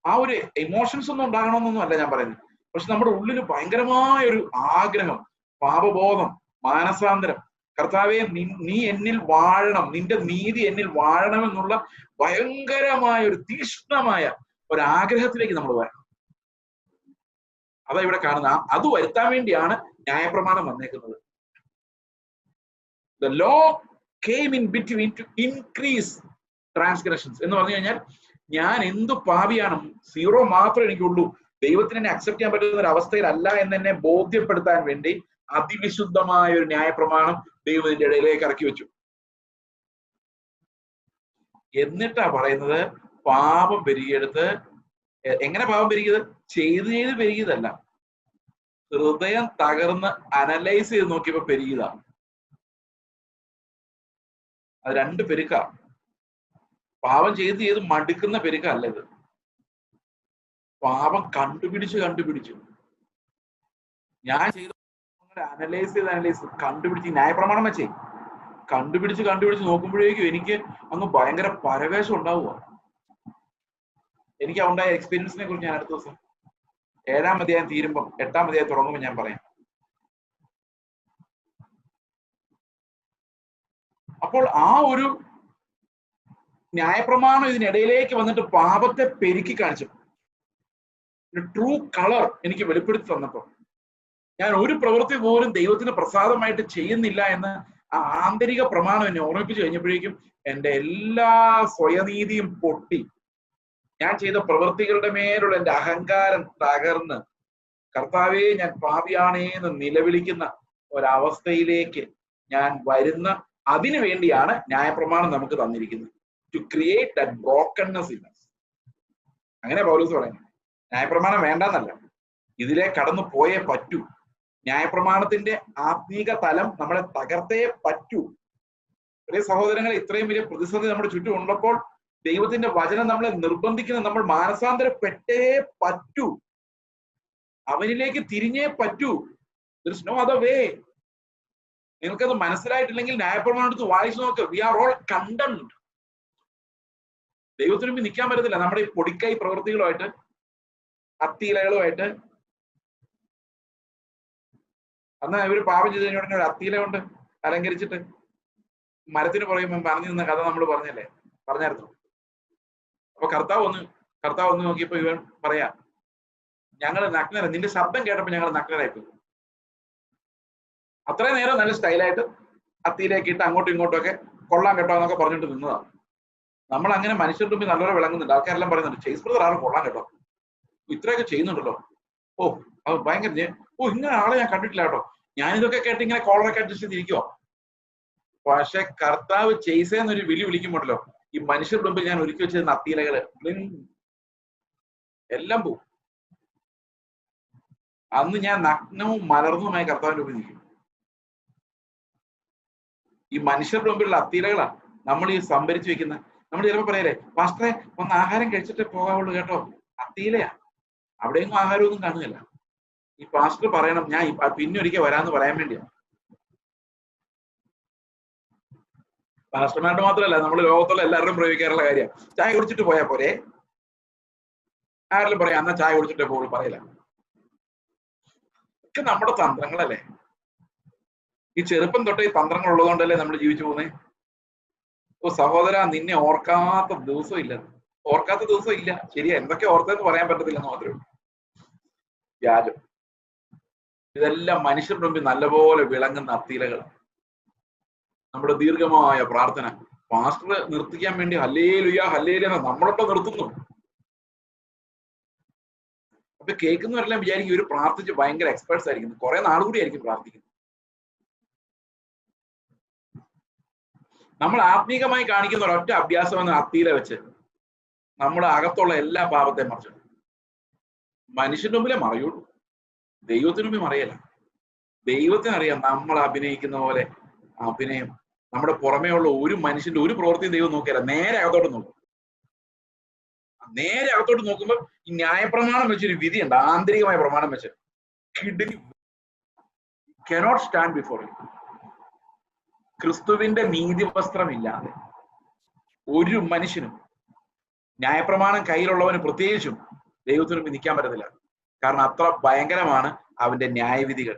ആ ഒരു ഇമോഷൻസ് ഒന്നും ഉണ്ടാകണമെന്നൊന്നും അല്ല ഞാൻ പറയുന്നത്, പക്ഷെ നമ്മുടെ ഉള്ളിൽ ഭയങ്കരമായ ഒരു ആഗ്രഹം, പാപബോധം, മാനസാന്തരം, കർത്താവെ നീ എന്നിൽ വാഴണം, നിന്റെ നീതി എന്നിൽ വാഴണം എന്നുള്ള ഭയങ്കരമായ ഒരു തീക്ഷ്ണമായ ഒരു ആഗ്രഹത്തിലേക്ക് നമ്മൾ വരണം. അതാ ഇവിടെ കാണുന്ന. അത് വരുത്താൻ വേണ്ടിയാണ് ന്യായപ്രമാണം വന്നേക്കുന്നത്. The law came in between to increase transgressions എന്ന് പറഞ്ഞു കഴിഞ്ഞാൽ ഞാൻ എന്തു പാപിയാണ്, 0 മാത്രമേ എനിക്കുള്ളൂ, ദൈവത്തിന് എന്നെ അക്സെപ്റ്റ് ചെയ്യാൻ പറ്റുന്ന ഒരു അവസ്ഥയിലല്ല എന്നെ ബോധ്യപ്പെടുത്താൻ വേണ്ടി അതിവിശുദ്ധമായ ഒരു ന്യായപ്രമാണം ദൈവം ഇതിന്റെ ഇടയിലേക്ക് ഇറക്കി വെച്ചു. എന്നിട്ടാ പറയുന്നത് പാപം പെരുകിയെടുത്ത്. എങ്ങനെ പാപം പെരുകിയത്? ചെയ്ത് പെരുകിയതല്ല, ഹൃദയം തകർന്ന് അനലൈസ് ചെയ്ത് നോക്കിയപ്പോ പെരുകിയതാണ്. അത് 2 പെരുക്ക. പാപം ചെയ്ത് മടുക്കുന്ന പെരുക്കല്ല ഇത്. പാപം കണ്ടുപിടിച്ചു ഞാൻ ചെയ്ത അനലൈസ് ചെയ്ത് കണ്ടുപിടിച്ച് ന്യായപ്രമാണം വെച്ചേ കണ്ടുപിടിച്ച് നോക്കുമ്പോഴേക്കും എനിക്ക് അങ്ങ് ഭയങ്കര പരവേശം ഉണ്ടാവുക. എനിക്ക് ഉണ്ടായ എക്സ്പീരിയൻസിനെ കുറിച്ച് ഞാൻ അടുത്ത ദിവസം 7-ാം അധ്യായം തീരുമ്പം 8-ാം അധ്യായം തുടങ്ങുമ്പോൾ ഞാൻ പറയാം. അപ്പോൾ ആ ഒരു ന്യായപ്രമാണം ഇതിനിടയിലേക്ക് വന്നിട്ട് പാപത്തെ പെരുക്കി കാണിച്ചു. ട്രൂ കളർ എനിക്ക് വെളിപ്പെടുത്തി തന്നപ്പോൾ ഞാൻ ഒരു പ്രവൃത്തി പോലും ദൈവത്തിന് പ്രസാദമായിട്ട് ചെയ്യുന്നില്ല എന്ന് ആ ആന്തരിക പ്രമാണം എന്നെ ഓർമ്മിപ്പിച്ചു കഴിഞ്ഞപ്പോഴേക്കും എൻ്റെ എല്ലാ സ്വയനീതിയും പൊട്ടി. ഞാൻ ചെയ്ത പ്രവൃത്തികളുടെ മേലുള്ള എൻ്റെ അഹങ്കാരം തകർന്ന് കർത്താവേ ഞാൻ പാപിയാണേ എന്ന് നിലവിളിക്കുന്ന ഒരവസ്ഥയിലേക്ക് ഞാൻ വരുന്ന, അതിനു വേണ്ടിയാണ് ന്യായപ്രമാണം നമുക്ക് തന്നിരിക്കുന്നത്. To create that brokenness in us. അങ്ങനെ പൗലോസ് പറയുന്നത്. ന്യായപ്രമാണം വേണ്ടെന്നല്ല, ഇതിലെ കടന്നു പോയേ പറ്റൂ. ന്യായപ്രമാണത്തിന്റെ ആത്മീക തലം നമ്മളെ തകർത്തേ പറ്റൂ. പ്രിയ സഹോദരങ്ങളെ, ഇത്രയും വലിയ പ്രതിസന്ധി നമ്മുടെ ചുറ്റും ഉള്ളപ്പോൾ ദൈവത്തിന്റെ വചനം നമ്മളെ നിർബന്ധിക്കുന്ന നമ്മൾ മാനസാന്തരപ്പെട്ടേ പറ്റൂ. അവനിലേക്ക് തിരിഞ്ഞേ പറ്റൂ. there is no other way. നിങ്ങൾക്കത് മനസ്സിലായിട്ടില്ലെങ്കിൽ ന്യായപ്രമാണം എടുത്ത് വായിച്ചു നോക്ക്. We are all condemned. ദൈവത്തിന് മുമ്പ് നിൽക്കാൻ പറ്റത്തില്ല. നമ്മുടെ ഈ പൊടിക്കൈ പ്രവൃത്തികളുമായിട്ട്, അത്തിയിലകളുമായിട്ട്. അന്ന് ഇവര് പാപം ചെയ്ത് കഴിഞ്ഞ ഒരു അത്തിയില കൊണ്ട് അലങ്കരിച്ചിട്ട് മരത്തിന് പറയുമ്പോൾ പറഞ്ഞു നിന്ന കഥ നമ്മൾ പറഞ്ഞായിരുന്നു. അപ്പൊ കർത്താവ് ഒന്ന് നോക്കിയപ്പോ ഇവൻ പറയാ, ഞങ്ങള് നഗ്നര, നിന്റെ ശബ്ദം കേട്ടപ്പോ ഞങ്ങൾ നഗ്നരായിപ്പോയി. അത്രയും നേരം നല്ല സ്റ്റൈലായിട്ട് അത്തിയിലേക്ക് ഇട്ട് അങ്ങോട്ടും ഇങ്ങോട്ടും ഒക്കെ കൊള്ളാൻ കേട്ടോ എന്നൊക്കെ പറഞ്ഞിട്ട് നിന്നതാണ്. നമ്മൾ അങ്ങനെ മനുഷ്യരുടെ മുമ്പിൽ നല്ലപോലെ വിളങ്ങുന്നുണ്ട്. ആൾക്കാരെല്ലാം പറയുന്നുണ്ട്, ചേസ് ബ്രദർ ആരും കൊള്ളാൻ കേട്ടോ, ഇത്രയൊക്കെ ചെയ്യുന്നുണ്ടല്ലോ, ഓ അത് ഭയങ്കര, ഇങ്ങനെ ആളെ ഞാൻ കണ്ടിട്ടില്ല കേട്ടോ, ഞാനിതൊക്കെ കേട്ട് ഇങ്ങനെ കോളറൊക്കെ അഡ്ജസ്റ്റ് ചെയ്തിരിക്കുവോ. പക്ഷെ കർത്താവ് ചെയ്സേന്നൊരു വിളിക്കുമ്പോണ്ടല്ലോ, ഈ മനുഷ്യരുടെ മുമ്പിൽ ഞാൻ ഒരുക്കി വെച്ചിരുന്ന അത്തിയിലകള് എല്ലാം പോവും. അന്ന് ഞാൻ നഗ്നവും മലർന്നുമായി കർത്താവിന്റെ മുമ്പിൽ നിൽക്കും. ഈ മനുഷ്യരുടെ മുമ്പിലുള്ള അത്തിയിലകളാ നമ്മൾ ഈ സംഭരിച്ചു വെക്കുന്ന. നമ്മൾ ചിലപ്പോൾ പറയലേ, പാസ്റ്ററെ ഒന്ന് ആഹാരം കഴിച്ചിട്ടേ പോകാവുള്ളൂ കേട്ടോ, അത്തിയിലയാ, അവിടെയൊന്നും ആഹാരമൊന്നും കാണുകയില്ല. ഈ പാസ്റ്റർ പറയണം ഞാൻ പിന്നെ ഒരിക്കൽ വരാന്ന് പറയാൻ വേണ്ടിയാണ്. പാസ്റ്റർമാരുടെ മാത്രമല്ല, നമ്മൾ ലോകത്തുള്ള എല്ലാവരും പ്രയോഗിക്കാറുള്ള കാര്യം, ചായ കുടിച്ചിട്ട് പോയാൽ പോരെ. ആരെങ്കിലും പറയാം എന്നാ ചായ കുടിച്ചിട്ടേ പോകുള്ളൂ, പറയില്ല. ഒക്കെ നമ്മുടെ തന്ത്രങ്ങളല്ലേ. ഈ ചെറുപ്പം തൊട്ടേ ഈ തന്ത്രങ്ങൾ ഉള്ളതുകൊണ്ടല്ലേ നമ്മൾ ജീവിച്ചു പോകുന്നേ. ഓ സഹോദര, നിന്നെ ഓർക്കാത്ത ദിവസം ഇല്ല. ശരിയാ, എന്തൊക്കെ ഓർത്തെന്ന് പറയാൻ പറ്റത്തില്ലെന്ന് മാത്രമേ ഉള്ളൂ. വ്യാജം. ഇതെല്ലാം മനുഷ്യരുടെ മുമ്പിൽ നല്ലപോലെ വിളങ്ങുന്ന അത്തിയിലകളാണ്. നമ്മുടെ ദീർഘമായ പ്രാർത്ഥന പാസ്റ്റർ നിർത്തിക്കാൻ വേണ്ടി ഹല്ലേലൂയ നമ്മളൊക്കെ നിർത്തുന്നു. അപ്പൊ കേൾക്കുന്നവരെല്ലാം വിചാരിക്കും ഇവര് പ്രാർത്ഥിച്ച് ഭയങ്കര എക്സ്പേർട്സ് ആയിരിക്കുന്നു, കുറെ നാളുകൂടി ആയിരിക്കും പ്രാർത്ഥിക്കുന്നത്. നമ്മൾ ആത്മീകമായി കാണിക്കുന്ന ഒരൊറ്റ അഭ്യാസം എന്ന അത്തിയില വെച്ച് നമ്മുടെ അകത്തുള്ള എല്ലാ പാപത്തെ മറിച്ചു. മനുഷ്യന്റെ മുമ്പിലേ മറയുള്ളൂ, ദൈവത്തിന് മുമ്പിൽ മറിയല്ല. ദൈവത്തിനറിയാം നമ്മൾ അഭിനയിക്കുന്ന പോലെ അഭിനയം. നമ്മുടെ പുറമേ ഉള്ള ഒരു മനുഷ്യന്റെ ഒരു പ്രവൃത്തിയും ദൈവം നോക്കിയല്ല, നേരെ അകത്തോട്ട് നോക്കും. നേരെ അകത്തോട്ട് നോക്കുമ്പോൾ ഈ ന്യായപ്രമാണം വെച്ചൊരു വിധിയുണ്ട്, ആന്തരികമായ പ്രമാണം വെച്ച് cannot stand before you. ക്രിസ്തുവിന്റെ നീതിവസ്ത്രമില്ലാതെ ഒരു മനുഷ്യനും, ന്യായപ്രമാണം കയ്യിലുള്ളവന് പ്രത്യേകിച്ചും, ദൈവത്തിന് മുമ്പിൽ നിൽക്കാൻ പറ്റത്തില്ല. കാരണം അത്ര ഭയങ്കരമാണ് അവന്റെ ന്യായവിധികൾ.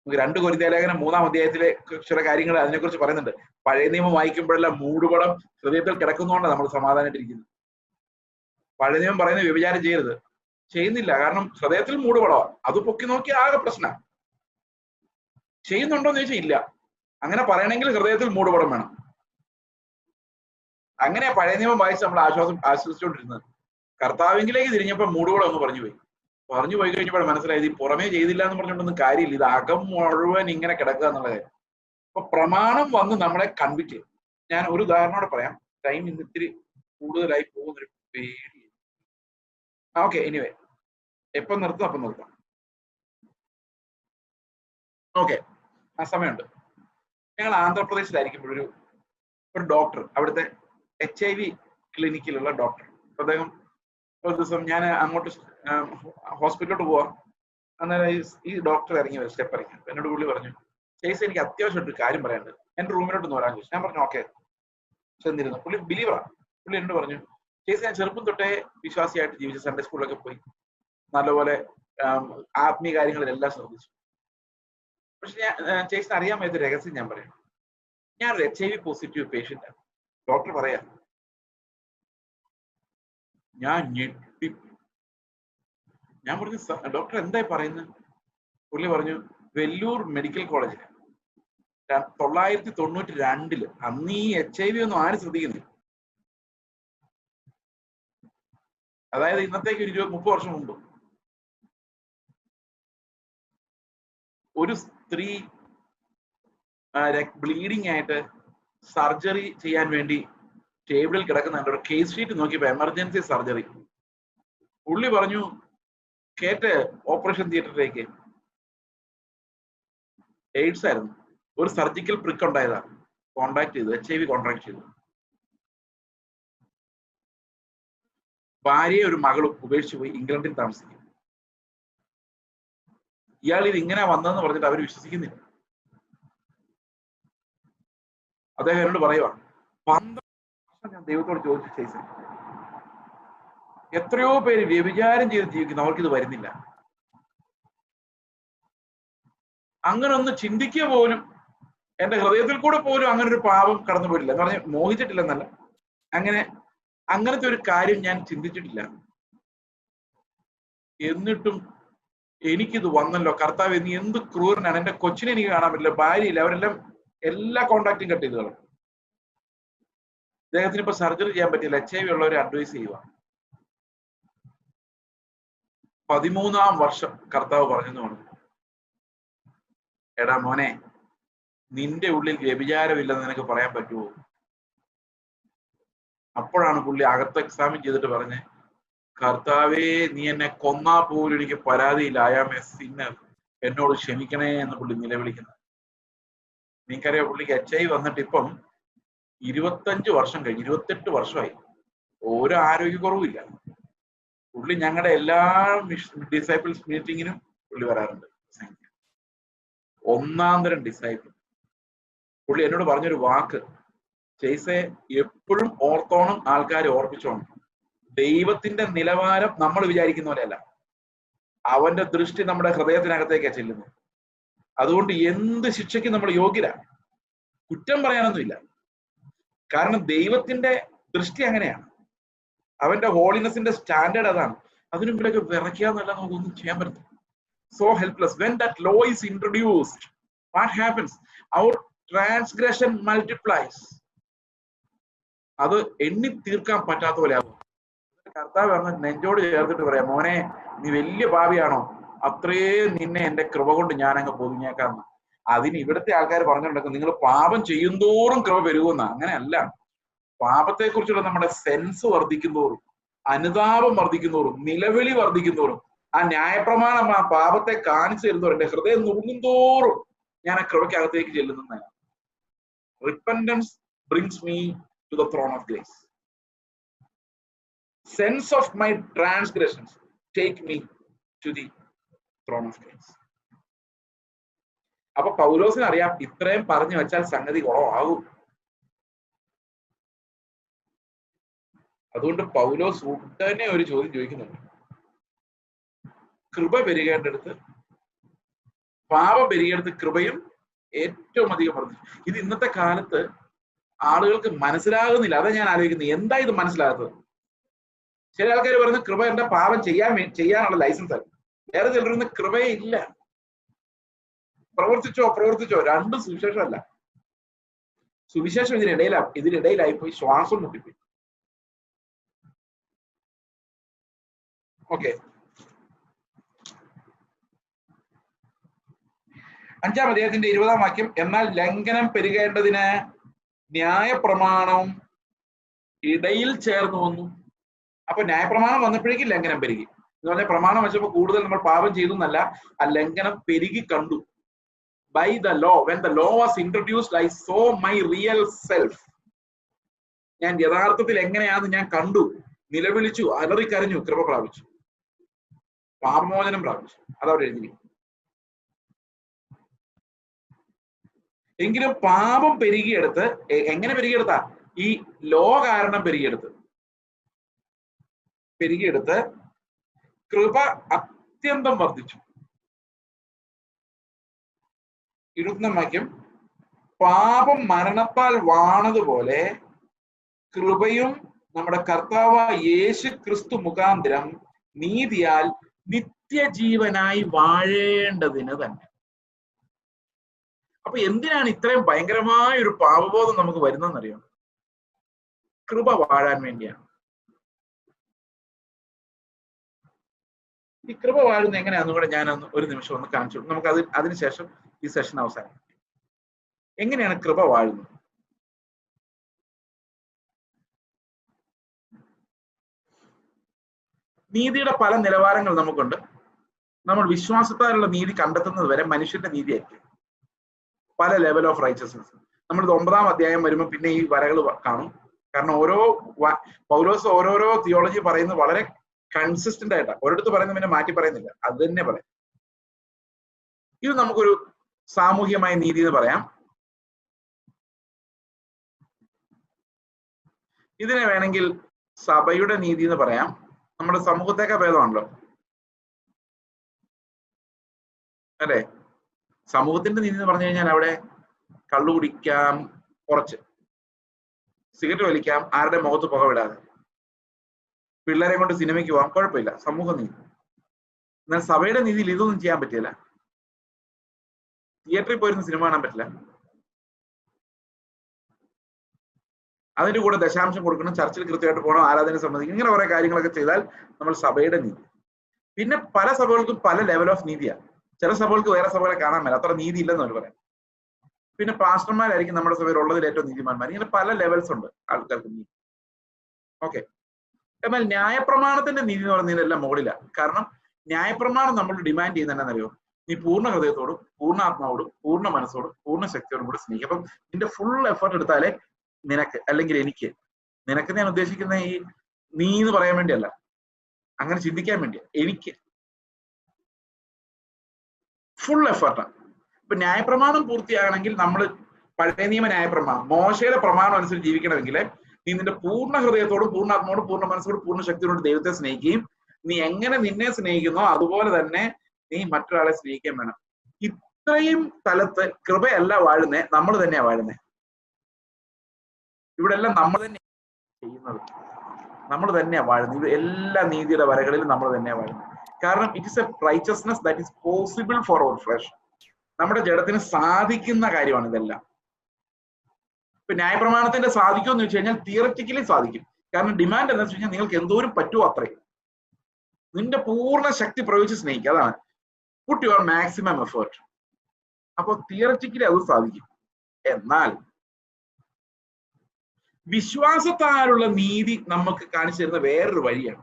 നമുക്ക് 2 കൊരിന്ത്യർ ലേഖനം 3-ാം അധ്യായത്തിലെ ചില കാര്യങ്ങൾ അതിനെക്കുറിച്ച് പറയുന്നുണ്ട്. പഴയ നിയമം വായിക്കുമ്പോഴെല്ലാം മൂടുപടം ഹൃദയത്തിൽ കിടക്കുന്നതുകൊണ്ടാണ് നമ്മൾ സമാധാനമായിട്ടിരിക്കുന്നത്. പഴയ നിയമം പറയുന്നത് വ്യഭിചാരം ചെയ്യരുത്, ചെയ്യുന്നില്ല, കാരണം ഹൃദയത്തിൽ മൂടുപടമാണ്. അത് പൊക്കി നോക്കി ആകെ പ്രശ്നം. ചെയ്യുന്നുണ്ടോന്ന് ചോദിച്ചാൽ ഇല്ല. അങ്ങനെ പറയണമെങ്കിൽ ഹൃദയത്തിൽ മൂടുപടം വേണം. അങ്ങനെ പഴയ നിയമം വായിച്ച് നമ്മൾ ആശ്വസിച്ചുകൊണ്ടിരുന്നത്. കർത്താവിലേക്ക് തിരിഞ്ഞപ്പോൾ മൂടുപടം ഒന്ന് പറഞ്ഞു പോയി കഴിഞ്ഞപ്പോൾ മനസ്സിലായത് ഈ പുറമേ ചെയ്തില്ല എന്ന് പറഞ്ഞുകൊണ്ടൊന്നും കാര്യമില്ല, ഇത് അകം മുഴുവൻ ഇങ്ങനെ കിടക്കുക എന്നുള്ള കാര്യം. അപ്പൊ പ്രമാണം വന്ന് നമ്മളെ കൺവിക്ട് ചെയ്യും. ഞാൻ ഒരു ഉദാഹരണോടെ പറയാം, ടൈം ഇന്ന് ഇത്തിരി കൂടുതലായി പോകുന്നൊരു പേടി. ഓക്കെ, എനിവേ, എപ്പം നിർത്താം. ഓക്കെ, ആ സമയമുണ്ട്. ഞങ്ങൾ ആന്ധ്രാപ്രദേശിലായിരിക്കുമ്പോൾ ഒരു ഡോക്ടർ, അവിടുത്തെ HIV ക്ലിനിക്കിലുള്ള ഡോക്ടർ, അദ്ദേഹം ഒരു ദിവസം ഞാൻ അങ്ങോട്ട് ഹോസ്പിറ്റലിലോട്ട് പോവാം. അന്നേരം ഈ ഡോക്ടർ സ്റ്റെപ്പ് ഇറങ്ങി എന്നോട് പുള്ളി പറഞ്ഞു, ചേച്ചി എനിക്ക് അത്യാവശ്യമായിട്ടൊരു കാര്യം പറയാനുണ്ട്. എന്റെ റൂമിലോട്ട് വരാൻ ചോദിച്ചു. ഞാൻ പറഞ്ഞു ഓക്കെ, ചെന്നിരുന്നു. പുള്ളി ബിലീവറാണ്. പുള്ളി എന്നോട് പറഞ്ഞു, ചേച്ചി ഞാൻ ചെറുപ്പം തൊട്ടേ വിശ്വാസിയായിട്ട് ജീവിച്ചു, സൺഡേ സ്കൂളിലൊക്കെ പോയി നല്ലപോലെ ആത്മീയ കാര്യങ്ങളിലെല്ലാം ശ്രദ്ധിച്ചു. പക്ഷെ ഞാൻ ചേച്ചിന് അറിയാൻ പറ്റിയ രഹസ്യം ഞാൻ പറയാം. ഞാനൊരു HIV പോസിറ്റീവ് പേഷ്യന്റ് ആണ്. ഡോക്ടർ പറയാ. ഞാൻ ഞെട്ടി. ഞാൻ പറഞ്ഞു ഡോക്ടർ എന്തായി പറയുന്നത്? പുള്ളി പറഞ്ഞു വെല്ലൂർ മെഡിക്കൽ കോളേജിൽ 1992 അന്ന് ഈ HIV ഒന്നും ആരും ശ്രദ്ധിക്കുന്നില്ല. അതായത് ഇന്നത്തേക്ക് ഒരു 20-30 വർഷം മുമ്പ് ഒരു സ്ത്രീ ബ്ലീഡിങ് ആയിട്ട് സർജറി ചെയ്യാൻ വേണ്ടി ടേബിളിൽ കിടക്കുന്നുണ്ട്. ഒരു കേസ് ഷീറ്റ് നോക്കിയപ്പോ എമർജൻസി സർജറി. പുള്ളി പറഞ്ഞു കേട്ട് ഓപ്പറേഷൻ തിയേറ്ററിലേക്ക്. എയ്ഡ്സ് ആയിരുന്നു. ഒരു സർജിക്കൽ പ്രിക്ക് ഉണ്ടായതാണ്. കോൺടാക്ട് ചെയ്തു, HIV കോൺടാക്ട് ചെയ്തു. ഭാര്യയെ ഒരു മകളും ഉപേക്ഷിച്ചു പോയി ഇംഗ്ലണ്ടിൽ താമസിക്കും. ഇയാൾ ഇത് ഇങ്ങനെ വന്നതെന്ന് പറഞ്ഞിട്ട് അവർ വിശ്വസിക്കുന്നില്ല. അദ്ദേഹം എന്നോട് പറയുക, 12 വർഷം ഞാൻ ദൈവത്തോട് ചോദിച്ചു, ചെയ്തു എത്രയോ പേര് വ്യഭിചാരം ചെയ്ത് ജീവിക്കുന്നു, അവർക്കിത് വരുന്നില്ല. അങ്ങനെ ഒന്ന് ചിന്തിക്കുക പോലും എന്റെ ഹൃദയത്തിൽ കൂടെ പോലും അങ്ങനെ ഒരു പാപം കടന്നു പോയിട്ടില്ല. എന്ന് പറഞ്ഞാൽ മോഹിച്ചിട്ടില്ലെന്നല്ല, അങ്ങനത്തെ ഒരു കാര്യം ഞാൻ ചിന്തിച്ചിട്ടില്ല. എന്നിട്ടും എനിക്കിത് വന്നല്ലോ കർത്താവ്, നീ എന്ത് ക്രൂരനാണ്. എന്റെ കൊച്ചിനെ എനിക്ക് കാണാൻ പറ്റില്ല, ഭാര്യയില്ല, അവരെല്ലാം എല്ലാ കോണ്ടാക്റ്റും കട്ട് ചെയ്തു കളഞ്ഞു. അദ്ദേഹത്തിന് ഇപ്പൊ സർജറി ചെയ്യാൻ പറ്റില്ല. HIV ഉള്ളവരെ അഡ്വൈസ് ചെയ്യുക. 13ാം വർഷം കർത്താവ് പറഞ്ഞെന്ന്, എടാ മോനെ, നിന്റെ ഉള്ളിൽ വ്യഭിചാരമില്ലെന്ന് നിനക്ക് പറയാൻ പറ്റുമോ? അപ്പോഴാണ് പുള്ളി അകത്ത് എക്സാമിൻ ചെയ്തിട്ട് പറഞ്ഞ്, കർത്താവേ നീ എന്നെ കൊന്നാ പോലും എനിക്ക് പരാതിയില്ല, ഐ ആം എ സിന്നർ, എന്നോട് ക്ഷമിക്കണേ എന്ന് പുള്ളി നിലവിളിക്കുന്നത്. നിങ്ങൾക്കറിയാം പുള്ളിക്ക് HIV വന്നിട്ട് ഇപ്പം 25 വർഷം കഴിഞ്ഞ്, 28 വർഷമായി. ഒരു ആരോഗ്യക്കുറവില്ല. പുള്ളി ഞങ്ങളുടെ എല്ലാ ഡിസൈപ്പിൾസ് മീറ്റിങ്ങിനും പുള്ളി വരാറുണ്ട്. ഒന്നാം തരം ഡിസൈപ്പിൾ. പുള്ളി എന്നോട് പറഞ്ഞൊരു വാക്ക്, ചേസെ എപ്പോഴും ഓർത്തോണം, ആൾക്കാരെ ഓർപ്പിച്ചോണം, ദൈവത്തിന്റെ നിലവാരം നമ്മൾ വിചാരിക്കുന്ന പോലെയല്ല. അവന്റെ ദൃഷ്ടി നമ്മുടെ ഹൃദയത്തിനകത്തേക്കാണ് ചെല്ലുന്നത്. അതുകൊണ്ട് എന്ത് ശിക്ഷയ്ക്ക് നമ്മൾ യോഗ്യരാണ്. കുറ്റം പറയാനൊന്നുമില്ല. കാരണം ദൈവത്തിന്റെ ദൃഷ്ടി അങ്ങനെയാണ്. അവന്റെ ഹോളിനെസിന്റെ സ്റ്റാൻഡേർഡ് അതാണ്. അതിനു മുമ്പിലൊക്കെ വിറയ്ക്കാന്നല്ല നമുക്കൊന്നും ചെയ്യാൻ പറ്റില്ല. So helpless. When that law is introduced, what happens? Our transgression multiplies. അത് എണ്ണി തീർക്കാൻ പറ്റാത്ത പോലെ ആകും. കർത്താവ് പറഞ്ഞ നെഞ്ചോട് ചേർത്തിട്ട് പറയാം, മോനെ നീ വലിയ പാപിയാണോ, അത്രയും നിന്നെ എന്റെ കൃപ കൊണ്ട് ഞാൻ അങ്ങ് പൊതിഞ്ഞേക്കാന്ന്. അതിന് ഇവിടുത്തെ ആൾക്കാർ പറഞ്ഞുകൊണ്ടിരിക്കും, നിങ്ങൾ പാപം ചെയ്യുന്തോറും കൃപ പെരുകുന്ന. അങ്ങനെയല്ല. പാപത്തെ കുറിച്ചുള്ള നമ്മുടെ സെൻസ് വർദ്ധിക്കുന്നതോറും, അനുതാപം വർദ്ധിക്കുന്നതോറും, നിലവിളി വർദ്ധിക്കുന്നതോറും, ആ ന്യായപ്രമാണം ആ പാപത്തെ കാണിച്ചു തരുന്നതോറും എന്റെ ഹൃദയം നുറുങ്ങുന്തോറും ഞാൻ ആ കൃപയ്ക്കകത്തേക്ക് ചെല്ലുന്നതാണ്. Repentance brings me to the throne of grace. Sense of my transgressions take me to the throne of grace. അപ്പൊ പൗലോസിന് അറിയാം, ഇത്രയും പറഞ്ഞു വെച്ചാൽ സംഗതി കുളമാകും. അതുകൊണ്ട് പൗലോസ് ഉടനെ ഒരു ചോദ്യം ചോദിക്കുന്നുണ്ട്. കൃപ പെരുകേണ്ടടുത്ത്, പാപം പെരുകേണ്ടടുത്ത് കൃപയും ഏറ്റവും അധികം വർദ്ധിച്ചു. ഇത് ഇന്നത്തെ കാലത്ത് ആളുകൾക്ക് മനസ്സിലാകുന്നില്ല. അതാ ഞാൻ ആലോചിക്കുന്നത്, എന്താ ഇത് മനസ്സിലാകാത്തത്? ചില ആൾക്കാർ പറയുന്നത് കൃപ എന്റെ പാപം ചെയ്യാനുള്ള ലൈസൻസ് ആണ്. വേറെ ചിലർ കൃപയെ ഇല്ല, പ്രവർത്തിച്ചോ രണ്ടും സുവിശേഷമല്ല. സുവിശേഷം ഇതിനിടയിലായി പോയി ശ്വാസം മുട്ടിപ്പോയി. ഓക്കെ, 5-ാം അധ്യായത്തിന്റെ 20-ാം വാക്യം. എന്നാൽ ലംഘനം പെരുകേണ്ടതിന് ന്യായപ്രമാണം ഇടയിൽ ചേർന്ന് വന്നു. അപ്പൊ ന്യായപ്രമാണം വന്നപ്പോഴേക്കും ലംഘനം പെരുകി. എന്ന് പറഞ്ഞാൽ പ്രമാണം വെച്ചപ്പോൾ കൂടുതൽ നമ്മൾ പാപം ചെയ്തു എന്നല്ല, ആ ലംഘനം പെരുകി കണ്ടു. By the law, when the law was introduced, I saw my real self. ഞാൻ യഥാർത്ഥത്തിൽ എങ്ങനെയാണെന്ന് ഞാൻ കണ്ടു, നിലവിളിച്ചു, അലറിക്കരഞ്ഞു, കൃപ പ്രാപിച്ചു, പാപമോചനം പ്രാപിച്ചു. അതവിടെ എഴുതി. എങ്കിലും പാപം പെരുകിയെടുത്ത് എങ്ങനെ പെരുകിയെടുത്താ? ഈ ലോ കാരണം പെരുകിയെടുത്ത് കൃപ അത്യന്തം വർദ്ധിച്ചു. 20 വാക്യം, പാപം മരണത്താൽ വാണതുപോലെ കൃപയും നമ്മുടെ കർത്താവായ യേശു ക്രിസ്തു മുഖാന്തരം നീതിയാൽ നിത്യജീവനായി വാഴേണ്ടതിന് തന്നെ. അപ്പൊ എന്തിനാണ് ഇത്രയും ഭയങ്കരമായ ഒരു പാപബോധം നമുക്ക് വരുന്നതെന്നറിയോ? കൃപ വാഴാൻ വേണ്ടിയാണ്. ഈ കൃപ വാഴുന്ന എങ്ങനെയാണെന്ന് കൂടെ ഞാൻ ഒരു നിമിഷം ഒന്ന് കാണിച്ചു. നമുക്ക് അതിനുശേഷം ഈ സെഷൻ അവസാനിക്കും. എങ്ങനെയാണ് കൃപ വാഴുന്നത്? നീതിയുടെ പല നിലവാരങ്ങൾ നമുക്കുണ്ട്. നമ്മൾ വിശ്വാസത്താലുള്ള നീതി കണ്ടെത്തുന്നത് വരെ മനുഷ്യന്റെ നീതിയായിരിക്കും. പല ലെവൽ ഓഫ് റൈച്ചസ്നെസ്. നമ്മളിത് 9-ാം അധ്യായം വരുമ്പോൾ പിന്നെ ഈ വരകൾ കാണും. കാരണം പൗലോസ് ഓരോരോ തിയോളജി പറയുന്നത് വളരെ കൺസിസ്റ്റന്റ് ആയിട്ടാണ്. ഒരിടത്ത് പറയുന്നത് പിന്നെ മാറ്റി പറയുന്നില്ല, അത് തന്നെ പറയാം. ഇത് നമുക്കൊരു സാമൂഹ്യമായ നീതി എന്ന് പറയാം. ഇതിനെ വേണമെങ്കിൽ സഭയുടെ നീതി എന്ന് പറയാം. നമ്മുടെ സമൂഹത്തേക്കാൾ ഭേദമാണല്ലോ അല്ലെ? സമൂഹത്തിന്റെ നീതി എന്ന് പറഞ്ഞു കഴിഞ്ഞാൽ അവിടെ കള്ളു കുടിക്കാം, കുറച്ച് സിഗരറ്റ് വലിക്കാം, ആരുടെ മുഖത്ത് പുക വിടാതെ, പിള്ളേരെ കൊണ്ട് സിനിമയ്ക്ക് പോകാം, കുഴപ്പമില്ല, സമൂഹ നീതി. എന്നാൽ സഭയുടെ നീതിയിൽ ഇതൊന്നും ചെയ്യാൻ പറ്റില്ല. തിയേറ്ററിൽ പോയിരുന്ന സിനിമ കാണാൻ പറ്റില്ല. അതിന്റെ കൂടെ ദശാംശം കൊടുക്കണം, ചർച്ചിൽ കൃത്യമായിട്ട് പോകണം, ആരാധന സമ്മതിക്കണം, ഇങ്ങനെ കുറെ കാര്യങ്ങളൊക്കെ ചെയ്താൽ നമ്മൾ സഭയുടെ നീതി. പിന്നെ പല സഭകൾക്കും പല ലെവൽ ഓഫ് നീതിയാണ്. ചില സഭകൾക്ക് വേറെ സഭകളെ കാണാൻ മേല, അത്ര നീതി ഇല്ലെന്ന് അവർ പറയാം. പിന്നെ പാസ്റ്റർമാരായിരിക്കും നമ്മുടെ സഭയിൽ ഉള്ളതിൽ ഏറ്റവും നീതിമാന്മാർ. ഇങ്ങനെ പല ലെവൽസ് ഉണ്ട് ആൾക്കാർക്ക് നീതി. ഓക്കെ. എന്നാൽ ന്യായപ്രമാണത്തിന്റെ നീതി എന്ന് പറയുന്നതിനെല്ലാം മുകളില. കാരണം ന്യായപ്രമാണം നമ്മൾ ഡിമാൻഡ് ചെയ്യുന്ന എന്താണെന്നറിയോ? നീ പൂർണ്ണ ഹൃദയത്തോടും പൂർണ്ണ ആത്മാവോടും പൂർണ്ണ മനസ്സോടും പൂർണ്ണ ശക്തിയോടും കൂടെ സ്നേഹിക്കും. അപ്പം നിന്റെ ഫുൾ എഫേർട്ട് എടുത്താലേ നിനക്ക്, അല്ലെങ്കിൽ എനിക്ക്, നിനക്ക് ഞാൻ ഉദ്ദേശിക്കുന്ന ഈ നീ എന്ന് പറയാൻ വേണ്ടിയല്ല, അങ്ങനെ ചിന്തിക്കാൻ വേണ്ടിയാ, എനിക്ക് ഫുൾ എഫേർട്ടാണ്. ഇപ്പൊ ന്യായപ്രമാണം പൂർത്തിയാകണമെങ്കിൽ നമ്മൾ പഴയ നിയമ ന്യായപ്രമാണം, മോശയുടെ പ്രമാണം അനുസരിച്ച് ജീവിക്കണമെങ്കിൽ നീ നിന്റെ പൂർണ്ണ ഹൃദയത്തോടും പൂർണ്ണ ആത്മാവോടും പൂർണ്ണ മനസ്സോടും പൂർണ്ണ ശക്തിയോടും ദൈവത്തെ സ്നേഹിക്കുകയും നീ എങ്ങനെ നിന്നെ സ്നേഹിക്കുന്നോ അതുപോലെ തന്നെ നീ മറ്റൊരാളെ സ്നേഹിക്കാൻ വേണം. ഇത്രയും തലത്ത് കൃപയല്ല വാഴുന്നേ, നമ്മൾ തന്നെയാ വാഴുന്നേ. ഇവിടെ എല്ലാം നമ്മൾ തന്നെ ചെയ്യുന്നത്, നമ്മൾ തന്നെയാ വാഴുന്നത്. ഇത് എല്ലാ നീതിയുടെ വരകളിലും നമ്മൾ തന്നെയാ വാഴുന്നത്. കാരണം it is a righteousness that is possible for our flesh. നമ്മുടെ ജഡത്തിന് സാധിക്കുന്ന കാര്യമാണ് ഇതെല്ലാം. ഇപ്പൊ ന്യായപ്രമാണത്തിന്റെ സാധിക്കുമെന്ന് വെച്ച് കഴിഞ്ഞാൽ തിയററ്റിക്കലി സാധിക്കും. കാരണം ഡിമാൻഡ് എന്താ വെച്ച് കഴിഞ്ഞാൽ നിങ്ങൾക്ക് എന്തോരം പറ്റുമോ അത്രയും നിന്റെ പൂർണ്ണ ശക്തി പ്രയോഗിച്ച് സ്നേഹിക്കുക, അതാണ് പുട്ട് യുവർ മാക്സിമം എഫേർട്ട്. അപ്പൊ തിയററ്റിക്കലി അത് സാധിക്കും. എന്നാൽ വിശ്വാസത്താലുള്ള നീതി നമുക്ക് കാണിച്ചു തരുന്ന വേറൊരു വഴിയാണ്.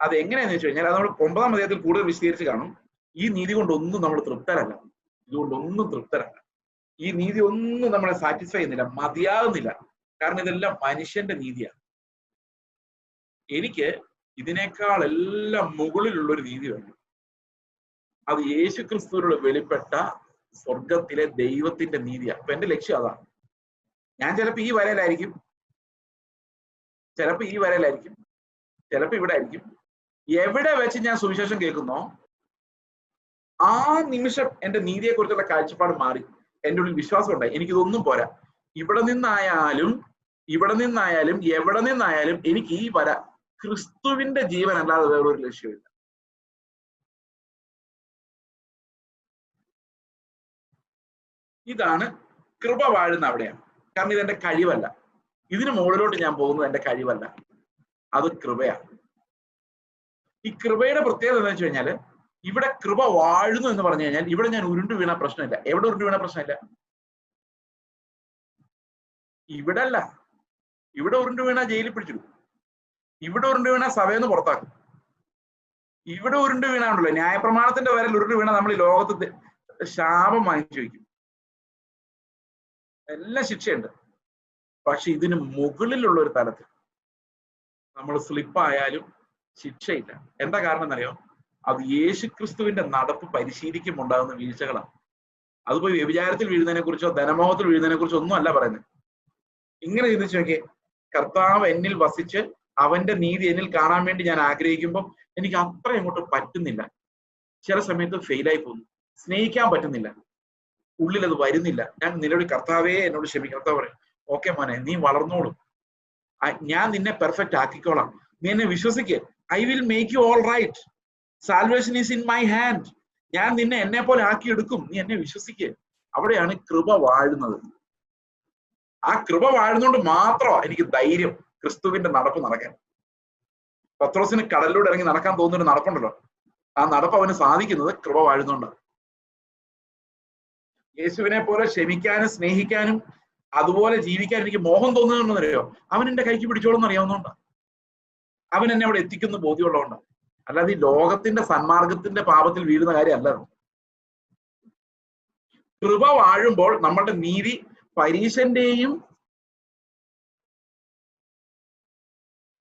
അത് എങ്ങനെയാന്ന് വെച്ച് കഴിഞ്ഞാൽ അത് നമ്മൾ 9-ാം അധ്യായത്തിൽ കൂടുതൽ വിശദീകരിച്ച് കാണും. ഈ നീതി കൊണ്ടൊന്നും നമ്മൾ തൃപ്തരല്ല, ഇതുകൊണ്ടൊന്നും തൃപ്തരല്ല. ഈ നീതി ഒന്നും നമ്മളെ സാറ്റിസ്ഫൈ ചെയ്യുന്നില്ല, മതിയാകുന്നില്ല. കാരണം ഇതെല്ലാം മനുഷ്യന്റെ നീതിയാണ്. എനിക്ക് ഇതിനേക്കാൾ എല്ലാം മുകളിലുള്ള ഒരു നീതി വേണം. അത് യേശു ക്രിസ്തുവിലൂടെ വെളിപ്പെട്ട സ്വർഗത്തിലെ ദൈവത്തിന്റെ നീതിയാണ്. അപ്പൊ എന്റെ ലക്ഷ്യം അതാണ്. ഞാൻ ചിലപ്പോ ഈ വരയിലായിരിക്കും, ചിലപ്പോ ഈ വരയിലായിരിക്കും, ചിലപ്പോ ഇവിടെ ആയിരിക്കും. എവിടെ വെച്ച് ഞാൻ സുവിശേഷം കേൾക്കുന്നോ ആ നിമിഷം എന്റെ നീതിയെക്കുറിച്ചുള്ള കാഴ്ചപ്പാട് മാറി. എൻ്റെ ഉള്ളിൽ വിശ്വാസം ഉണ്ടായി, എനിക്കിതൊന്നും പോരാ. ഇവിടെ നിന്നായാലും എവിടെ നിന്നായാലും എനിക്ക് ഈ വര ക്രിസ്തുവിന്റെ ജീവൻ അല്ലാതെ വേറൊരു ലക്ഷ്യമില്ല. ഇതാണ് കൃപ വാഴുന്ന അവിടെയാണ്. കാരണം ഇതെന്റെ കഴിവല്ല, ഇതിന് മുകളിലോട്ട് ഞാൻ പോകുന്നത് എന്റെ കഴിവല്ല, അത് കൃപയാണ്. ഈ കൃപയുടെ പ്രത്യേകത എന്താ വെച്ച് കഴിഞ്ഞാല് ഇവിടെ കൃപ വാഴുന്നു എന്ന് പറഞ്ഞു കഴിഞ്ഞാൽ ഇവിടെ ഞാൻ ഉരുണ്ടു വീണ പ്രശ്നമില്ല. എവിടെ ഉരുണ്ടു വീണ പ്രശ്നമില്ല? ഇവിടെ അല്ല. ഇവിടെ ഉരുണ്ടു വീണ ജയിലിൽ പിടിച്ചിടും, ഇവിടെ ഉരുണ്ടു വീണ സഭയെന്ന് പുറത്താക്കും. ഇവിടെ ഉരുണ്ടു വീണാണല്ലോ ന്യായപ്രമാണത്തിന്റെ വരൽ ഉരുണ്ടു വീണ നമ്മൾ ഈ ലോകത്ത് ശാപം വാങ്ങിച്ചു വയ്ക്കും, എല്ലാം ശിക്ഷയുണ്ട്. പക്ഷെ ഇതിന് മുകളിലുള്ള ഒരു തലത്തിൽ നമ്മൾ സ്ലിപ്പായാലും ശിക്ഷയില്ല. എന്താ കാരണം എന്നറിയോ? അത് യേശുക്രിസ്തുവിന്റെ നടപ്പ് പരിശീലിക്കുമ്പോൾ ഉണ്ടാകുന്ന വീഴ്ചകളാണ്. അതുപോയി വ്യഭിചാരത്തിൽ വീഴുന്നതിനെ കുറിച്ചോ ധനമോഹത്തിൽ വീഴുന്നതിനെ കുറിച്ചോ ഒന്നും അല്ല പറയുന്നത്. ഇങ്ങനെ ചിന്തിച്ചു നോക്കിയേ, കർത്താവ് എന്നിൽ വസിച്ച് അവന്റെ നീതി എന്നിൽ കാണാൻ വേണ്ടി ഞാൻ ആഗ്രഹിക്കുമ്പോൾ എനിക്ക് അത്ര അങ്ങോട്ട് പറ്റുന്നില്ല. ചില സമയത്ത് ഫെയിലായി പോകുന്നു, സ്നേഹിക്കാൻ പറ്റുന്നില്ല, ഉള്ളിൽ അത് വരുന്നില്ല. ഞാൻ നിന്നോട് കർത്താവേ എന്നോട് ക്ഷമിക്കും. കർത്താവ് പറയും, ഓക്കെ മോനെ, നീ വളർന്നോളും, ഞാൻ നിന്നെ പെർഫെക്റ്റ് ആക്കിക്കോളാം, നീ എന്നെ വിശ്വസിക്ക്, I will make you all right, salvation is in my hand, ഞാൻ നിന്നെ എന്നെ പോലെ ആക്കിയെടുക്കും, നീ എന്നെ വിശ്വസിക്ക്. അവിടെയാണ് കൃപ വാഴുന്നത്. ആ കൃപ വാഴുന്നോണ്ട് മാത്രമാണ് എനിക്ക് ധൈര്യം ക്രിസ്തുവിന്റെ നടപ്പ് നടക്കാൻ. പത്രോസിന് കടലിലൂടെ ഇറങ്ങി നടക്കാൻ തോന്നുന്നൊരു നടപ്പുണ്ടല്ലോ, ആ നടപ്പ് അവന് സാധിക്കുന്നത് കൃപ വാഴുന്നോണ്ടാണ്. യേശുവിനെ പോലെ ക്ഷമിക്കാനും സ്നേഹിക്കാനും അതുപോലെ ജീവിക്കാൻ എനിക്ക് മോഹം തോന്നുന്നുണ്ടെന്നറിയോ, അവൻ എന്റെ കൈക്ക് പിടിച്ചോളെന്ന് അറിയാവുന്നതുകൊണ്ടാണ്, അവൻ എന്നെ അവിടെ എത്തിക്കുന്ന ബോധ്യമുള്ളതുകൊണ്ടാണ്. അല്ലാതെ ഈ ലോകത്തിന്റെ സന്മാർഗത്തിന്റെ പാപത്തിൽ വീഴുന്ന കാര്യമല്ല. കൃപ വാഴുമ്പോൾ നമ്മളുടെ നീതി പരീശന്റെയും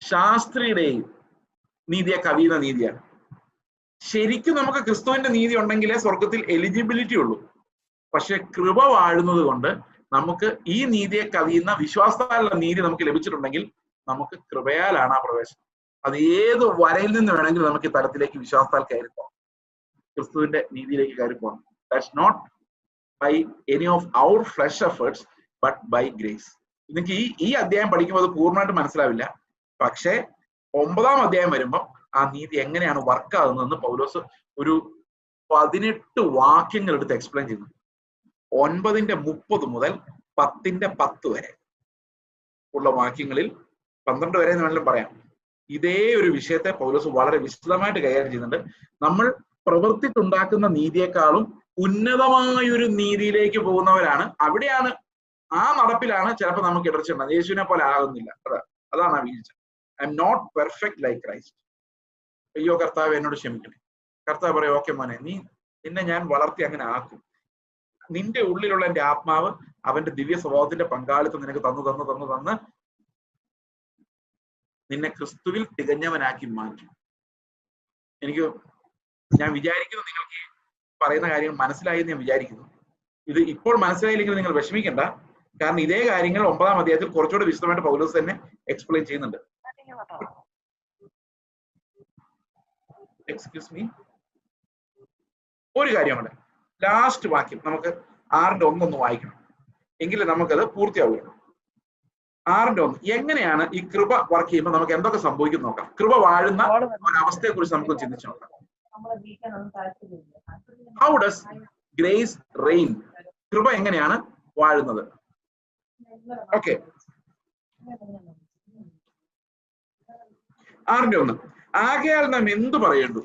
ശാസ്ത്രിയുടെയും നീതിയെ കവിയുന്ന നീതിയാണ്. ശരിക്കും നമുക്ക് ക്രിസ്തുവിന്റെ നീതി ഉണ്ടെങ്കിലേ സ്വർഗത്തിൽ എലിജിബിലിറ്റി ഉള്ളൂ. പക്ഷെ കൃപ വാഴുന്നത് കൊണ്ട് നമുക്ക് ഈ നീതിയെ കവിയുന്ന വിശ്വാസത്താലുള്ള നീതി നമുക്ക് ലഭിച്ചിട്ടുണ്ടെങ്കിൽ നമുക്ക് കൃപയാലാണ് ആ പ്രവേശനം. അത് ഏത് വരയിൽ നിന്ന് വേണമെങ്കിലും നമുക്ക് ഈ തലത്തിലേക്ക് വിശ്വാസത്താൽ കയറിപ്പോകാം, ക്രിസ്തുവിന്റെ നീതിയിലേക്ക് കയറിപ്പോകാം. That's not by any of our flesh efforts but by grace. നിങ്ങൾക്ക് ഈ അധ്യായം പഠിക്കുമ്പോൾ അത് പൂർണ്ണമായിട്ട് മനസ്സിലാവില്ല. പക്ഷേ 9-ാം അധ്യായം വരുമ്പോൾ ആ നീതി എങ്ങനെയാണ് വർക്ക് ആകുന്നതെന്ന് പൗലോസ് ഒരു 18 വാക്യങ്ങൾ എടുത്ത് എക്സ്പ്ലെയിൻ ചെയ്യുന്നു. 9:30 മുതൽ 10:10 വരെ ഉള്ള വാക്യങ്ങളിൽ, 12 വരെ എന്ന് വേണമെങ്കിലും പറയാം, ഇതേ ഒരു വിഷയത്തെ പൗലോസ് വളരെ വിശദമായിട്ട് കൈകാര്യം ചെയ്യുന്നുണ്ട്. നമ്മൾ പ്രവർത്തിച്ചുണ്ടാക്കുന്ന നീതിയെക്കാളും ഉന്നതമായൊരു നീതിയിലേക്ക് പോകുന്നവരാണ്. അവിടെയാണ്, ആ നടപ്പിലാണ് ചിലപ്പോൾ നമുക്ക് ഇടർച്ചയുണ്ടാകുന്നത്. യേശുവിനെ പോലെ ആകുന്നില്ല, അതാണ് ആ വീഴ്ച. I'm not perfect like Christ. അയ്യോ കർത്താവ് എന്നോട് ക്ഷമിക്കണേ. കർത്താവ് പറയും, ഓക്കെ മോനെ, നിന്നെ ഞാൻ വളർത്തി അങ്ങനെ ആക്കും. നിന്റെ ഉള്ളിലുള്ള എന്റെ ആത്മാവ് അവന്റെ ദിവ്യ സ്വഭാവത്തിന്റെ പങ്കാളിത്തം നിനക്ക് തന്ന് നിന്നെ ക്രിസ്തുവിൽ തികഞ്ഞവനാക്കി മാറ്റും. ഞാൻ വിചാരിക്കുന്നു നിങ്ങൾക്ക് പറയുന്ന കാര്യങ്ങൾ മനസ്സിലായി എന്ന് ഞാൻ വിചാരിക്കുന്നു. ഇത് ഇപ്പോൾ മനസ്സിലായില്ലെങ്കിൽ നിങ്ങൾ വിഷമിക്കണ്ട, കാരണം ഇതേ കാര്യങ്ങൾ 9-ാം അധ്യായത്തിൽ കുറച്ചുകൂടെ വിശദമായിട്ട് പൗലോസ് തന്നെ എക്സ്പ്ലെയിൻ ചെയ്യുന്നുണ്ട്. എക്സ്ക്യൂസ് മീ, ഒരു കാര്യമാണ്, ലാസ്റ്റ് വാക്യം നമുക്ക് 6:1 വായിക്കണം, എങ്കിലും നമുക്കത് പൂർത്തിയാവുകയുള്ളൂ. 6:1 എങ്ങനെയാണ് ഈ കൃപ വർക്ക് ചെയ്യുമ്പോൾ നമുക്ക് എന്തൊക്കെ സംഭവിക്കും നോക്കാം. കൃപ വാഴുന്ന ഒരവസ്ഥയെ കുറിച്ച് നമുക്ക് ചിന്തിച്ചു നോക്കാം. How does grace rain? കൃപ എങ്ങനെയാണ് വാഴുന്നത്? ഓക്കെ, 6:1 ആകയാൽ നാം എന്തു പറയേണ്ടു?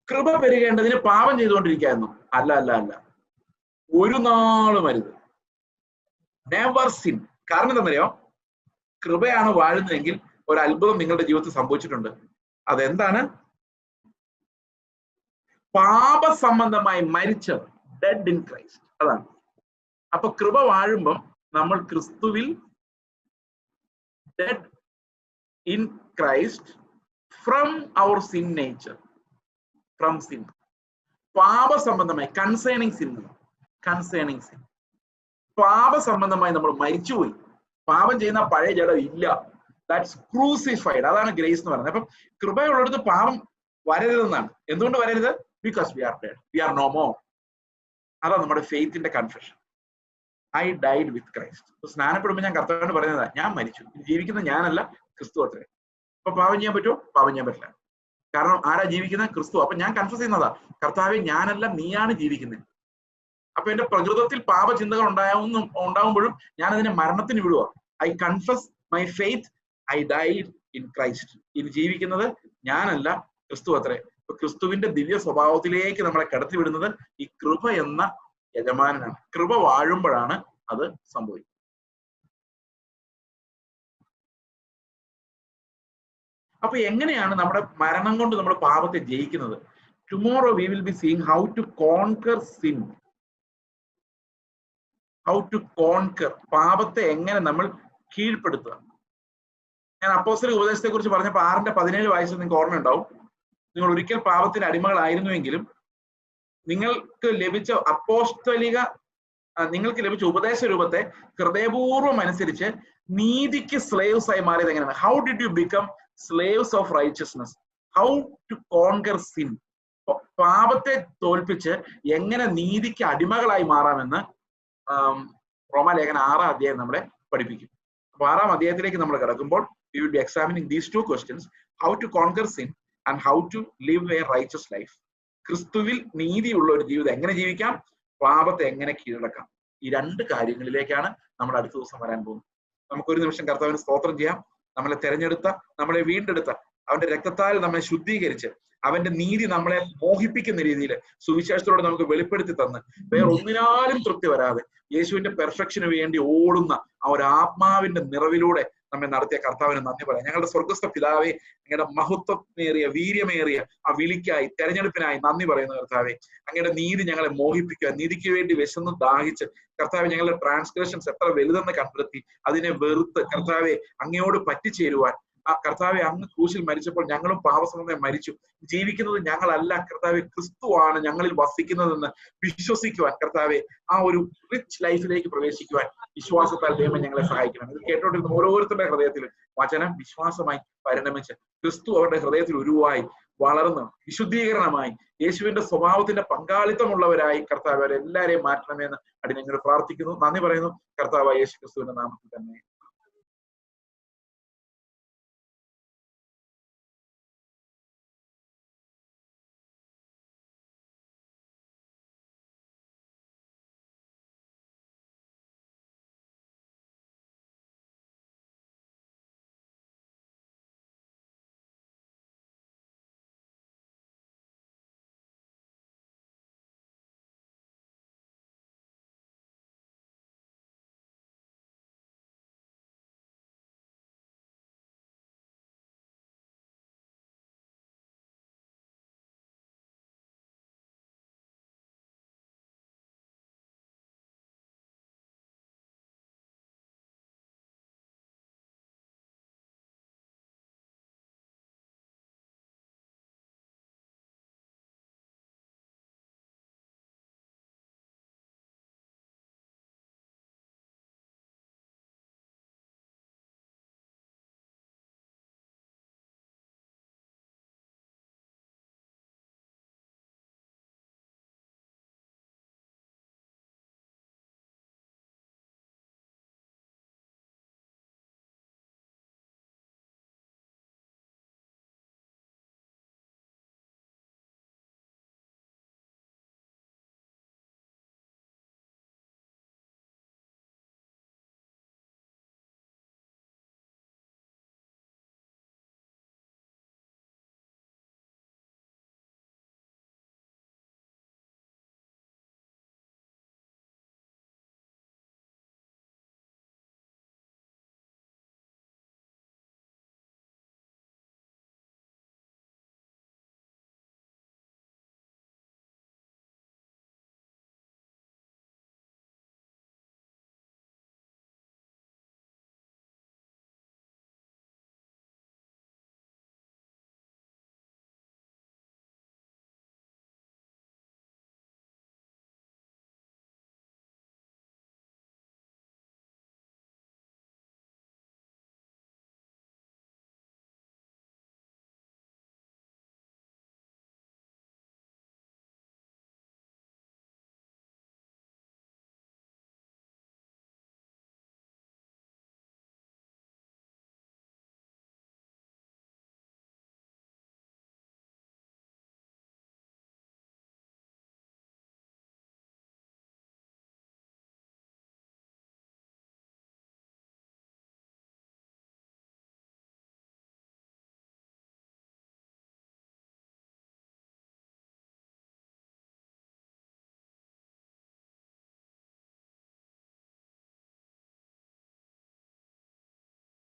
കൃപ പെരുകേണ്ടതിന് പാപം ചെയ്തുകൊണ്ടിരിക്കായിരുന്നു? അല്ല അല്ല അല്ല, ഒരു നാളും അരുത്. Never sin. കാരണം എന്താണെന്നറിയോ? കൃപയാണ് വാഴുന്നതെങ്കിൽ ഒരു അത്ഭുതം നിങ്ങളുടെ ജീവിതത്തിൽ സംഭവിച്ചിട്ടുണ്ട്. അതെന്താണ്? പാപസംബന്ധമായി മരിച്ചവർ, ഡെഡ് ഇൻ ക്രൈസ്റ്റ്. അതാണ്. അപ്പൊ കൃപ വാഴുമ്പം നമ്മൾ ക്രിസ്തുവിൽ dead in Christ from our sin nature, from sin. പാപസംബന്ധമായി, കൺസേണിങ് സിൻ, പാപസംബന്ധമായി നമ്മൾ മരിച്ചുപോയി. പാപം ചെയ്യുന്ന പഴയ ജഡം ഇല്ല. That's crucified. അതാണ് ഗ്രേസ് എന്ന് പറയുന്നത്. അപ്പം കൃപയുള്ളിടത്ത് പാപം വരരുതെന്നാണ്. എന്തുകൊണ്ട് വരരുത്? Because we are dead, we are no more. അതാണ് നമ്മുടെ ഫെയ്ത്തിന്റെ confession. I died with Christ. സ്നാനപ്പെടുമ്പോൾ ഞാൻ കർത്താവിനോട് പറയുന്നതാ, ഞാൻ മരിച്ചു, ജീവിക്കുന്ന ഞാനല്ല, ക്രിസ്തു അത്രേ. അപ്പൊ പാപം ചെയ്യാൻ പറ്റുമോ? പാപം ചെയ്യാൻ പറ്റില്ല. കാരണം ആരാ ജീവിക്കുന്നത്? ക്രിസ്തു. അപ്പൊ ഞാൻ കൺഫസ് ചെയ്യുന്നതാ, കർത്താവെ ഞാനല്ല, നീയാണ് ജീവിക്കുന്നത്. അപ്പൊ എന്റെ പ്രകൃതത്തിൽ പാപചിന്തകൾ ഉണ്ടാകുമ്പോഴും ഞാൻ അതിനെ മരണത്തിന് വിടുക. I confess my faith, I died in Christ. ഇനി ജീവിക്കുന്നത് ഞാനല്ല, ക്രിസ്തു അത്രേ. അപ്പൊ ക്രിസ്തുവിന്റെ ദിവ്യ സ്വഭാവത്തിലേക്ക് നമ്മളെ കടത്തി വിടുന്നത് ഈ കൃപ എന്ന യജമാനനാണ്. കൃപ വാഴുമ്പോഴാണ് അത് സംഭവിക്കുന്നത്. അപ്പൊ എങ്ങനെയാണ് നമ്മുടെ മരണം കൊണ്ട് നമ്മൾ പാപത്തെ ജയിക്കുന്നത്? Tomorrow we will be seeing how to conquer sin. How to conquer, പാപത്തെ എങ്ങനെ നമ്മൾ കീഴ്പ്പെടുത്തുക. ഞാൻ അപ്പോസ്തലിക ഉപദേശത്തെ കുറിച്ച് പറഞ്ഞപ്പോൾ 6:17 വായിച്ചത് നിങ്ങൾക്ക് ഓർമ്മയുണ്ടാവും. നിങ്ങൾ ഒരിക്കൽ പാപത്തിന്റെ അടിമകളായിരുന്നുവെങ്കിലും നിങ്ങൾക്ക് ലഭിച്ച നിങ്ങൾക്ക് ലഭിച്ച ഉപദേശ രൂപത്തെ ഹൃദയപൂർവ്വം അനുസരിച്ച് നീതിക്ക് സ്ലേവ്സ് ആയി മാറിയത് എങ്ങനെയാണ്? How did you become slaves of righteousness? How to conquer sin? പാപത്തെ തോൽപ്പിച്ച് എങ്ങനെ നീതിക്ക് അടിമകളായി മാറാമെന്ന് റോമാലേഖനം 6-ാം അധ്യായം നമ്മളെ പഠിപ്പിക്കും. അപ്പൊ 6-ാം അധ്യായത്തിലേക്ക് നമ്മൾ കിടക്കുമ്പോൾ we will be examining these two questions: how to conquer sin and how to live a righteous life. ക്രിസ്തുവിൽ നീതിയുള്ള ഒരു ജീവിതം എങ്ങനെ ജീവിക്കാം, പാപത്തെ എങ്ങനെ കീഴടക്കാം, ഈ രണ്ട് കാര്യങ്ങളിലേക്കാണ് നമ്മൾ അടുത്ത ദിവസം വരാൻ പോകുന്നത്. നമുക്കൊരു നിമിഷം കർത്താവിന് സ്തോത്രം ചെയ്യാം. നമ്മളെ തെരഞ്ഞെടുത്ത, നമ്മളെ വീണ്ടെടുത്ത, അവന്റെ രക്തത്താൽ നമ്മെ ശുദ്ധീകരിച്ച്, അവന്റെ നീതി നമ്മളെ മോഹിപ്പിക്കുന്ന രീതിയിൽ സുവിശേഷത്തോടെ നമുക്ക് വെളിപ്പെടുത്തി തന്ന് വേറെ ഒന്നിനാലും തൃപ്തി വരാതെ യേശുവിന്റെ പെർഫെക്ഷന് വേണ്ടി ഓടുന്ന ആ ഒരു ആത്മാവിന്റെ നിറവിലൂടെ നമ്മെ നടത്തിയ കർത്താവിന് നന്ദി പറയാം. ഞങ്ങളുടെ സ്വർഗസ്ഥ പിതാവേ, ഞങ്ങളുടെ മഹത്വമേറിയ വീര്യമേറിയ ആ വിളിക്കായി, തെരഞ്ഞെടുപ്പിനായി നന്ദി പറയുന്ന കർത്താവെ. അങ്ങയുടെ നീതി ഞങ്ങളെ മോഹിപ്പിക്കുക, നീതിക്ക് വേണ്ടി വിശന്ന് ദാഹിച്ച് കർത്താവെ, ഞങ്ങളുടെ ട്രാൻസ്ഗ്രഷൻസ് എത്ര വലുതെന്ന് കണ്ടെത്തി അതിനെ വെറുത്ത് കർത്താവെ അങ്ങയോട് പറ്റിച്ചേരുവാൻ, ആ കർത്താവെ അങ്ങ് ക്രൂശിൽ മരിച്ചപ്പോൾ ഞങ്ങളും പാപസംബന്ധമായി മരിച്ചു, ജീവിക്കുന്നത് ഞങ്ങളല്ല കർത്താവെ, ക്രിസ്തുവാണ് ഞങ്ങളിൽ വസിക്കുന്നതെന്ന് വിശ്വസിക്കുവാൻ കർത്താവെ, ആ ഒരു റിച്ച് ലൈഫിലേക്ക് പ്രവേശിക്കുവാൻ വിശ്വാസത്താൽ ദൈവം ഞങ്ങളെ സഹായിക്കണം. ഇത് കേട്ടോണ്ടിരുന്ന ഓരോരുത്തരുടെ ഹൃദയത്തിലും വചനം വിശ്വാസമായി പരിണമിച്ച് ക്രിസ്തു അവരുടെ ഹൃദയത്തിൽ ഉരുവായി വളർന്ന് വിശുദ്ധീകരണമായി യേശുവിന്റെ സ്വഭാവത്തിന്റെ പങ്കാളിത്തമുള്ളവരായി കർത്താവ് അവരെല്ലാരെയും മാറ്റണമെന്ന് അടി ഞങ്ങൾ പ്രാർത്ഥിക്കുന്നു. നന്ദി പറയുന്നു കർത്താവായ യേശു ക്രിസ്തുവിന്റെ നാമത്തിൽ തന്നെ.